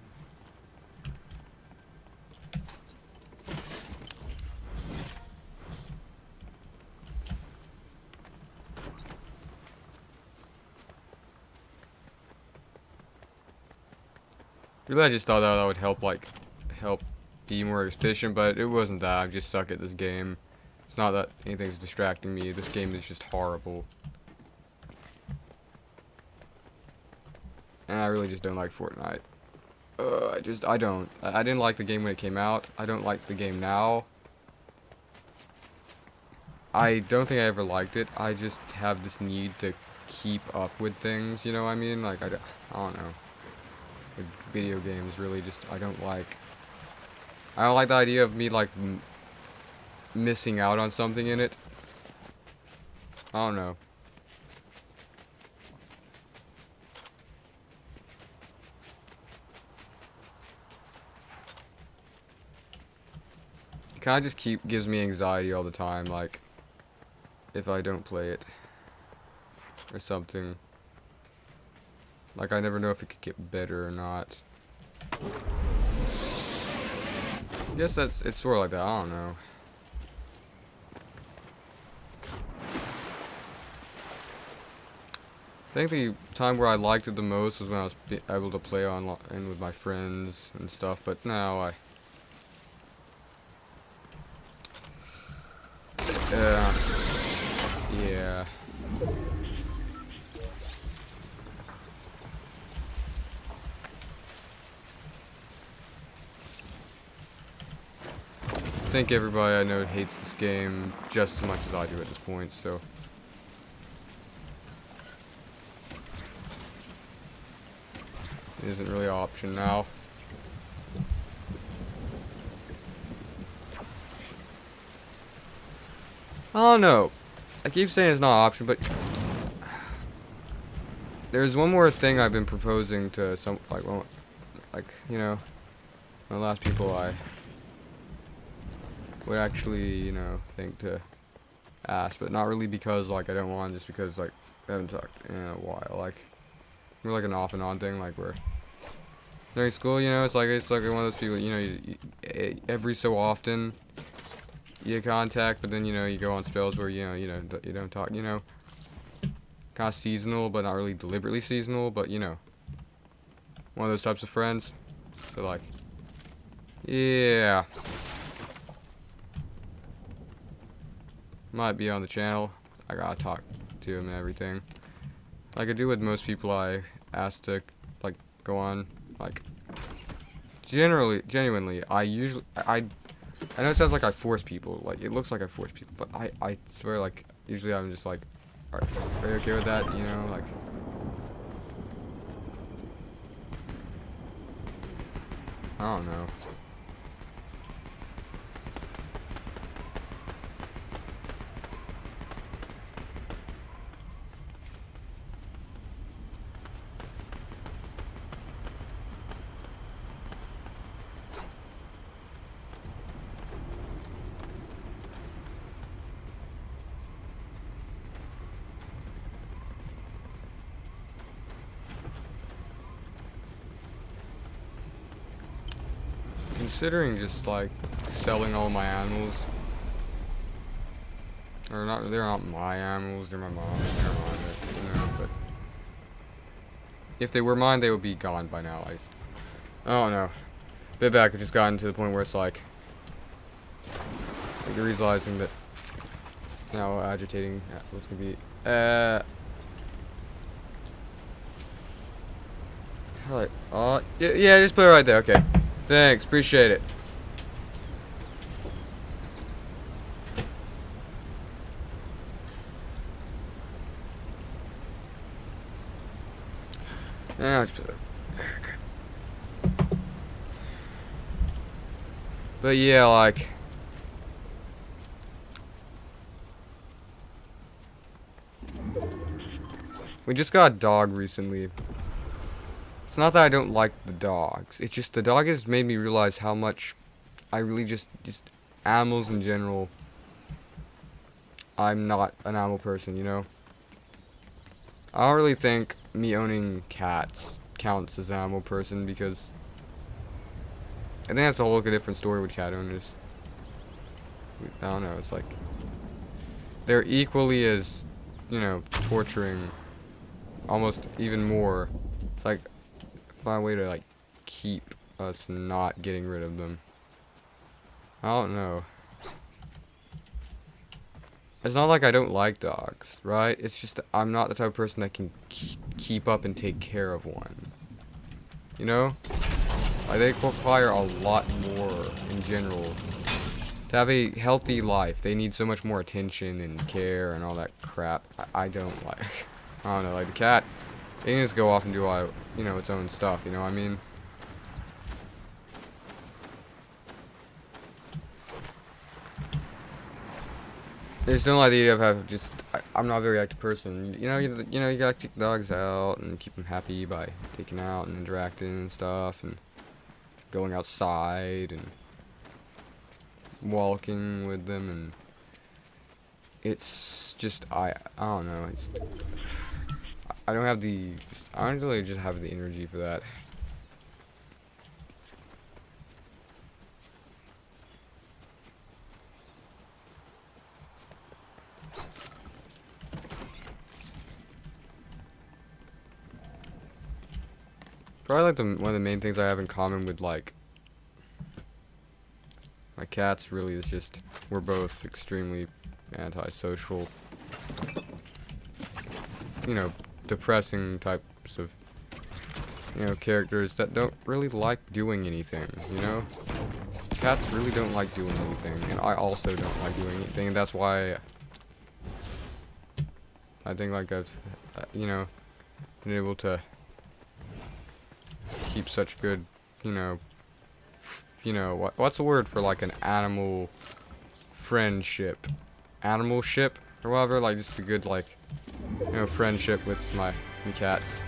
Really, I just thought that would help, like, help be more efficient, but it wasn't that. I just suck at this game. It's not that anything's distracting me. This game is just horrible. And I really just don't like Fortnite. I don't. I didn't like the game when it came out. I don't like the game now. I don't think I ever liked it. I just have this need to keep up with things, you know what I mean? Like, I don't know. Like, video games really just, I don't like the idea of me, like, missing out on something in it. I don't know. It kind of just gives me anxiety all the time, like, if I don't play it. Or something. Like, I never know if it could get better or not. I guess it's sort of like that, I don't know. I think the time where I liked it the most was when I was able to play online with my friends and stuff, but now yeah. I think everybody I know hates this game just as much as I do at this point, so. It isn't really an option now. I don't know. I keep saying it's not an option, but there's one more thing I've been proposing to some, like, you know, the last people I would actually, you know, think to ask, but not really because, like, I don't want, just because, like, I haven't talked in a while. Like, we're like an off and on thing, like, we're during school, you know, it's like one of those people, you know, every so often you contact, but then, you know, you go on spells where, you don't talk, you know, kind of seasonal, but not really deliberately seasonal, but, you know, one of those types of friends. So, like, yeah, might be on the channel. I gotta talk to him and everything, like I do with most people I ask to, like, go on, like, genuinely, I know it sounds like I force people, like, it looks like I force people, but I swear, like, usually I'm just like, are you okay with that, you know, like, I don't know. Considering just like selling all my animals, or not, they're not my animals, they're my mom's, they're mine, you know, but if they were mine, they would be gone by now. I don't know. Bit back, I've just gotten to the point where it's like you're realizing that now agitating what's gonna be like, yeah, just put it right there. Okay, thanks, appreciate it. Yeah, I'll just put it. But yeah, like, we just got a dog recently. It's not that I don't like the dogs. It's just the dog has made me realize how much I really just animals in general. I'm not an animal person, you know? I don't really think me owning cats counts as an animal person because I think that's a whole different story with cat owners. I don't know, it's like they're equally as, you know, torturing, almost even more. It's like find a way to like keep us not getting rid of them. I don't know. It's not like I don't like dogs, right? It's just I'm not the type of person that can keep up and take care of one. You know? Like, they require a lot more in general. To have a healthy life, they need so much more attention and care and all that crap. I don't like. I don't know, like the cat, it can just go off and do all, you know, its own stuff, you know what I mean? I just don't like the idea of having I'm not a very active person. You know, you gotta take dogs out and keep them happy by taking out and interacting and stuff and going outside and walking with them, and it's just I don't know. I don't have I don't really just have the energy for that. Probably like one of the main things I have in common with like my cats really is just we're both extremely antisocial, you know, depressing types of, you know, characters that don't really like doing anything, you know? Cats really don't like doing anything, and I also don't like doing anything, and that's why I think like I've, you know, been able to keep such good, you know, what's the word for like an animal friendship? Animalship or whatever, like just a good like, you know, friendship with my cats.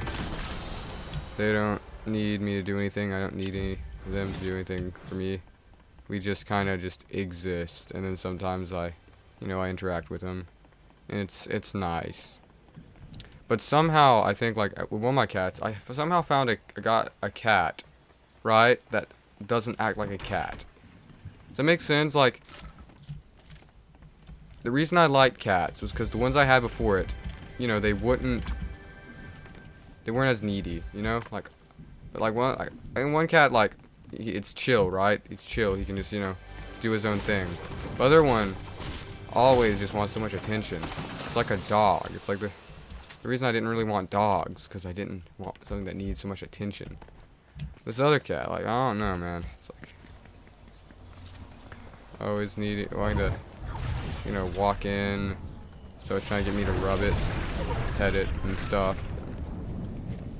They don't need me to do anything. I don't need any of them to do anything for me. We just kind of just exist, and then sometimes I interact with them, and it's nice. But somehow I think like with one of my cats, I somehow found got a cat, right, that doesn't act like a cat. Does that make sense? Like, the reason I liked cats was because the ones I had before it, you know, they weren't as needy, you know, like, but like one cat, like, it's chill, right? It's chill. He can just, you know, do his own thing. The other one always just wants so much attention. It's like a dog. It's like the reason I didn't really want dogs, because I didn't want something that needs so much attention. this other cat, like, I don't know, man. It's like, always wanting to, you know, walk in. So it's trying to get me to rub it, pet it, and stuff.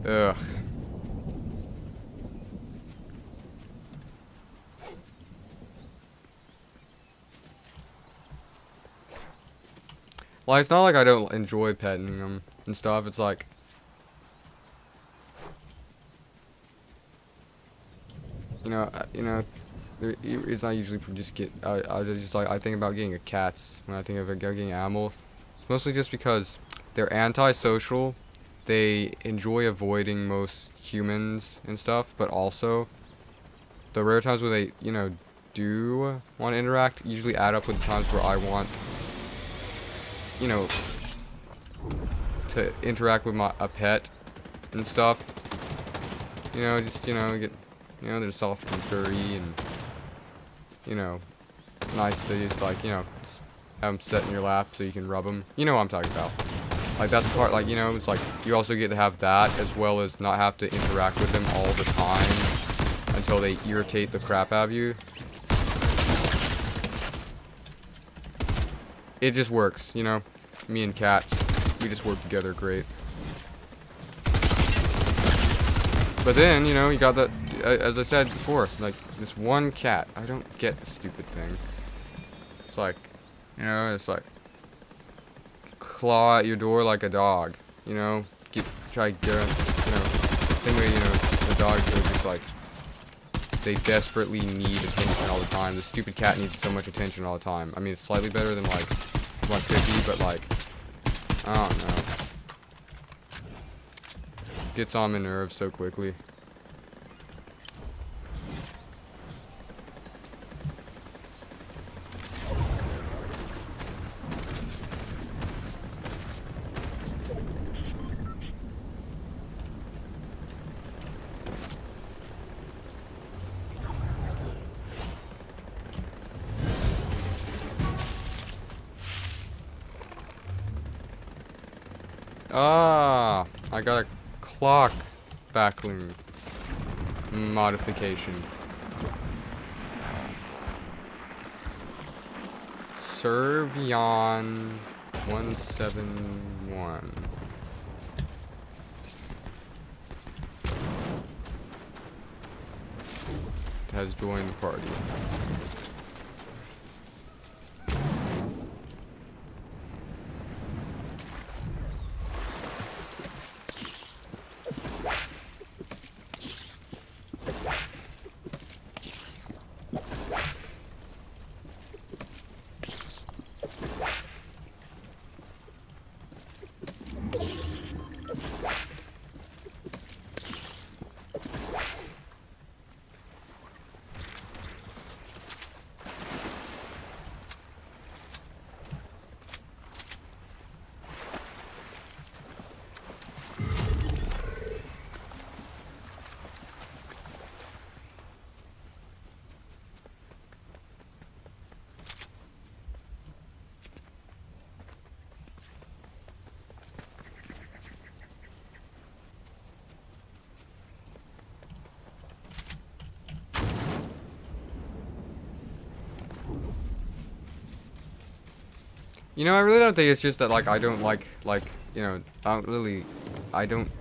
Ugh. Like, it's not like I don't enjoy petting them and stuff. It's like, you know, it's not usually just get. I just like I think about getting a cats when I think of getting an animal. It's mostly just because they're antisocial. They enjoy avoiding most humans and stuff, but also the rare times where they, you know, do want to interact usually add up with the times where I want, you know, to interact with a pet and stuff. You know, just, you know, get, you know, they're soft and furry and, you know, nice to just, like, you know, just have them sit in your lap so you can rub them. You know what I'm talking about. Like, that's the part, like, you know, it's like, you also get to have that as well as not have to interact with them all the time until they irritate the crap out of you. It just works, you know? Me and cats, we just work together great. But then, you know, you got that, as I said before, like, this one cat. I don't get the stupid thing. It's like, you know, it's like, claw at your door like a dog, you know? Try to get, you know, same way, you know, the dogs are just like, they desperately need attention all the time. The stupid cat needs so much attention all the time. I mean, it's slightly better than, like, what could be, but, like, I don't know. Gets on my nerves so quickly. Ah, I got a clock backling modification. Servion 171 has joined the party. You know, I really don't think it's just that, like, I don't like, you know, I don't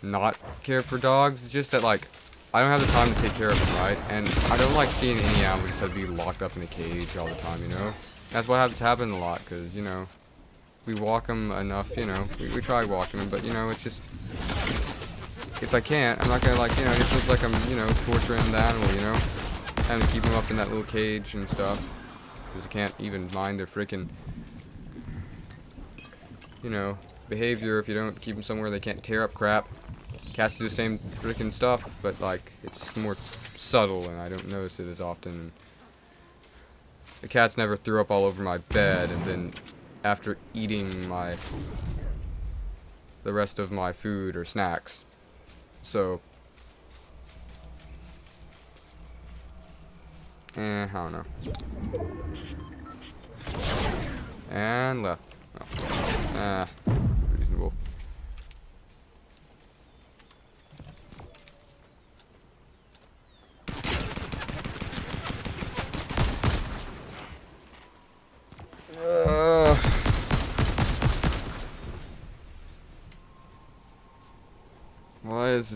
not care for dogs. It's just that, like, I don't have the time to take care of them, right? And I don't like seeing any animal just have to be locked up in a cage all the time, you know? That's what happens a lot, because, you know, we walk them enough, you know, we try walking them, but, you know, it's just, if I can't, I'm not gonna, like, you know, it feels like I'm, you know, torturing the animal, you know? Having to keep them up in that little cage and stuff. Because I can't even mind their freaking, you know, behavior if you don't keep them somewhere they can't tear up crap. Cats do the same freaking stuff, but, like, it's more subtle and I don't notice it as often. The cats never threw up all over my bed and then after eating the rest of my food or snacks. So, I don't know. And left. Oh. Reasonable.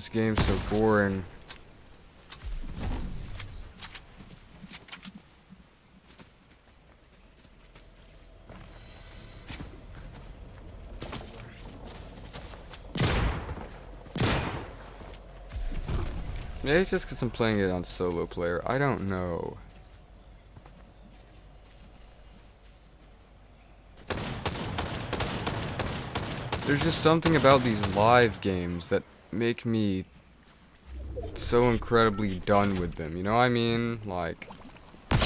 this game's so boring. Maybe it's just because I'm playing it on solo player. I don't know. There's just something about these live games that make me so incredibly done with them. You know what I mean? Like, I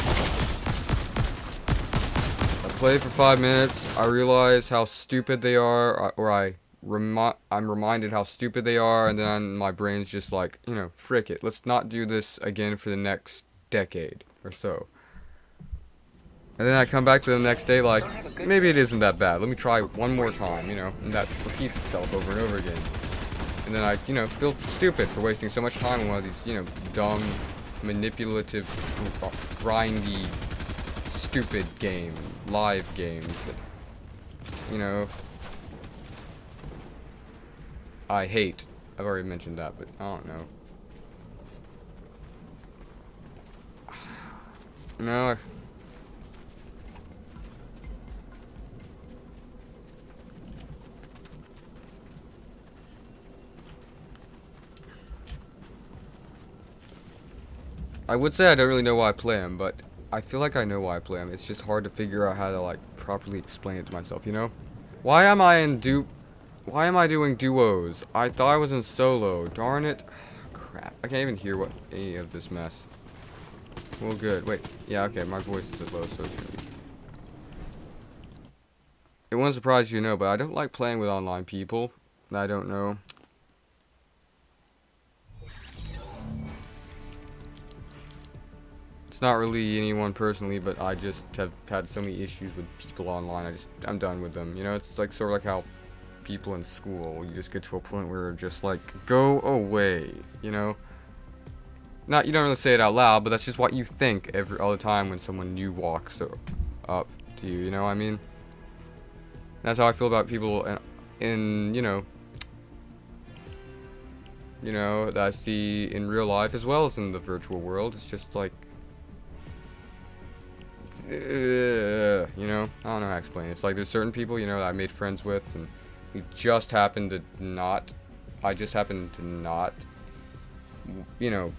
play for 5 minutes, I realize how stupid they are, or I'm reminded how stupid they are, and then my brain's just like, you know, frick it. Let's not do this again for the next decade or so. And then I come back to the next day like, maybe it isn't that bad. Let me try one more time, you know, and that repeats itself over and over again. And then I, you know, feel stupid for wasting so much time on one of these, you know, dumb, manipulative, grindy, stupid live games that, you know, I hate. I've already mentioned that, but I don't know. No. I would say I don't really know why I play them, but I feel like I know why I play them. It's just hard to figure out how to, like, properly explain it to myself, you know? Why am I doing duos? I thought I was in solo. Darn it. Crap. I can't even hear what any of this mess. Well, good. Wait. Yeah, okay. My voice is low, so it's gonna be... It won't surprise you to know, but I don't like playing with online people that I don't know. It's not really anyone personally, but I just have had so many issues with people online. I'm done with them. You know, it's like sort of like how people in school, you just get to a point where just like, go away, you know? You don't really say it out loud, but that's just what you think all the time when someone new walks up to you, you know what I mean? That's how I feel about people in you know, that I see in real life as well as in the virtual world. It's just like, you know, I don't know how to explain it. It's like there's certain people, you know, that I made friends with, and we just happen to not, I just happen to not, you know,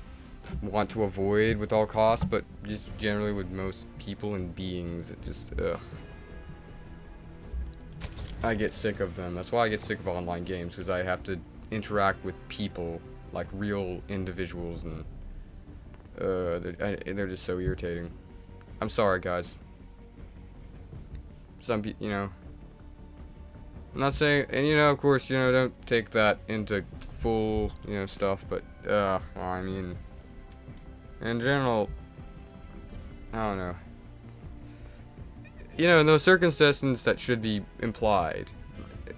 want to avoid with all costs, but just generally with most people and beings, it just, I get sick of them. That's why I get sick of online games, because I have to interact with people, like real individuals, and they're just so irritating. I'm sorry, guys. Some people, you know, I'm not saying, and you know, of course, you know, don't take that into full, you know, stuff, but, I mean, in general, I don't know. You know, in those circumstances that should be implied,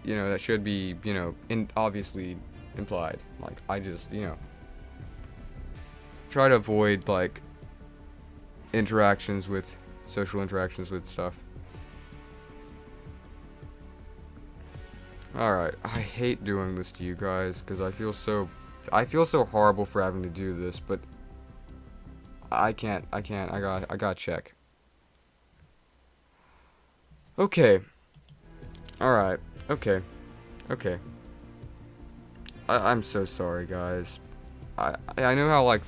you know, that should be, you know, obviously implied. Like, I just, you know, try to avoid, like, social interactions with stuff. Alright, I hate doing this to you guys, because I feel so horrible for having to do this, but I can't, I gotta check. Okay. Alright, okay. I'm so sorry, guys. I know how,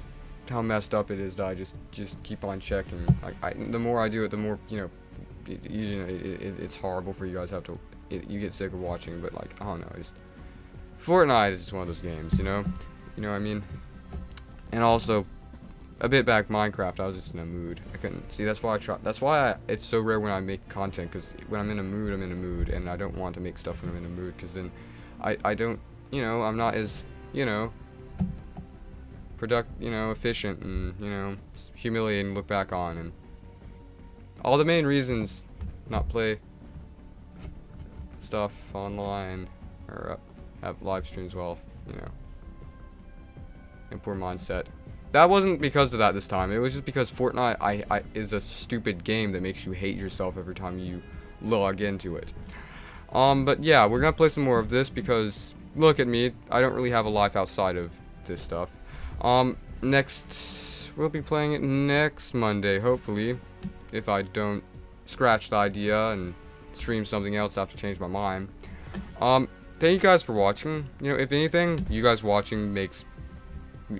how messed up it is that I just keep on checking. The more I do it, the more, you know, it's horrible for you guys to have to, you get sick of watching, but, like, I don't know, Fortnite is just one of those games, you know what I mean? And also, a bit back Minecraft, I was just in a mood. I couldn't, see, that's why it's so rare when I make content, because when I'm in a mood, I'm in a mood, and I don't want to make stuff when I'm in a mood, because then I don't, you know, I'm not as, you know, efficient, and, you know, it's humiliating to look back on, and all the main reasons not play stuff online, or have live streams while, you know, in poor mindset. That wasn't because of that this time. It was just because Fortnite is a stupid game that makes you hate yourself every time you log into it. But yeah, we're gonna play some more of this because look at me. I don't really have a life outside of this stuff. Next, we'll be playing it next Monday, hopefully, if I don't scratch the idea and stream something else after change my mind. Thank you guys for watching. You know, if anything, you guys watching makes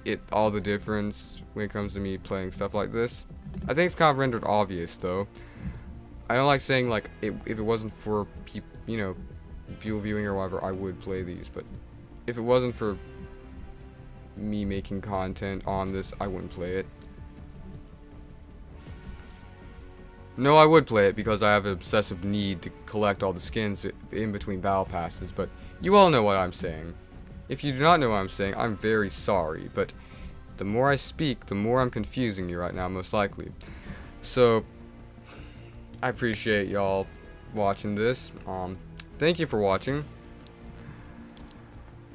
it all the difference when it comes to me playing stuff like this. I think it's kind of rendered obvious, though. I don't like saying, like, if it wasn't for people, you know, people viewing or whatever, I would play these, but if it wasn't for me making content on this, I wouldn't play it. No, I would play it because I have an obsessive need to collect all the skins in between battle passes, but you all know what I'm saying. If you do not know what I'm saying, I'm very sorry, but the more I speak, the more I'm confusing you right now, most likely. So, I appreciate y'all watching this. Thank you for watching.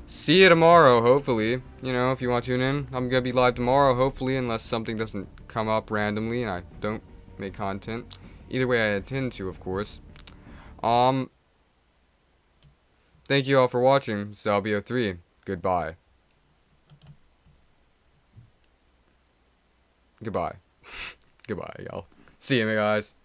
See you tomorrow, hopefully. You know, if you want to tune in, I'm gonna be live tomorrow, hopefully, unless something doesn't come up randomly and I don't make content. Either way, I intend to, of course. Thank you all for watching. Salbio3. Goodbye. Goodbye. Goodbye, y'all. See you, guys.